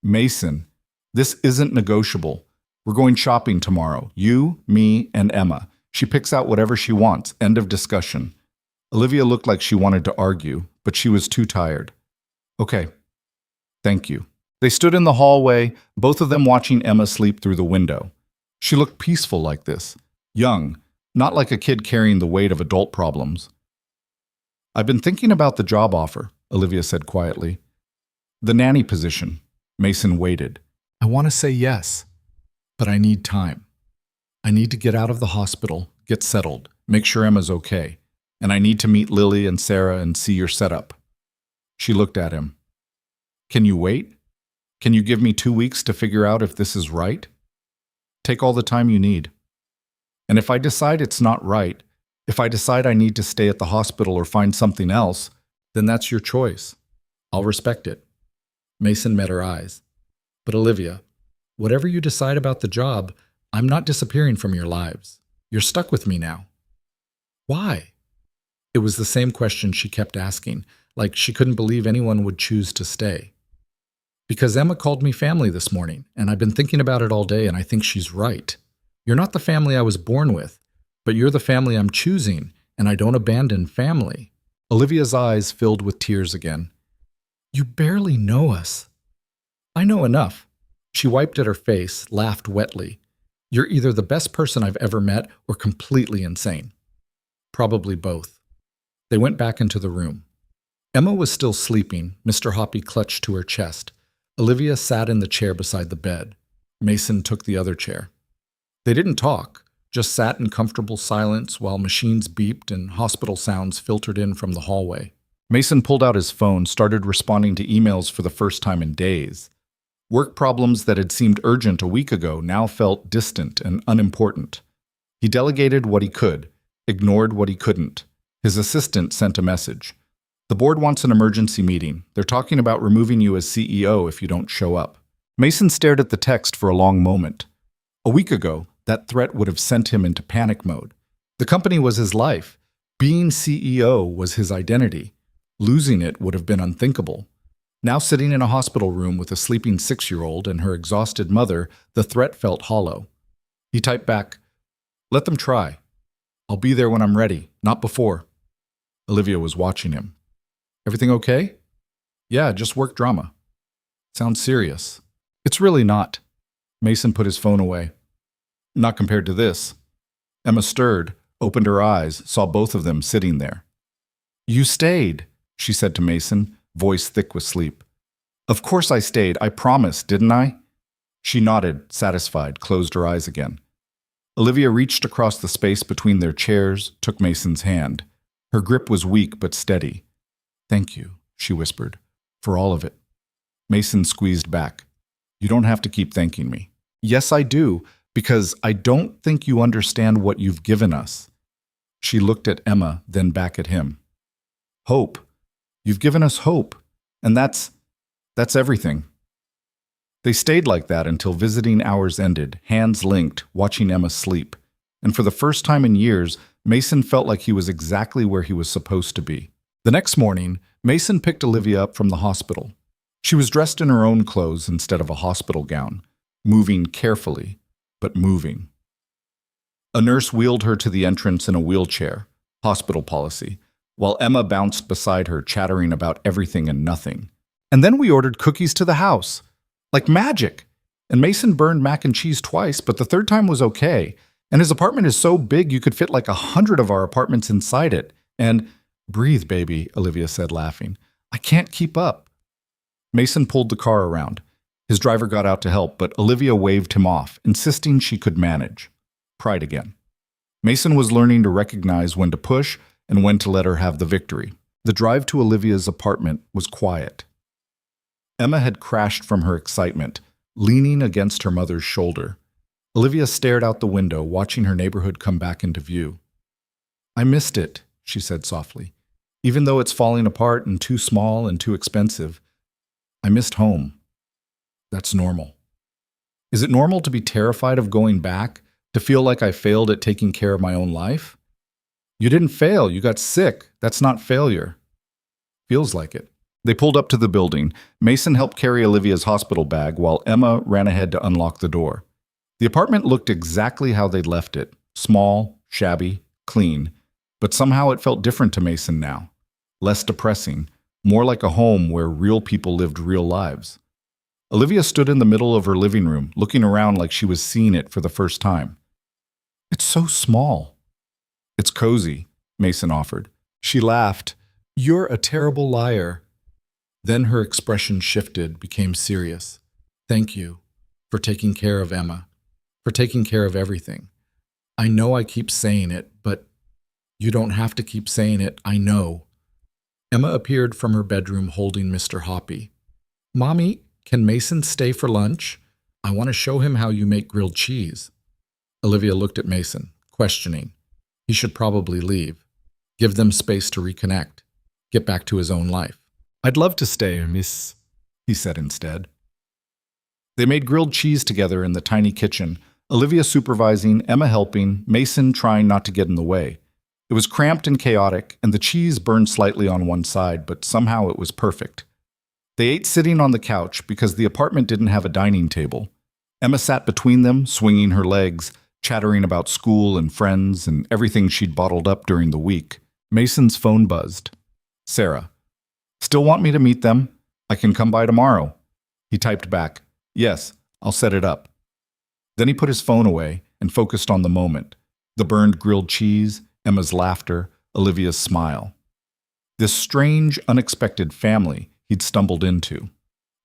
Mason, this isn't negotiable. We're going shopping tomorrow. You, me, and Emma. She picks out whatever she wants. End of discussion. Olivia looked like she wanted to argue, but she was too tired. Okay. Thank you. They stood in the hallway, both of them watching Emma sleep through the window. She looked peaceful like this. Young, not like a kid carrying the weight of adult problems. I've been thinking about the job offer, Olivia said quietly. The nanny position. Mason waited. I want to say yes, but I need time. I need to get out of the hospital, get settled, make sure Emma's okay. And I need to meet Lily and Sarah and see your setup. She looked at him. Can you wait? Can you give me 2 weeks to figure out if this is right? Take all the time you need. And if I decide it's not right, if I decide I need to stay at the hospital or find something else, then that's your choice. I'll respect it. Mason met her eyes. But Olivia, whatever you decide about the job, I'm not disappearing from your lives. You're stuck with me now. Why? It was the same question she kept asking, like she couldn't believe anyone would choose to stay. Because Emma called me family this morning, and I've been thinking about it all day, and I think she's right. You're not the family I was born with, but you're the family I'm choosing, and I don't abandon family. Olivia's eyes filled with tears again. You barely know us. I know enough. She wiped at her face, laughed wetly. You're either the best person I've ever met or completely insane. Probably both. They went back into the room. Emma was still sleeping, Mr. Hoppy clutched to her chest. Olivia sat in the chair beside the bed. Mason took the other chair. They didn't talk, just sat in comfortable silence while machines beeped and hospital sounds filtered in from the hallway. Mason pulled out his phone, started responding to emails for the first time in days. Work problems that had seemed urgent a week ago now felt distant and unimportant. He delegated what he could, ignored what he couldn't. His assistant sent a message. The board wants an emergency meeting. They're talking about removing you as CEO if you don't show up. Mason stared at the text for a long moment. A week ago, that threat would have sent him into panic mode. The company was his life. Being CEO was his identity. Losing it would have been unthinkable. Now sitting in a hospital room with a sleeping 6-year-old and her exhausted mother, the threat felt hollow. He typed back, "Let them try. I'll be there when I'm ready, not before." Olivia was watching him. Everything okay? Yeah, just work drama. Sounds serious. It's really not. Mason put his phone away. Not compared to this. Emma stirred, opened her eyes, saw both of them sitting there. You stayed, she said to Mason, voice thick with sleep. Of course I stayed. I promised, didn't I? She nodded, satisfied, closed her eyes again. Olivia reached across the space between their chairs, took Mason's hand. Her grip was weak but steady. Thank you, she whispered, for all of it. Mason squeezed back. You don't have to keep thanking me. Yes, I do, because I don't think you understand what you've given us. She looked at Emma, then back at him. Hope. You've given us hope, and that's everything. They stayed like that until visiting hours ended, hands linked, watching Emma sleep. And for the first time in years, Mason felt like he was exactly where he was supposed to be. The next morning, Mason picked Olivia up from the hospital. She was dressed in her own clothes instead of a hospital gown, moving carefully, but moving. A nurse wheeled her to the entrance in a wheelchair, hospital policy, while Emma bounced beside her, chattering about everything and nothing. And then we ordered cookies to the house. Like magic. And Mason burned mac and cheese twice, but the third time was okay. And his apartment is so big you could fit like 100 of our apartments inside it. And breathe, baby, Olivia said, laughing. I can't keep up. Mason pulled the car around. His driver got out to help, but Olivia waved him off, insisting she could manage. Pride again. Mason was learning to recognize when to push and when to let her have the victory. The drive to Olivia's apartment was quiet. Emma had crashed from her excitement, leaning against her mother's shoulder. Olivia stared out the window, watching her neighborhood come back into view. I missed it, she said softly. Even though it's falling apart and too small and too expensive, I missed home. That's normal. Is it normal to be terrified of going back, to feel like I failed at taking care of my own life? You didn't fail, you got sick. That's not failure. Feels like it. They pulled up to the building. Mason helped carry Olivia's hospital bag while Emma ran ahead to unlock the door. The apartment looked exactly how they'd left it. Small, shabby, clean. But somehow it felt different to Mason now. Less depressing. More like a home where real people lived real lives. Olivia stood in the middle of her living room, looking around like she was seeing it for the first time. It's so small. It's cozy, Mason offered. She laughed. You're a terrible liar. Then her expression shifted, became serious. Thank you for taking care of Emma, for taking care of everything. I know I keep saying it, but you don't have to keep saying it, I know. Emma appeared from her bedroom holding Mr. Hoppy. Mommy, can Mason stay for lunch? I want to show him how you make grilled cheese. Olivia looked at Mason, questioning. He should probably leave. Give them space to reconnect. Get back to his own life. I'd love to stay, miss, he said instead. They made grilled cheese together in the tiny kitchen, Olivia supervising, Emma helping, Mason trying not to get in the way. It was cramped and chaotic, and the cheese burned slightly on one side, but somehow it was perfect. They ate sitting on the couch because the apartment didn't have a dining table. Emma sat between them, swinging her legs, chattering about school and friends and everything she'd bottled up during the week. Mason's phone buzzed. Sarah. Still want me to meet them? I can come by tomorrow. He typed back, yes, I'll set it up. Then he put his phone away and focused on the moment. The burned grilled cheese, Emma's laughter, Olivia's smile. This strange, unexpected family he'd stumbled into.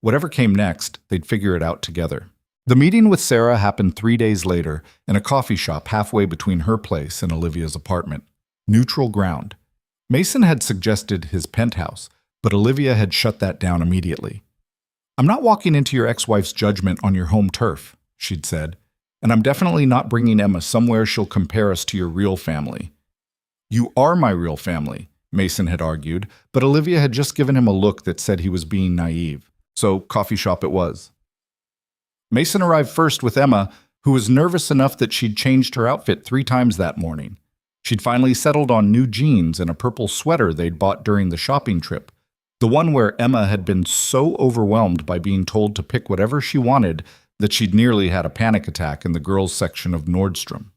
Whatever came next, they'd figure it out together. The meeting with Sarah happened 3 days later in a coffee shop halfway between her place and Olivia's apartment. Neutral ground. Mason had suggested his penthouse, but Olivia had shut that down immediately. I'm not walking into your ex-wife's judgment on your home turf, she'd said, and I'm definitely not bringing Emma somewhere she'll compare us to your real family. You are my real family, Mason had argued, but Olivia had just given him a look that said he was being naive. So coffee shop it was. Mason arrived first with Emma, who was nervous enough that she'd changed her outfit 3 times that morning. She'd finally settled on new jeans and a purple sweater they'd bought during the shopping trip, the one where Emma had been so overwhelmed by being told to pick whatever she wanted that she'd nearly had a panic attack in the girls' section of Nordstrom.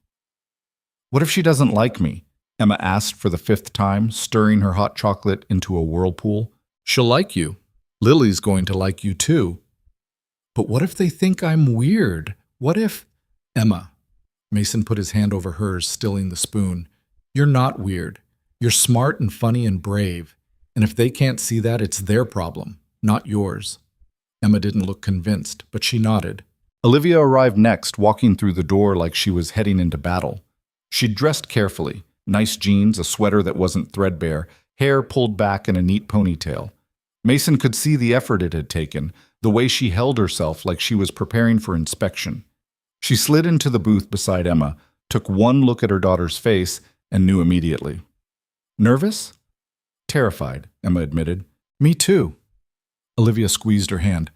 What if she doesn't like me? Emma asked for the 5th time, stirring her hot chocolate into a whirlpool. She'll like you. Lily's going to like you too. But what if they think I'm weird? What if... Emma. Mason put his hand over hers, stilling the spoon. You're not weird. You're smart and funny and brave. And if they can't see that, it's their problem, not yours. Emma didn't look convinced, but she nodded. Olivia arrived next, walking through the door like she was heading into battle. She'd dressed carefully. Nice jeans, a sweater that wasn't threadbare, hair pulled back in a neat ponytail. Mason could see the effort it had taken, the way she held herself like she was preparing for inspection. She slid into the booth beside Emma, took one look at her daughter's face, and knew immediately. Nervous? Terrified, Emma admitted. Me too. Olivia squeezed her hand.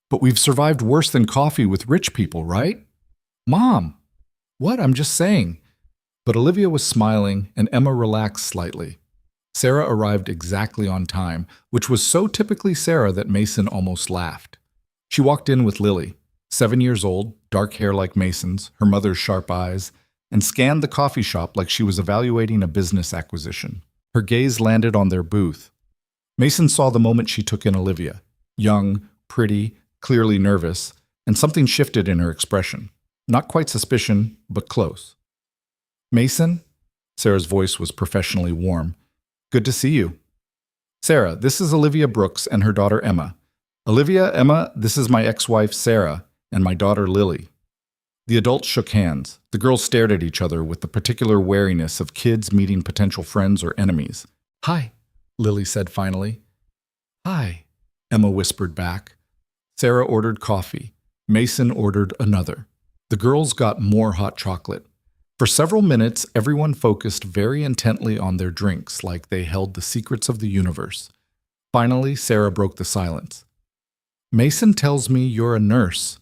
But we've survived worse than coffee with rich people, right? Mom! What? I'm just saying. But Olivia was smiling, and Emma relaxed slightly. Sarah arrived exactly on time, which was so typically Sarah that Mason almost laughed. She walked in with Lily, 7 years old, dark hair like Mason's, her mother's sharp eyes, and scanned the coffee shop like she was evaluating a business acquisition. Her gaze landed on their booth. Mason saw the moment she took in Olivia. young, pretty, clearly nervous, and something shifted in her expression. Not quite suspicion, but close. Mason? Sarah's voice was professionally warm. Good to see you. Sarah, this is Olivia Brooks and her daughter Emma. Olivia, Emma, this is my ex-wife Sarah and my daughter Lily. The adults shook hands. The girls stared at each other with the particular wariness of kids meeting potential friends or enemies. Hi, Lily said finally. Hi, Emma whispered back. Sarah ordered coffee. Mason ordered another. The girls got more hot chocolate. For several minutes, everyone focused very intently on their drinks, like they held the secrets of the universe. Finally, Sarah broke the silence. Mason tells me you're a nurse.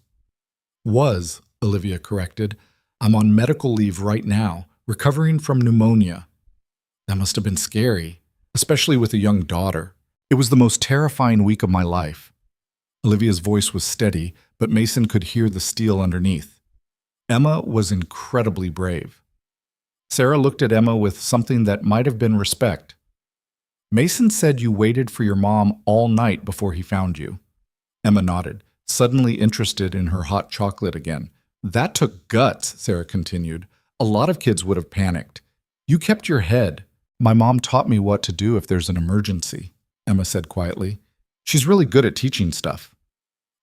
Was, Olivia corrected. I'm on medical leave right now, recovering from pneumonia. That must have been scary, especially with a young daughter. It was the most terrifying week of my life. Olivia's voice was steady, but Mason could hear the steel underneath. Emma was incredibly brave. Sarah looked at Emma with something that might have been respect. Mason said you waited for your mom all night before he found you. Emma nodded, suddenly interested in her hot chocolate again. That took guts, Sarah continued. A lot of kids would have panicked. You kept your head. My mom taught me what to do if there's an emergency, Emma said quietly. She's really good at teaching stuff.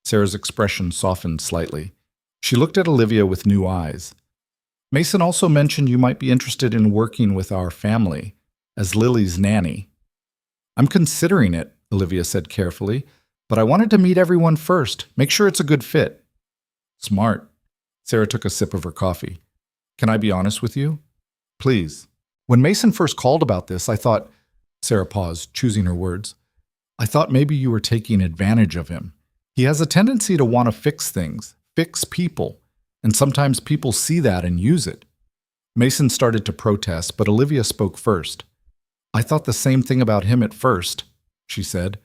Sarah's expression softened slightly. She looked at Olivia with new eyes. Mason also mentioned you might be interested in working with our family as Lily's nanny. I'm considering it, Olivia said carefully, but I wanted to meet everyone first, make sure it's a good fit. Smart. Sarah took a sip of her coffee. Can I be honest with you? Please. When Mason first called about this, I thought, Sarah paused, choosing her words, I thought maybe you were taking advantage of him. He has a tendency to want to fix things, fix people, and sometimes people see that and use it. Mason started to protest, but Olivia spoke first. I thought the same thing about him at first, she said.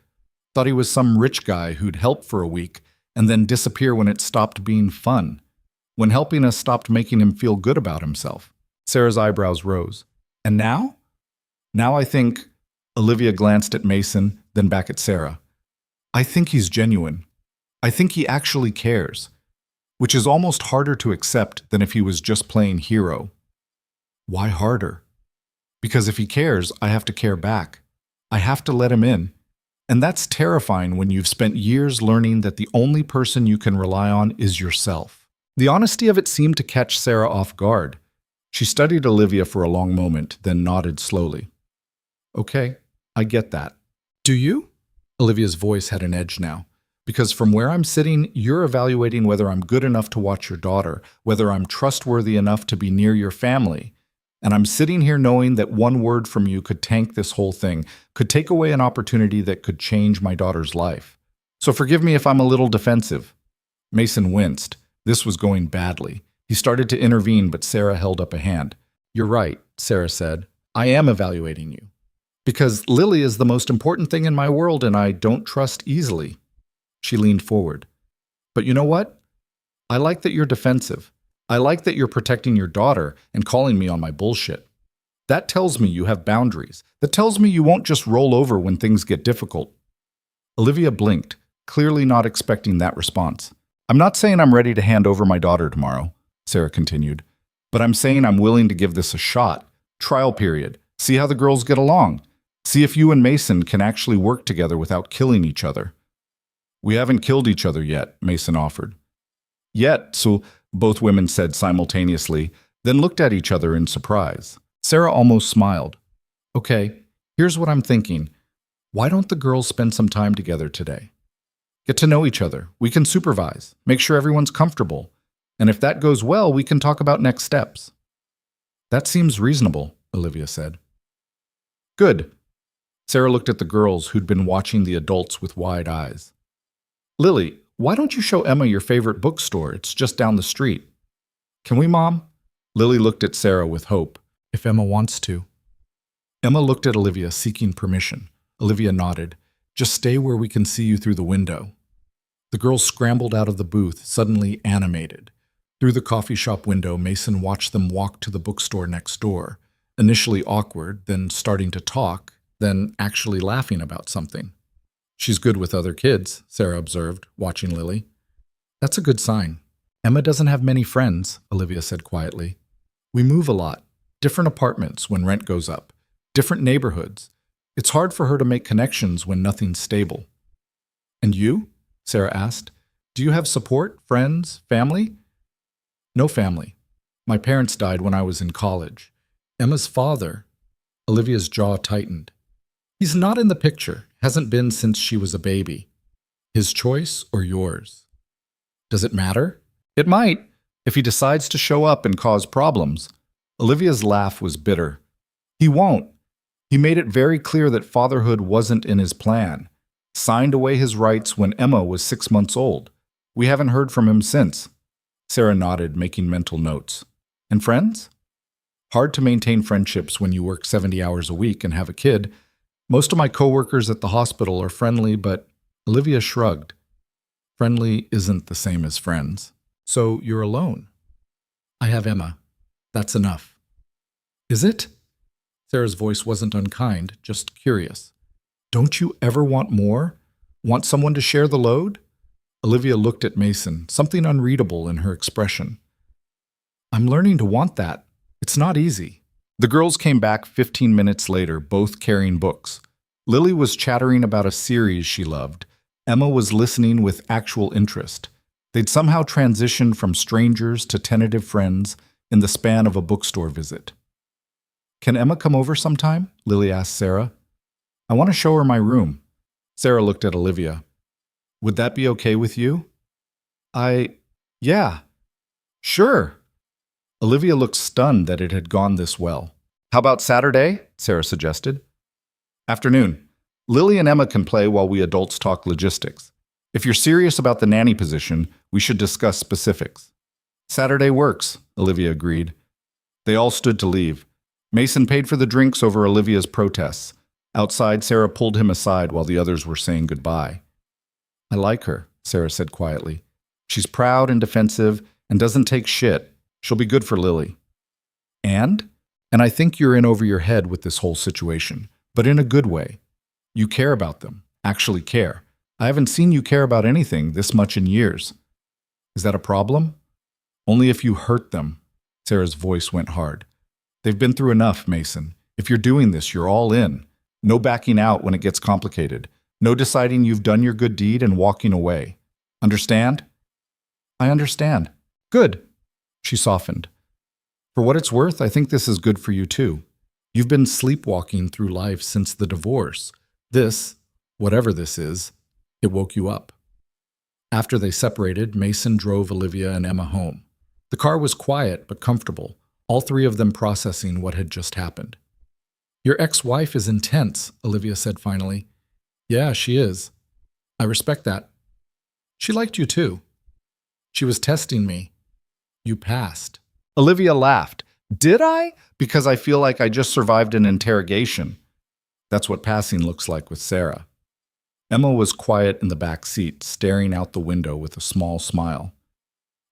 Thought he was some rich guy who'd help for a week and then disappear when it stopped being fun, when helping us stopped making him feel good about himself. Sarah's eyebrows rose. And now? Now I think, Olivia glanced at Mason, then back at Sarah. I think he's genuine. I think he actually cares, which is almost harder to accept than if he was just playing hero. Why harder? Because if he cares, I have to care back. I have to let him in. And that's terrifying when you've spent years learning that the only person you can rely on is yourself. The honesty of it seemed to catch Sarah off guard. She studied Olivia for a long moment, then nodded slowly. Okay, I get that. Do you? Olivia's voice had an edge now. Because from where I'm sitting, you're evaluating whether I'm good enough to watch your daughter, whether I'm trustworthy enough to be near your family. And I'm sitting here knowing that one word from you could tank this whole thing, could take away an opportunity that could change my daughter's life. So forgive me if I'm a little defensive. Mason winced. This was going badly. He started to intervene, but Sarah held up a hand. You're right, Sarah said. I am evaluating you. Because Lily is the most important thing in my world and I don't trust easily. She leaned forward. But you know what? I like that you're defensive. I like that you're protecting your daughter and calling me on my bullshit. That tells me you have boundaries. That tells me you won't just roll over when things get difficult. Olivia blinked, clearly not expecting that response. I'm not saying I'm ready to hand over my daughter tomorrow, Sarah continued, but I'm saying I'm willing to give this a shot. Trial period. See how the girls get along. See if you and Mason can actually work together without killing each other. We haven't killed each other yet, Mason offered. Yet, so both women said simultaneously, then looked at each other in surprise. Sarah almost smiled. Okay, here's what I'm thinking. Why don't the girls spend some time together today? Get to know each other. We can supervise, make sure everyone's comfortable. And if that goes well, we can talk about next steps. That seems reasonable, Olivia said. Good. Sarah looked at the girls who'd been watching the adults with wide eyes. Lily, why don't you show Emma your favorite bookstore? It's just down the street. Can we, Mom? Lily looked at Sarah with hope. If Emma wants to. Emma looked at Olivia, seeking permission. Olivia nodded. Just stay where we can see you through the window. The girls scrambled out of the booth, suddenly animated. Through the coffee shop window, Mason watched them walk to the bookstore next door, initially awkward, then starting to talk, then actually laughing about something. She's good with other kids, Sarah observed, watching Lily. That's a good sign. Emma doesn't have many friends, Olivia said quietly. We move a lot. Different apartments when rent goes up. Different neighborhoods. It's hard for her to make connections when nothing's stable. And you? Sarah asked. Do you have support, friends, family? No family. My parents died when I was in college. Emma's father. Olivia's jaw tightened. He's not in the picture, hasn't been since she was a baby. His choice or yours? Does it matter? It might, if he decides to show up and cause problems. Olivia's laugh was bitter. He won't. He made it very clear that fatherhood wasn't in his plan. Signed away his rights when Emma was 6 months old. We haven't heard from him since. Sarah nodded, making mental notes. And friends? Hard to maintain friendships when you work 70 hours a week and have a kid. Most of my coworkers at the hospital are friendly, but Olivia shrugged. Friendly isn't the same as friends. So you're alone. I have Emma. That's enough. Is it? Sarah's voice wasn't unkind, just curious. Don't you ever want more? Want someone to share the load? Olivia looked at Mason, something unreadable in her expression. I'm learning to want that. It's not easy. The girls came back 15 minutes later, both carrying books. Lily was chattering about a series she loved. Emma was listening with actual interest. They'd somehow transitioned from strangers to tentative friends in the span of a bookstore visit. Can Emma come over sometime? Lily asked Sarah. I want to show her my room. Sarah looked at Olivia. Would that be okay with you? Yeah, sure. Olivia looked stunned that it had gone this well. How about Saturday? Sarah suggested. Afternoon. Lily and Emma can play while we adults talk logistics. If you're serious about the nanny position, we should discuss specifics. Saturday works, Olivia agreed. They all stood to leave. Mason paid for the drinks over Olivia's protests. Outside, Sarah pulled him aside while the others were saying goodbye. I like her, Sarah said quietly. She's proud and defensive and doesn't take shit. She'll be good for Lily. And I think you're in over your head with this whole situation, but in a good way. You care about them, actually care. I haven't seen you care about anything this much in years. Is that a problem? Only if you hurt them. Sarah's voice went hard. They've been through enough, Mason. If you're doing this, you're all in. No backing out when it gets complicated. No deciding you've done your good deed and walking away. Understand? I understand. Good. She softened. For what it's worth, I think this is good for you too. You've been sleepwalking through life since the divorce. This, whatever this is, it woke you up. After they separated, Mason drove Olivia and Emma home. The car was quiet but comfortable, all three of them processing what had just happened. Your ex-wife is intense, Olivia said finally. Yeah, she is. I respect that. She liked you too. She was testing me. You passed. Olivia laughed. Did I? Because I feel like I just survived an interrogation. That's what passing looks like with Sarah. Emma was quiet in the back seat, staring out the window with a small smile.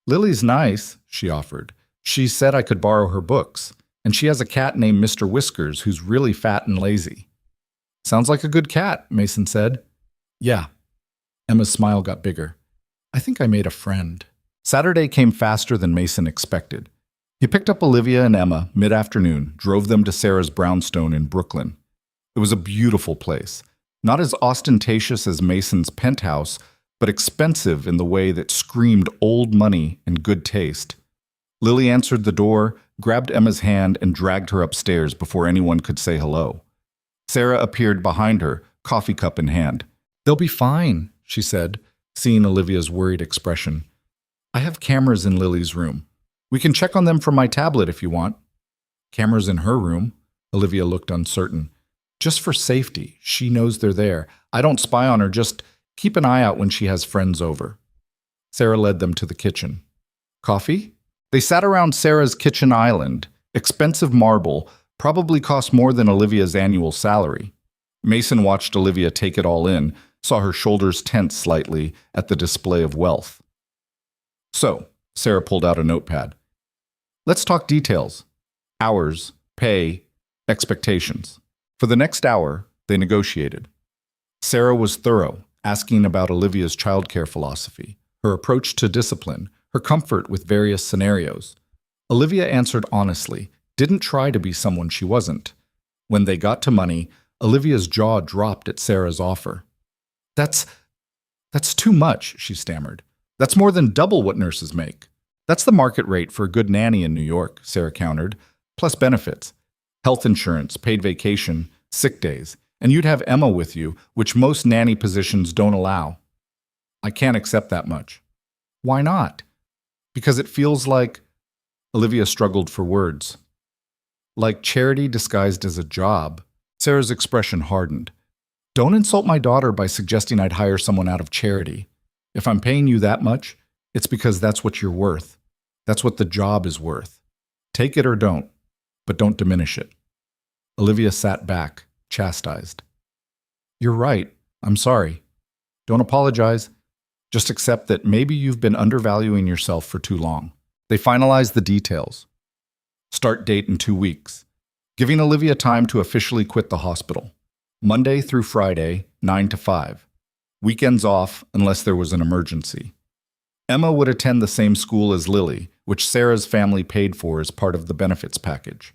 Lily's nice, she offered. She said I could borrow her books, and she has a cat named Mr. Whiskers who's really fat and lazy. Sounds like a good cat, Mason said. Yeah. Emma's smile got bigger. I think I made a friend. Saturday came faster than Mason expected. He picked up Olivia and Emma mid-afternoon, drove them to Sarah's brownstone in Brooklyn. It was a beautiful place, not as ostentatious as Mason's penthouse, but expensive in the way that screamed old money and good taste. Lily answered the door, grabbed Emma's hand, and dragged her upstairs before anyone could say hello. Sarah appeared behind her, coffee cup in hand. They'll be fine, she said, seeing Olivia's worried expression. I have cameras in Lily's room. We can check on them from my tablet if you want. Cameras in her room? Olivia looked uncertain. Just for safety. She knows they're there. I don't spy on her, just keep an eye out when she has friends over. Sarah led them to the kitchen. Coffee? They sat around Sarah's kitchen island. Expensive marble, probably cost more than Olivia's annual salary. Mason watched Olivia take it all in, saw her shoulders tense slightly at the display of wealth. So, Sarah pulled out a notepad. Let's talk details. Hours, pay, expectations. For the next hour, they negotiated. Sarah was thorough, asking about Olivia's childcare philosophy, her approach to discipline, her comfort with various scenarios. Olivia answered honestly, didn't try to be someone she wasn't. When they got to money, Olivia's jaw dropped at Sarah's offer. That's too much, she stammered. That's more than double what nurses make. That's the market rate for a good nanny in New York, Sarah countered, plus benefits. Health insurance, paid vacation, sick days. And you'd have Emma with you, which most nanny positions don't allow. I can't accept that much. Why not? Because it feels like… Olivia struggled for words. Like charity disguised as a job. Sarah's expression hardened. Don't insult my daughter by suggesting I'd hire someone out of charity. If I'm paying you that much, it's because that's what you're worth. That's what the job is worth. Take it or don't, but don't diminish it. Olivia sat back, chastised. You're right. I'm sorry. Don't apologize. Just accept that maybe you've been undervaluing yourself for too long. They finalized the details. Start date in 2 weeks, giving Olivia time to officially quit the hospital. Monday through Friday, 9 to 5. Weekends off unless there was an emergency. Emma would attend the same school as Lily, which Sarah's family paid for as part of the benefits package.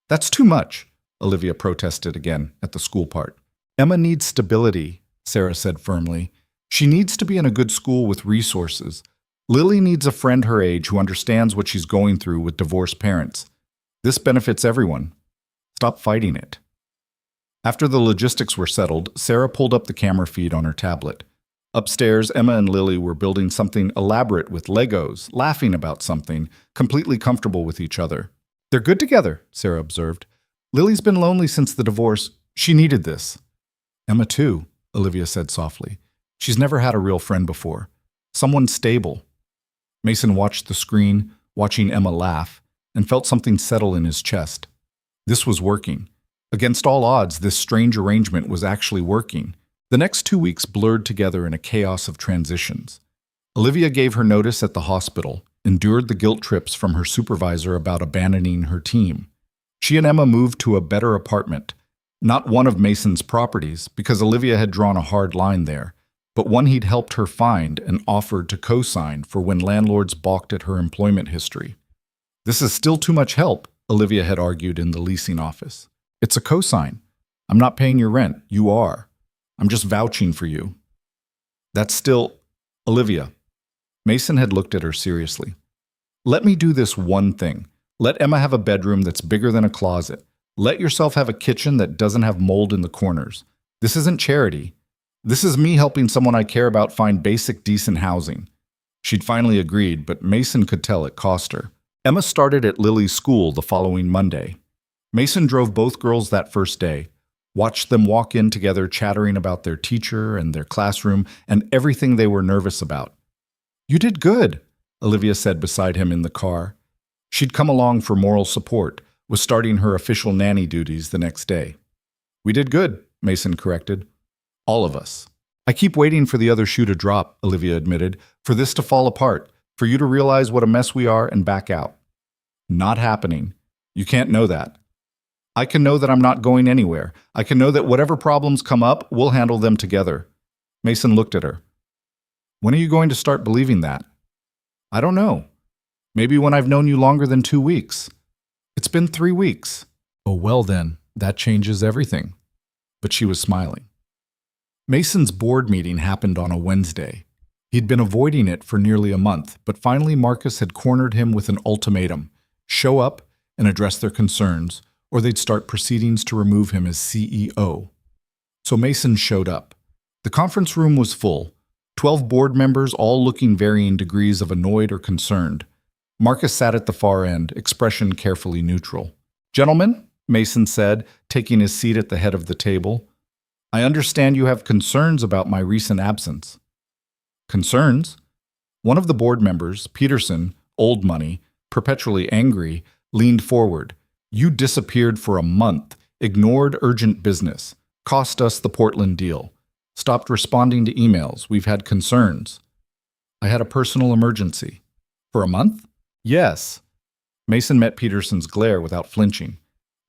That's too much, Olivia protested again at the school part. Emma needs stability, Sarah said firmly. She needs to be in a good school with resources. Lily needs a friend her age who understands what she's going through with divorced parents. This benefits everyone. Stop fighting it. After the logistics were settled, Sarah pulled up the camera feed on her tablet. Upstairs, Emma and Lily were building something elaborate with Legos, laughing about something, completely comfortable with each other. They're good together, Sarah observed. Lily's been lonely since the divorce. She needed this. Emma too, Olivia said softly. She's never had a real friend before. Someone stable. Mason watched the screen, watching Emma laugh, and felt something settle in his chest. This was working. Against all odds, this strange arrangement was actually working. The next 2 weeks blurred together in a chaos of transitions. Olivia gave her notice at the hospital, endured the guilt trips from her supervisor about abandoning her team. She and Emma moved to a better apartment, not one of Mason's properties, because Olivia had drawn a hard line there, but one he'd helped her find and offered to co-sign for when landlords balked at her employment history. This is still too much help, Olivia had argued in the leasing office. It's a co-sign. I'm not paying your rent. You are. I'm just vouching for you. That's still… Olivia. Mason had looked at her seriously. Let me do this one thing. Let Emma have a bedroom that's bigger than a closet. Let yourself have a kitchen that doesn't have mold in the corners. This isn't charity. This is me helping someone I care about find basic, decent housing. She'd finally agreed, but Mason could tell it cost her. Emma started at Lily's school the following Monday. Mason drove both girls that first day, watched them walk in together chattering about their teacher and their classroom and everything they were nervous about. You did good, Olivia said beside him in the car. She'd come along for moral support, was starting her official nanny duties the next day. We did good, Mason corrected. All of us. I keep waiting for the other shoe to drop, Olivia admitted, for this to fall apart, for you to realize what a mess we are and back out. Not happening. You can't know that. I can know that I'm not going anywhere. I can know that whatever problems come up, we'll handle them together. Mason looked at her. When are you going to start believing that? I don't know. Maybe when I've known you longer than 2 weeks. It's been 3 weeks. Oh, well then, that changes everything. But she was smiling. Mason's board meeting happened on a Wednesday. He'd been avoiding it for nearly a month, but finally Marcus had cornered him with an ultimatum. Show up and address their concerns, or they'd start proceedings to remove him as CEO. So Mason showed up. The conference room was full, 12 board members all looking varying degrees of annoyed or concerned. Marcus sat at the far end, expression carefully neutral. Gentlemen, Mason said, taking his seat at the head of the table, I understand you have concerns about my recent absence. Concerns? One of the board members, Peterson, old money, perpetually angry, leaned forward. You disappeared for a month, ignored urgent business, cost us the Portland deal, stopped responding to emails. We've had concerns. I had a personal emergency. For a month? Yes. Mason met Peterson's glare without flinching.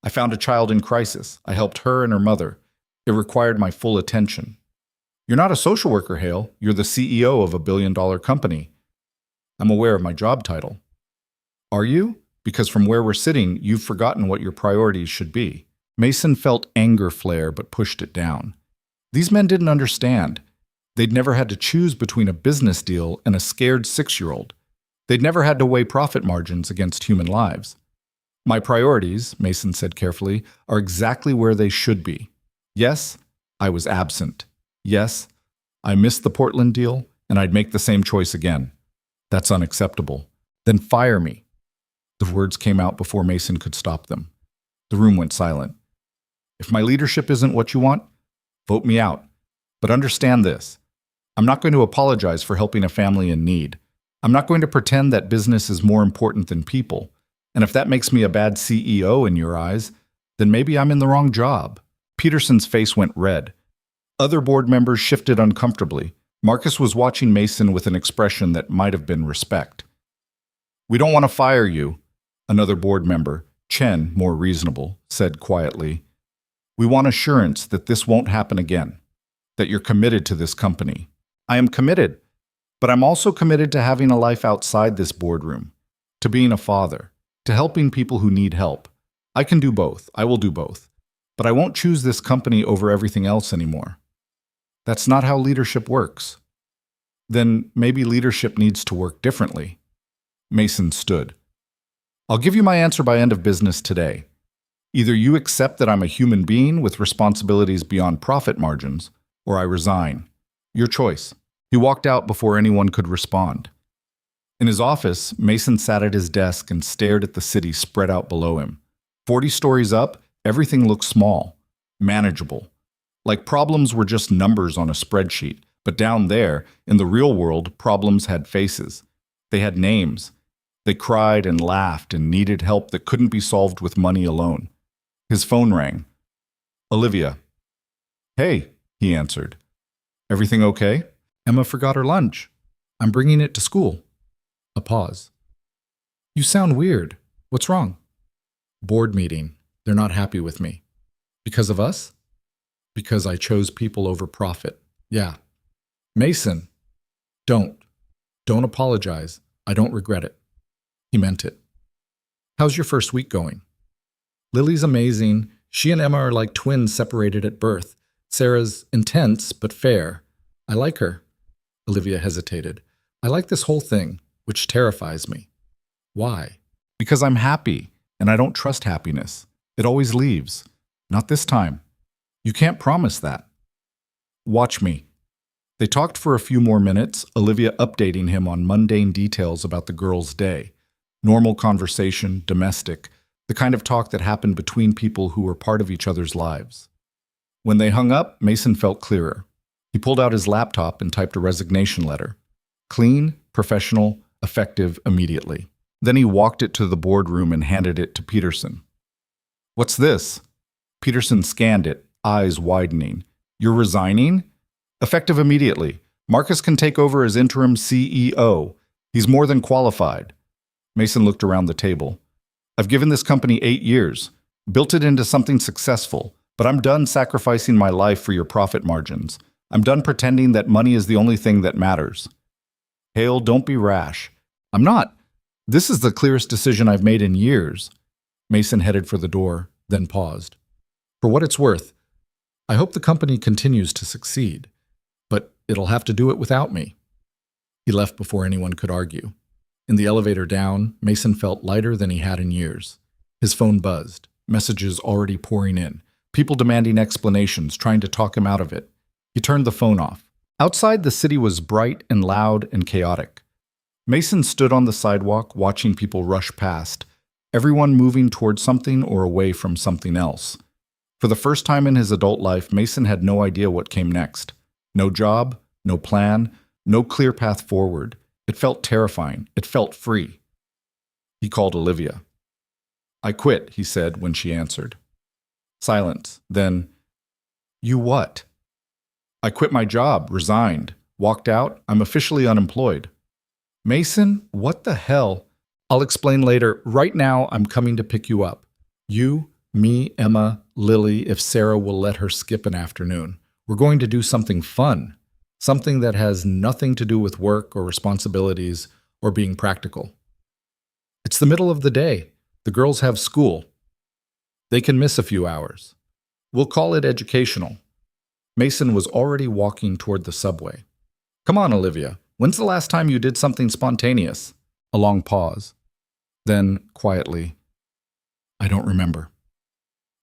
I found a child in crisis. I helped her and her mother. It required my full attention. You're not a social worker, Hale. You're the CEO of a billion-dollar company. I'm aware of my job title. Are you? Because from where we're sitting, you've forgotten what your priorities should be. Mason felt anger flare but pushed it down. These men didn't understand. They'd never had to choose between a business deal and a scared 6-year-old. They'd never had to weigh profit margins against human lives. My priorities, Mason said carefully, are exactly where they should be. Yes, I was absent. Yes, I missed the Portland deal, and I'd make the same choice again. That's unacceptable. Then fire me. The words came out before Mason could stop them. The room went silent. If my leadership isn't what you want, vote me out. But understand this. I'm not going to apologize for helping a family in need. I'm not going to pretend that business is more important than people. And if that makes me a bad CEO in your eyes, then maybe I'm in the wrong job. Peterson's face went red. Other board members shifted uncomfortably. Marcus was watching Mason with an expression that might have been respect. We don't want to fire you, another board member, Chen, more reasonable, said quietly. We want assurance that this won't happen again, that you're committed to this company. I am committed, but I'm also committed to having a life outside this boardroom, to being a father, to helping people who need help. I can do both. I will do both. But I won't choose this company over everything else anymore. That's not how leadership works. Then maybe leadership needs to work differently. Mason stood. I'll give you my answer by end of business today. Either you accept that I'm a human being with responsibilities beyond profit margins, or I resign. Your choice. He walked out before anyone could respond. In his office, Mason sat at his desk and stared at the city spread out below him. 40 stories up, everything looked small, manageable. Like problems were just numbers on a spreadsheet, but down there, in the real world, problems had faces. They had names. They cried and laughed and needed help that couldn't be solved with money alone. His phone rang. Olivia. Hey, he answered. Everything okay? Emma forgot her lunch. I'm bringing it to school. A pause. You sound weird. What's wrong? Board meeting. They're not happy with me. Because of us? Because I chose people over profit. Yeah. Mason. Don't apologize. I don't regret it. He meant it. How's your first week going? Lily's amazing. She and Emma are like twins separated at birth. Sarah's intense but fair. I like her. Olivia hesitated. I like this whole thing, which terrifies me. Why? Because I'm happy, and I don't trust happiness. It always leaves. Not this time. You can't promise that. Watch me. They talked for a few more minutes, Olivia updating him on mundane details about the girl's day. Normal conversation, domestic, the kind of talk that happened between people who were part of each other's lives. When they hung up, Mason felt clearer. He pulled out his laptop and typed a resignation letter. Clean, professional, effective immediately. Then he walked it to the boardroom and handed it to Peterson. What's this? Peterson scanned it, eyes widening. You're resigning? Effective immediately. Marcus can take over as interim CEO. He's more than qualified. Mason looked around the table. I've given this company 8 years, built it into something successful, but I'm done sacrificing my life for your profit margins. I'm done pretending that money is the only thing that matters. Hale, don't be rash. I'm not. This is the clearest decision I've made in years. Mason headed for the door, then paused. For what it's worth, I hope the company continues to succeed, but it'll have to do it without me. He left before anyone could argue. In the elevator down, Mason felt lighter than he had in years. His phone buzzed, messages already pouring in, people demanding explanations, trying to talk him out of it. He turned the phone off. Outside, the city was bright and loud and chaotic. Mason stood on the sidewalk, watching people rush past, everyone moving toward something or away from something else. For the first time in his adult life, Mason had no idea what came next. No job, no plan, no clear path forward. It felt terrifying. It felt free. He called Olivia. I quit, he said when she answered. Silence. Then, you what? I quit my job, resigned, walked out. I'm officially unemployed. Mason, what the hell? I'll explain later. Right now, I'm coming to pick you up. You, me, Emma, Lily, if Sarah will let her skip an afternoon. We're going to do something fun, something that has nothing to do with work or responsibilities or being practical. It's the middle of the day. The girls have school. They can miss a few hours. We'll call it educational. Mason was already walking toward the subway. Come on, Olivia. When's the last time you did something spontaneous? A long pause. Then, quietly, I don't remember.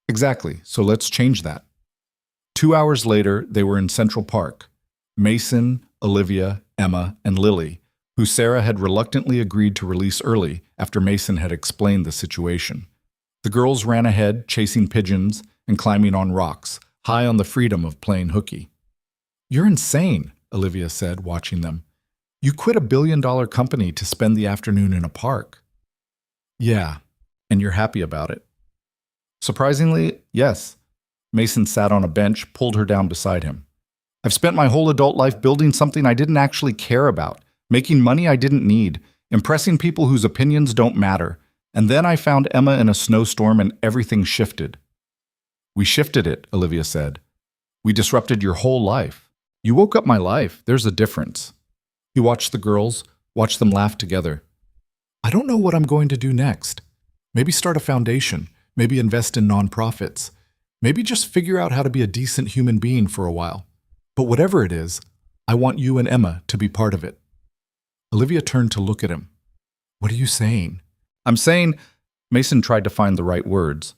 Exactly, so let's change that. 2 hours later, they were in Central Park. Mason, Olivia, Emma, and Lily, who Sarah had reluctantly agreed to release early after Mason had explained the situation. The girls ran ahead, chasing pigeons and climbing on rocks, high on the freedom of playing hooky. You're insane, Olivia said, watching them. You quit a billion-dollar company to spend the afternoon in a park. Yeah, and you're happy about it. Surprisingly, yes. Mason sat on a bench, pulled her down beside him. I've spent my whole adult life building something I didn't actually care about, making money I didn't need, impressing people whose opinions don't matter. And then I found Emma in a snowstorm and everything shifted. We shifted it, Olivia said. We disrupted your whole life. You woke up my life. There's a difference. He watched the girls, watched them laugh together. I don't know what I'm going to do next. Maybe start a foundation, maybe invest in nonprofits, maybe just figure out how to be a decent human being for a while. But whatever it is, I want you and Emma to be part of it. Olivia turned to look at him. What are you saying? I'm saying, Mason tried to find the right words.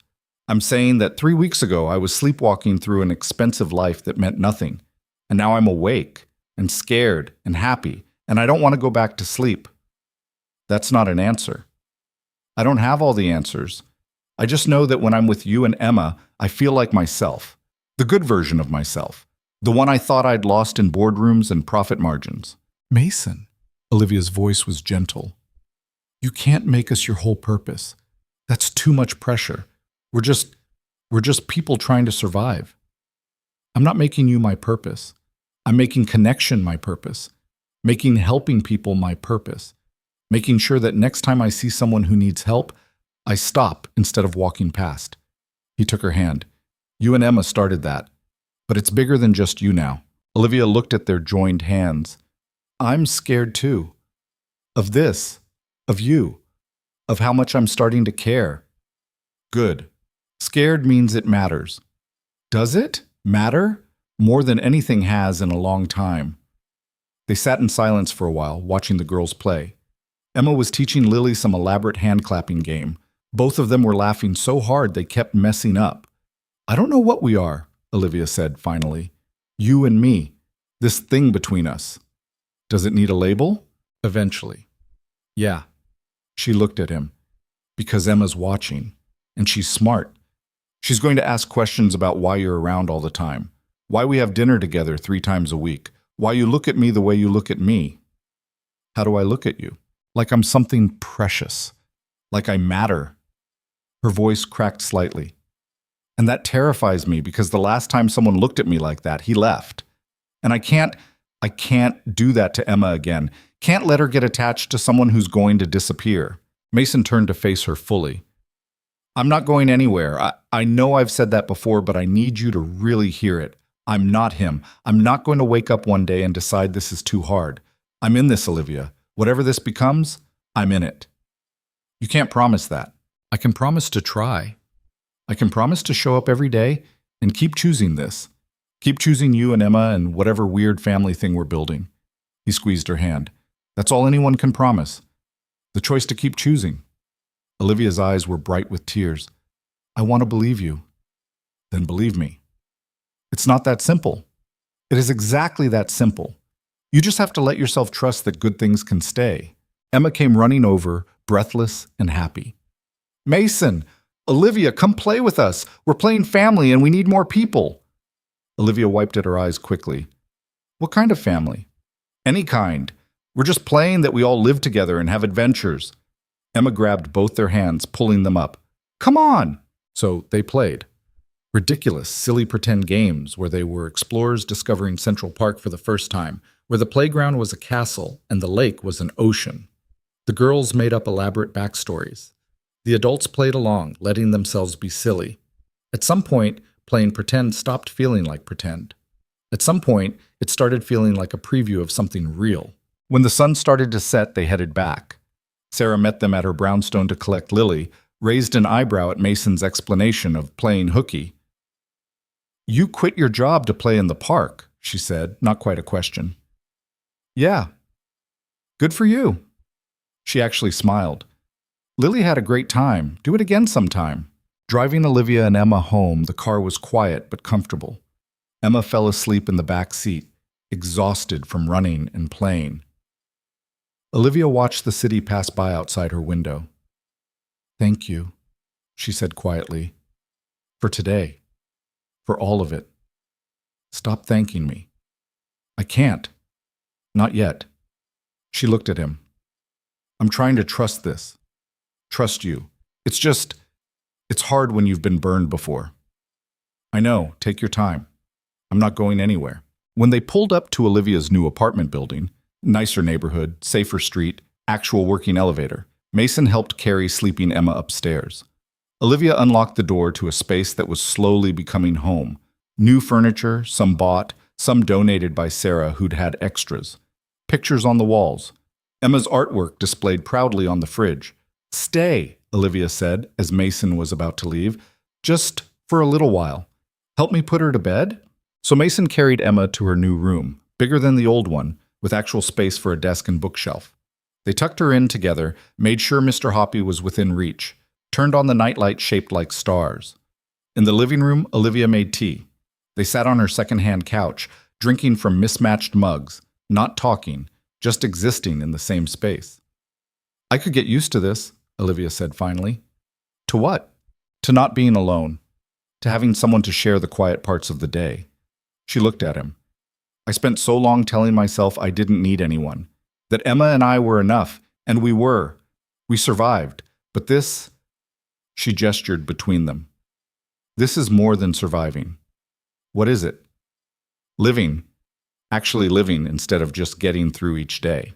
I'm saying that 3 weeks ago I was sleepwalking through an expensive life that meant nothing. And now I'm awake and scared and happy, and I don't want to go back to sleep. That's not an answer. I don't have all the answers. I just know that when I'm with you and Emma, I feel like myself, the good version of myself, the one I thought I'd lost in boardrooms and profit margins. Mason, Olivia's voice was gentle. You can't make us your whole purpose. That's too much pressure. We're just people trying to survive. I'm not making you my purpose. I'm making connection my purpose, making helping people my purpose, making sure that next time I see someone who needs help, I stop instead of walking past. He took her hand. You and Emma started that, but it's bigger than just you now. Olivia looked at their joined hands. I'm scared too. Of this, of you, of how much I'm starting to care. Good. Scared means it matters. Does it matter? More than anything has in a long time. They sat in silence for a while, watching the girls play. Emma was teaching Lily some elaborate hand-clapping game. Both of them were laughing so hard they kept messing up. I don't know what we are, Olivia said finally. You and me. This thing between us. Does it need a label? Eventually. Yeah. She looked at him. Because Emma's watching. And she's smart. She's going to ask questions about why you're around all the time. Why we have dinner together 3 times a week. Why you look at me the way you look at me. How do I look at you? Like I'm something precious. Like I matter. Her voice cracked slightly. And that terrifies me because the last time someone looked at me like that, he left. And I can't do that to Emma again. Can't let her get attached to someone who's going to disappear. Mason turned to face her fully. I'm not going anywhere. I know I've said that before, but I need you to really hear it. I'm not him. I'm not going to wake up one day and decide this is too hard. I'm in this, Olivia. Whatever this becomes, I'm in it. You can't promise that. I can promise to try. I can promise to show up every day and keep choosing this. Keep choosing you and Emma and whatever weird family thing we're building. He squeezed her hand. That's all anyone can promise. The choice to keep choosing. Olivia's eyes were bright with tears. I want to believe you. Then believe me. It's not that simple. It is exactly that simple. You just have to let yourself trust that good things can stay. Emma came running over, breathless and happy. Mason! Olivia, come play with us. We're playing family and we need more people. Olivia wiped at her eyes quickly. What kind of family? Any kind. We're just playing that we all live together and have adventures. Emma grabbed both their hands, pulling them up. Come on! So they played. Ridiculous, silly pretend games where they were explorers discovering Central Park for the first time, where the playground was a castle and the lake was an ocean. The girls made up elaborate backstories. The adults played along, letting themselves be silly. At some point, playing pretend stopped feeling like pretend. At some point, it started feeling like a preview of something real. When the sun started to set, they headed back. Sarah met them at her brownstone to collect Lily, raised an eyebrow at Mason's explanation of playing hooky. "You quit your job to play in the park," she said, not quite a question. "Yeah. Good for you." She actually smiled. "Lily had a great time. Do it again sometime." Driving Olivia and Emma home, the car was quiet but comfortable. Emma fell asleep in the back seat, exhausted from running and playing. Olivia watched the city pass by outside her window. "Thank you," she said quietly, "for today, for all of it. Stop thanking me." "I can't. Not yet." She looked at him. "I'm trying to trust this. Trust you. It's hard when you've been burned before." "I know. Take your time. I'm not going anywhere." When they pulled up to Olivia's new apartment building, nicer neighborhood, safer street, actual working elevator, Mason helped carry sleeping Emma upstairs. Olivia unlocked the door to a space that was slowly becoming home. New furniture, some bought, some donated by Sarah who'd had extras. Pictures on the walls. Emma's artwork displayed proudly on the fridge. "Stay," Olivia said as Mason was about to leave. "Just for a little while. Help me put her to bed?" So Mason carried Emma to her new room, bigger than the old one, with actual space for a desk and bookshelf. They tucked her in together, made sure Mr. Hoppy was within reach, turned on the nightlight shaped like stars. In the living room, Olivia made tea. They sat on her second-hand couch, drinking from mismatched mugs, not talking, just existing in the same space. "I could get used to this," Olivia said finally. "To what?" "To not being alone. To having someone to share the quiet parts of the day." She looked at him. "I spent so long telling myself I didn't need anyone, that Emma and I were enough, and we were. We survived. But this," she gestured between them, "this is more than surviving." "What is it?" "Living. Actually living instead of just getting through each day."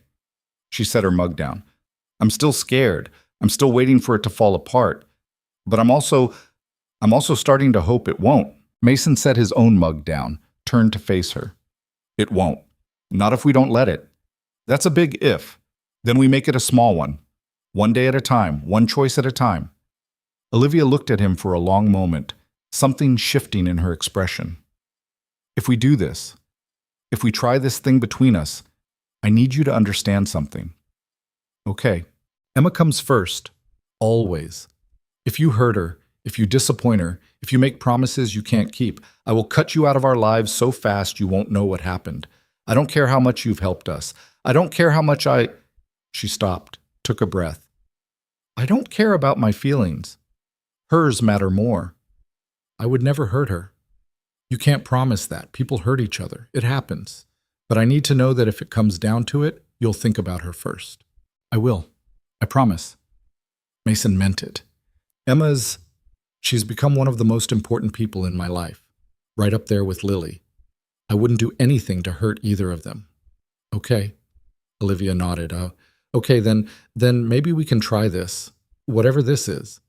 She set her mug down. "I'm still scared. I'm still waiting for it to fall apart. But I'm also starting to hope it won't." Mason set his own mug down, turned to face her. "It won't. Not if we don't let it. That's a big if. Then we make it a small one. One day at a time, one choice at a time." Olivia looked at him for a long moment, something shifting in her expression. "If we do this, if we try this thing between us, I need you to understand something." "Okay." "Emma comes first. Always. If you hurt her, if you disappoint her, if you make promises you can't keep, I will cut you out of our lives so fast you won't know what happened. I don't care how much you've helped us. I don't care how much I—" She stopped, took a breath. "I don't care about my feelings. Hers matter more. I would never hurt her. You can't promise that. People hurt each other. It happens. But I need to know that if it comes down to it, you'll think about her first." "I will. I promise." Mason meant it. She's become one of the most important people in my life, right up there with Lily. I wouldn't do anything to hurt either of them." "Okay." Olivia nodded. "Okay, then maybe we can try this. Whatever this is."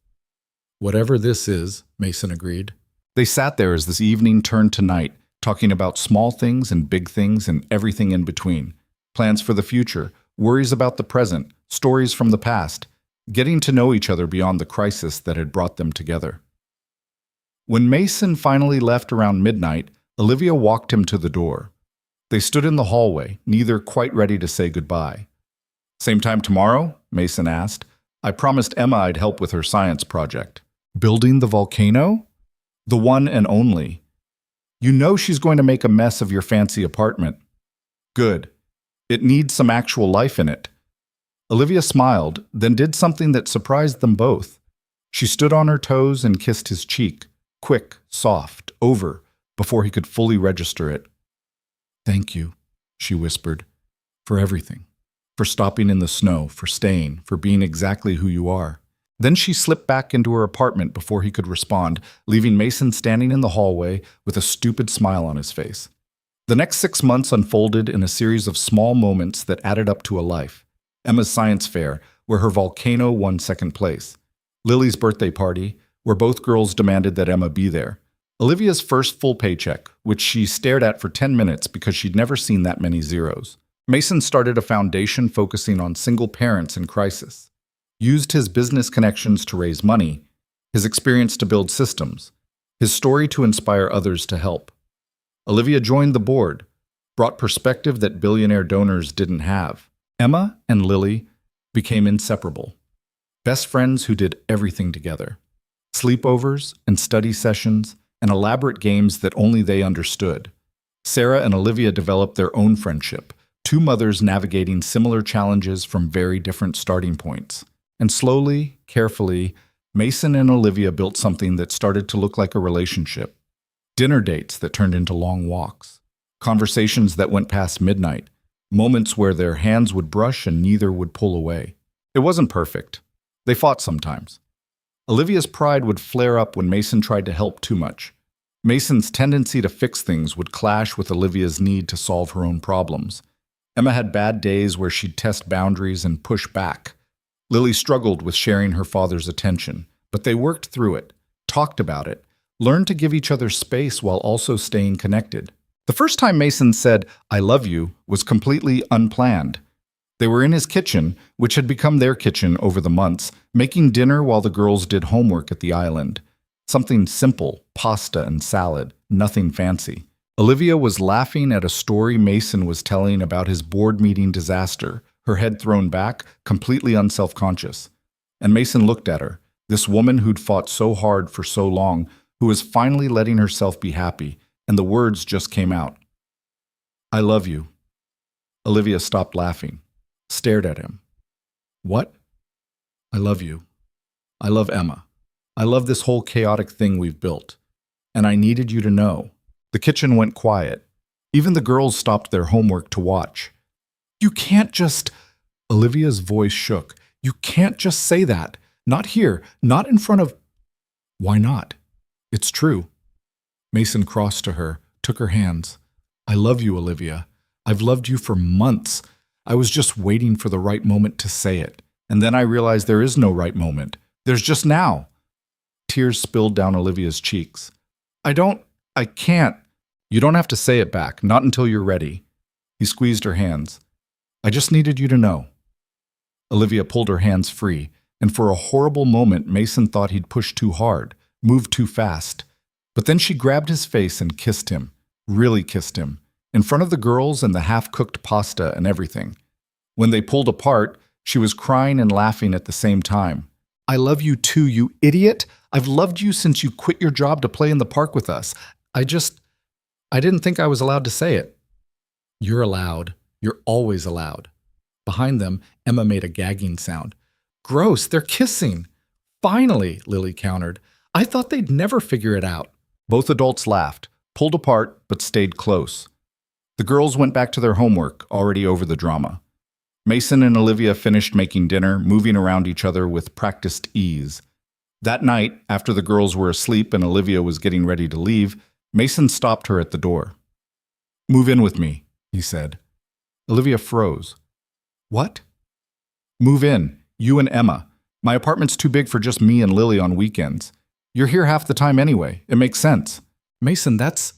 "Whatever this is," Mason agreed. They sat there as this evening turned to night, talking about small things and big things and everything in between. Plans for the future, worries about the present, stories from the past, getting to know each other beyond the crisis that had brought them together. When Mason finally left around midnight, Olivia walked him to the door. They stood in the hallway, neither quite ready to say goodbye. "Same time tomorrow?" Mason asked. "I promised Emma I'd help with her science project." "Building the volcano?" "The one and only. You know she's going to make a mess of your fancy apartment." "Good. It needs some actual life in it." Olivia smiled, then did something that surprised them both. She stood on her toes and kissed his cheek, quick, soft, over, before he could fully register it. "Thank you," she whispered, "for everything. For stopping in the snow, for staying, for being exactly who you are." Then she slipped back into her apartment before he could respond, leaving Mason standing in the hallway with a stupid smile on his face. The next 6 months unfolded in a series of small moments that added up to a life. Emma's science fair, where her volcano won second place. Lily's birthday party, where both girls demanded that Emma be there. Olivia's first full paycheck, which she stared at for 10 minutes because she'd never seen that many zeros. Mason started a foundation focusing on single parents in crisis, used his business connections to raise money, his experience to build systems, his story to inspire others to help. Olivia joined the board, brought perspective that billionaire donors didn't have. Emma and Lily became inseparable, best friends who did everything together. Sleepovers and study sessions and elaborate games that only they understood. Sarah and Olivia developed their own friendship, two mothers navigating similar challenges from very different starting points. And slowly, carefully, Mason and Olivia built something that started to look like a relationship. Dinner dates that turned into long walks, conversations that went past midnight, moments where their hands would brush and neither would pull away. It wasn't perfect. They fought sometimes. Olivia's pride would flare up when Mason tried to help too much. Mason's tendency to fix things would clash with Olivia's need to solve her own problems. Emma had bad days where she'd test boundaries and push back. Lily struggled with sharing her father's attention, but they worked through it, talked about it, learned to give each other space while also staying connected. The first time Mason said, "I love you," was completely unplanned. They were in his kitchen, which had become their kitchen over the months, making dinner while the girls did homework at the island. Something simple, pasta and salad, nothing fancy. Olivia was laughing at a story Mason was telling about his board meeting disaster, her head thrown back, completely unselfconscious. And Mason looked at her, this woman who'd fought so hard for so long, who was finally letting herself be happy, and the words just came out. "I love you." Olivia stopped laughing, stared at him. "What?" "I love you. I love Emma. I love this whole chaotic thing we've built. And I needed you to know." The kitchen went quiet. Even the girls stopped their homework to watch. "You can't just—" Olivia's voice shook. "You can't just say that. Not here. Not in front of—" "Why not? It's true." Mason crossed to her, took her hands. "I love you, Olivia. I've loved you for months. I was just waiting for the right moment to say it. And then I realized there is no right moment. There's just now." Tears spilled down Olivia's cheeks. I can't." "You don't have to say it back, not until you're ready." He squeezed her hands. "I just needed you to know." Olivia pulled her hands free, and for a horrible moment Mason thought he'd pushed too hard, moved too fast. But then she grabbed his face and kissed him, really kissed him, in front of the girls and the half-cooked pasta and everything. When they pulled apart, she was crying and laughing at the same time. "I love you too, you idiot! I've loved you since you quit your job to play in the park with us. I didn't think I was allowed to say it." "You're allowed. You're always allowed." Behind them, Emma made a gagging sound. "Gross, they're kissing." "Finally," Lily countered. "I thought they'd never figure it out." Both adults laughed, pulled apart, but stayed close. The girls went back to their homework, already over the drama. Mason and Olivia finished making dinner, moving around each other with practiced ease. That night, after the girls were asleep and Olivia was getting ready to leave, Mason stopped her at the door. "Move in with me," he said. Olivia froze. "What?" "Move in, you and Emma. My apartment's too big for just me and Lily on weekends. You're here half the time anyway. It makes sense." "Mason, that's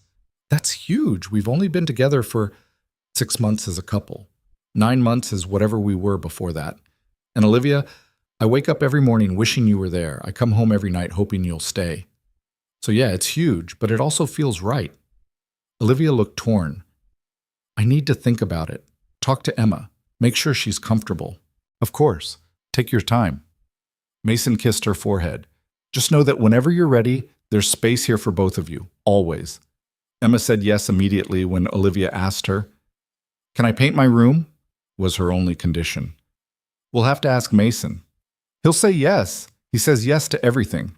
huge. We've only been together for 6 months as a couple. 9 months is whatever we were before that. And Olivia, I wake up every morning wishing you were there. I come home every night hoping you'll stay. So yeah, it's huge, but it also feels right." Olivia looked torn. "I need to think about it. Talk to Emma. Make sure she's comfortable." "Of course. Take your time." Mason kissed her forehead. "Just know that whenever you're ready, there's space here for both of you. Always." Emma said yes immediately when Olivia asked her. "Can I paint my room?" was her only condition. "We'll have to ask Mason." "He'll say yes. He says yes to everything."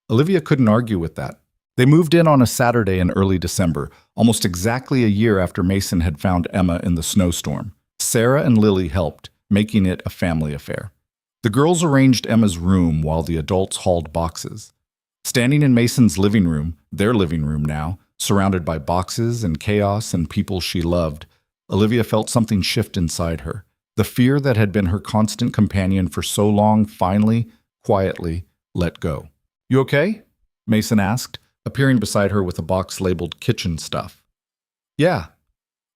Olivia couldn't argue with that. They moved in on a Saturday in early December, almost exactly a year after Mason had found Emma in the snowstorm. Sarah and Lily helped, making it a family affair. The girls arranged Emma's room while the adults hauled boxes. Standing in Mason's living room, their living room now, surrounded by boxes and chaos and people she loved, Olivia felt something shift inside her. The fear that had been her constant companion for so long finally, quietly, let go. "You okay?" Mason asked, appearing beside her with a box labeled kitchen stuff. Yeah.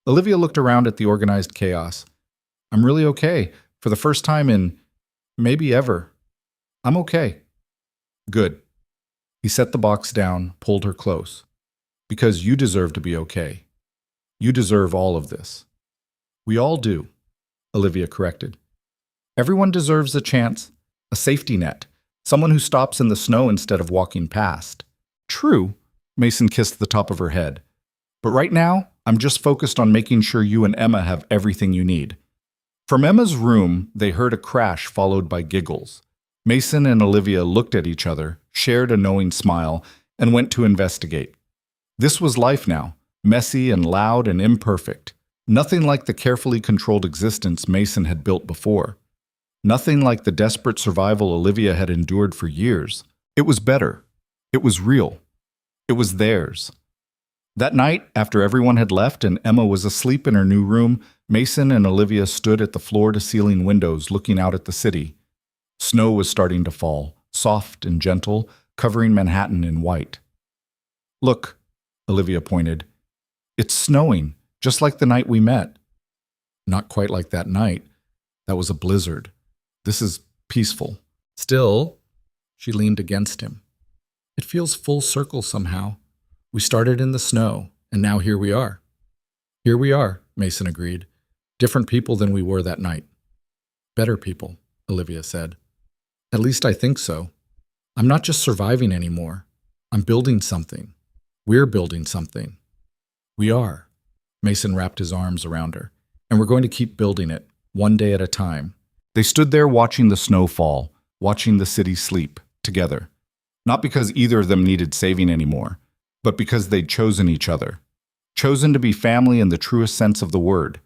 Olivia looked around at the organized chaos. I'm really okay, for the first time in maybe ever. I'm okay. Good. He set the box down, pulled her close. Because you deserve to be okay. You deserve all of this. We all do, Olivia corrected. Everyone deserves a chance, a safety net, someone who stops in the snow instead of walking past. True, Mason kissed the top of her head. But right now, I'm just focused on making sure you and Emma have everything you need. From Emma's room, they heard a crash followed by giggles. Mason and Olivia looked at each other, shared a knowing smile, and went to investigate. This was life now, messy and loud and imperfect. Nothing like the carefully controlled existence Mason had built before. Nothing like the desperate survival Olivia had endured for years. It was better. It was real. It was theirs. That night, after everyone had left and Emma was asleep in her new room, Mason and Olivia stood at the floor-to-ceiling windows looking out at the city. Snow was starting to fall, soft and gentle, covering Manhattan in white. Look, Olivia pointed. It's snowing, just like the night we met. Not quite like that night. That was a blizzard. This is peaceful. Still, she leaned against him. It feels full circle somehow. We started in the snow, and now here we are. Here we are, Mason agreed. Different people than we were that night. Better people, Olivia said. At least I think so. I'm not just surviving anymore. I'm building something. We're building something. We are. Mason wrapped his arms around her. And we're going to keep building it, one day at a time. They stood there watching the snow fall, watching the city sleep, together. Not because either of them needed saving anymore, but because they'd chosen each other. Chosen to be family in the truest sense of the word.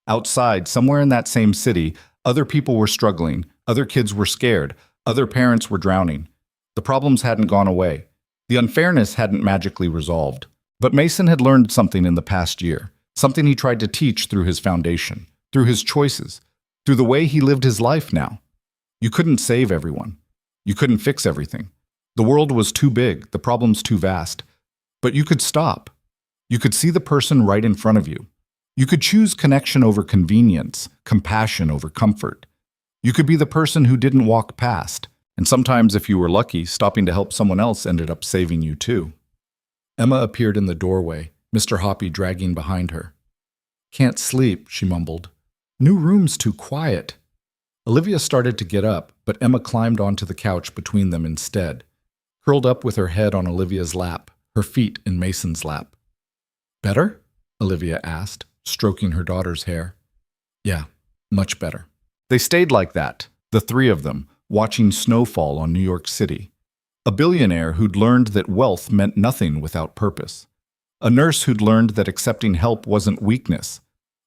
Outside, somewhere in that same city, other people were struggling, other kids were scared, other parents were drowning. The problems hadn't gone away. The unfairness hadn't magically resolved. But Mason had learned something in the past year, something he tried to teach through his foundation, through his choices, through the way he lived his life now. You couldn't save everyone. You couldn't fix everything. The world was too big, the problems too vast. But you could stop. You could see the person right in front of you. You could choose connection over convenience, compassion over comfort. You could be the person who didn't walk past, and sometimes, if you were lucky, stopping to help someone else ended up saving you too. Emma appeared in the doorway, Mr. Hoppy dragging behind her. Can't sleep, she mumbled. New room's too quiet. Olivia started to get up, but Emma climbed onto the couch between them instead, curled up with her head on Olivia's lap, her feet in Mason's lap. Better? Olivia asked, stroking her daughter's hair. Yeah, much better. They stayed like that, the three of them, watching snowfall on New York City. A billionaire who'd learned that wealth meant nothing without purpose. A nurse who'd learned that accepting help wasn't weakness.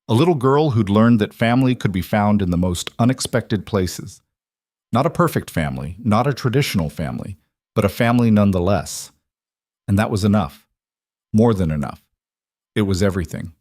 A little girl who'd learned that family could be found in the most unexpected places. Not a perfect family, not a traditional family, but a family nonetheless. And that was enough. More than enough. It was everything.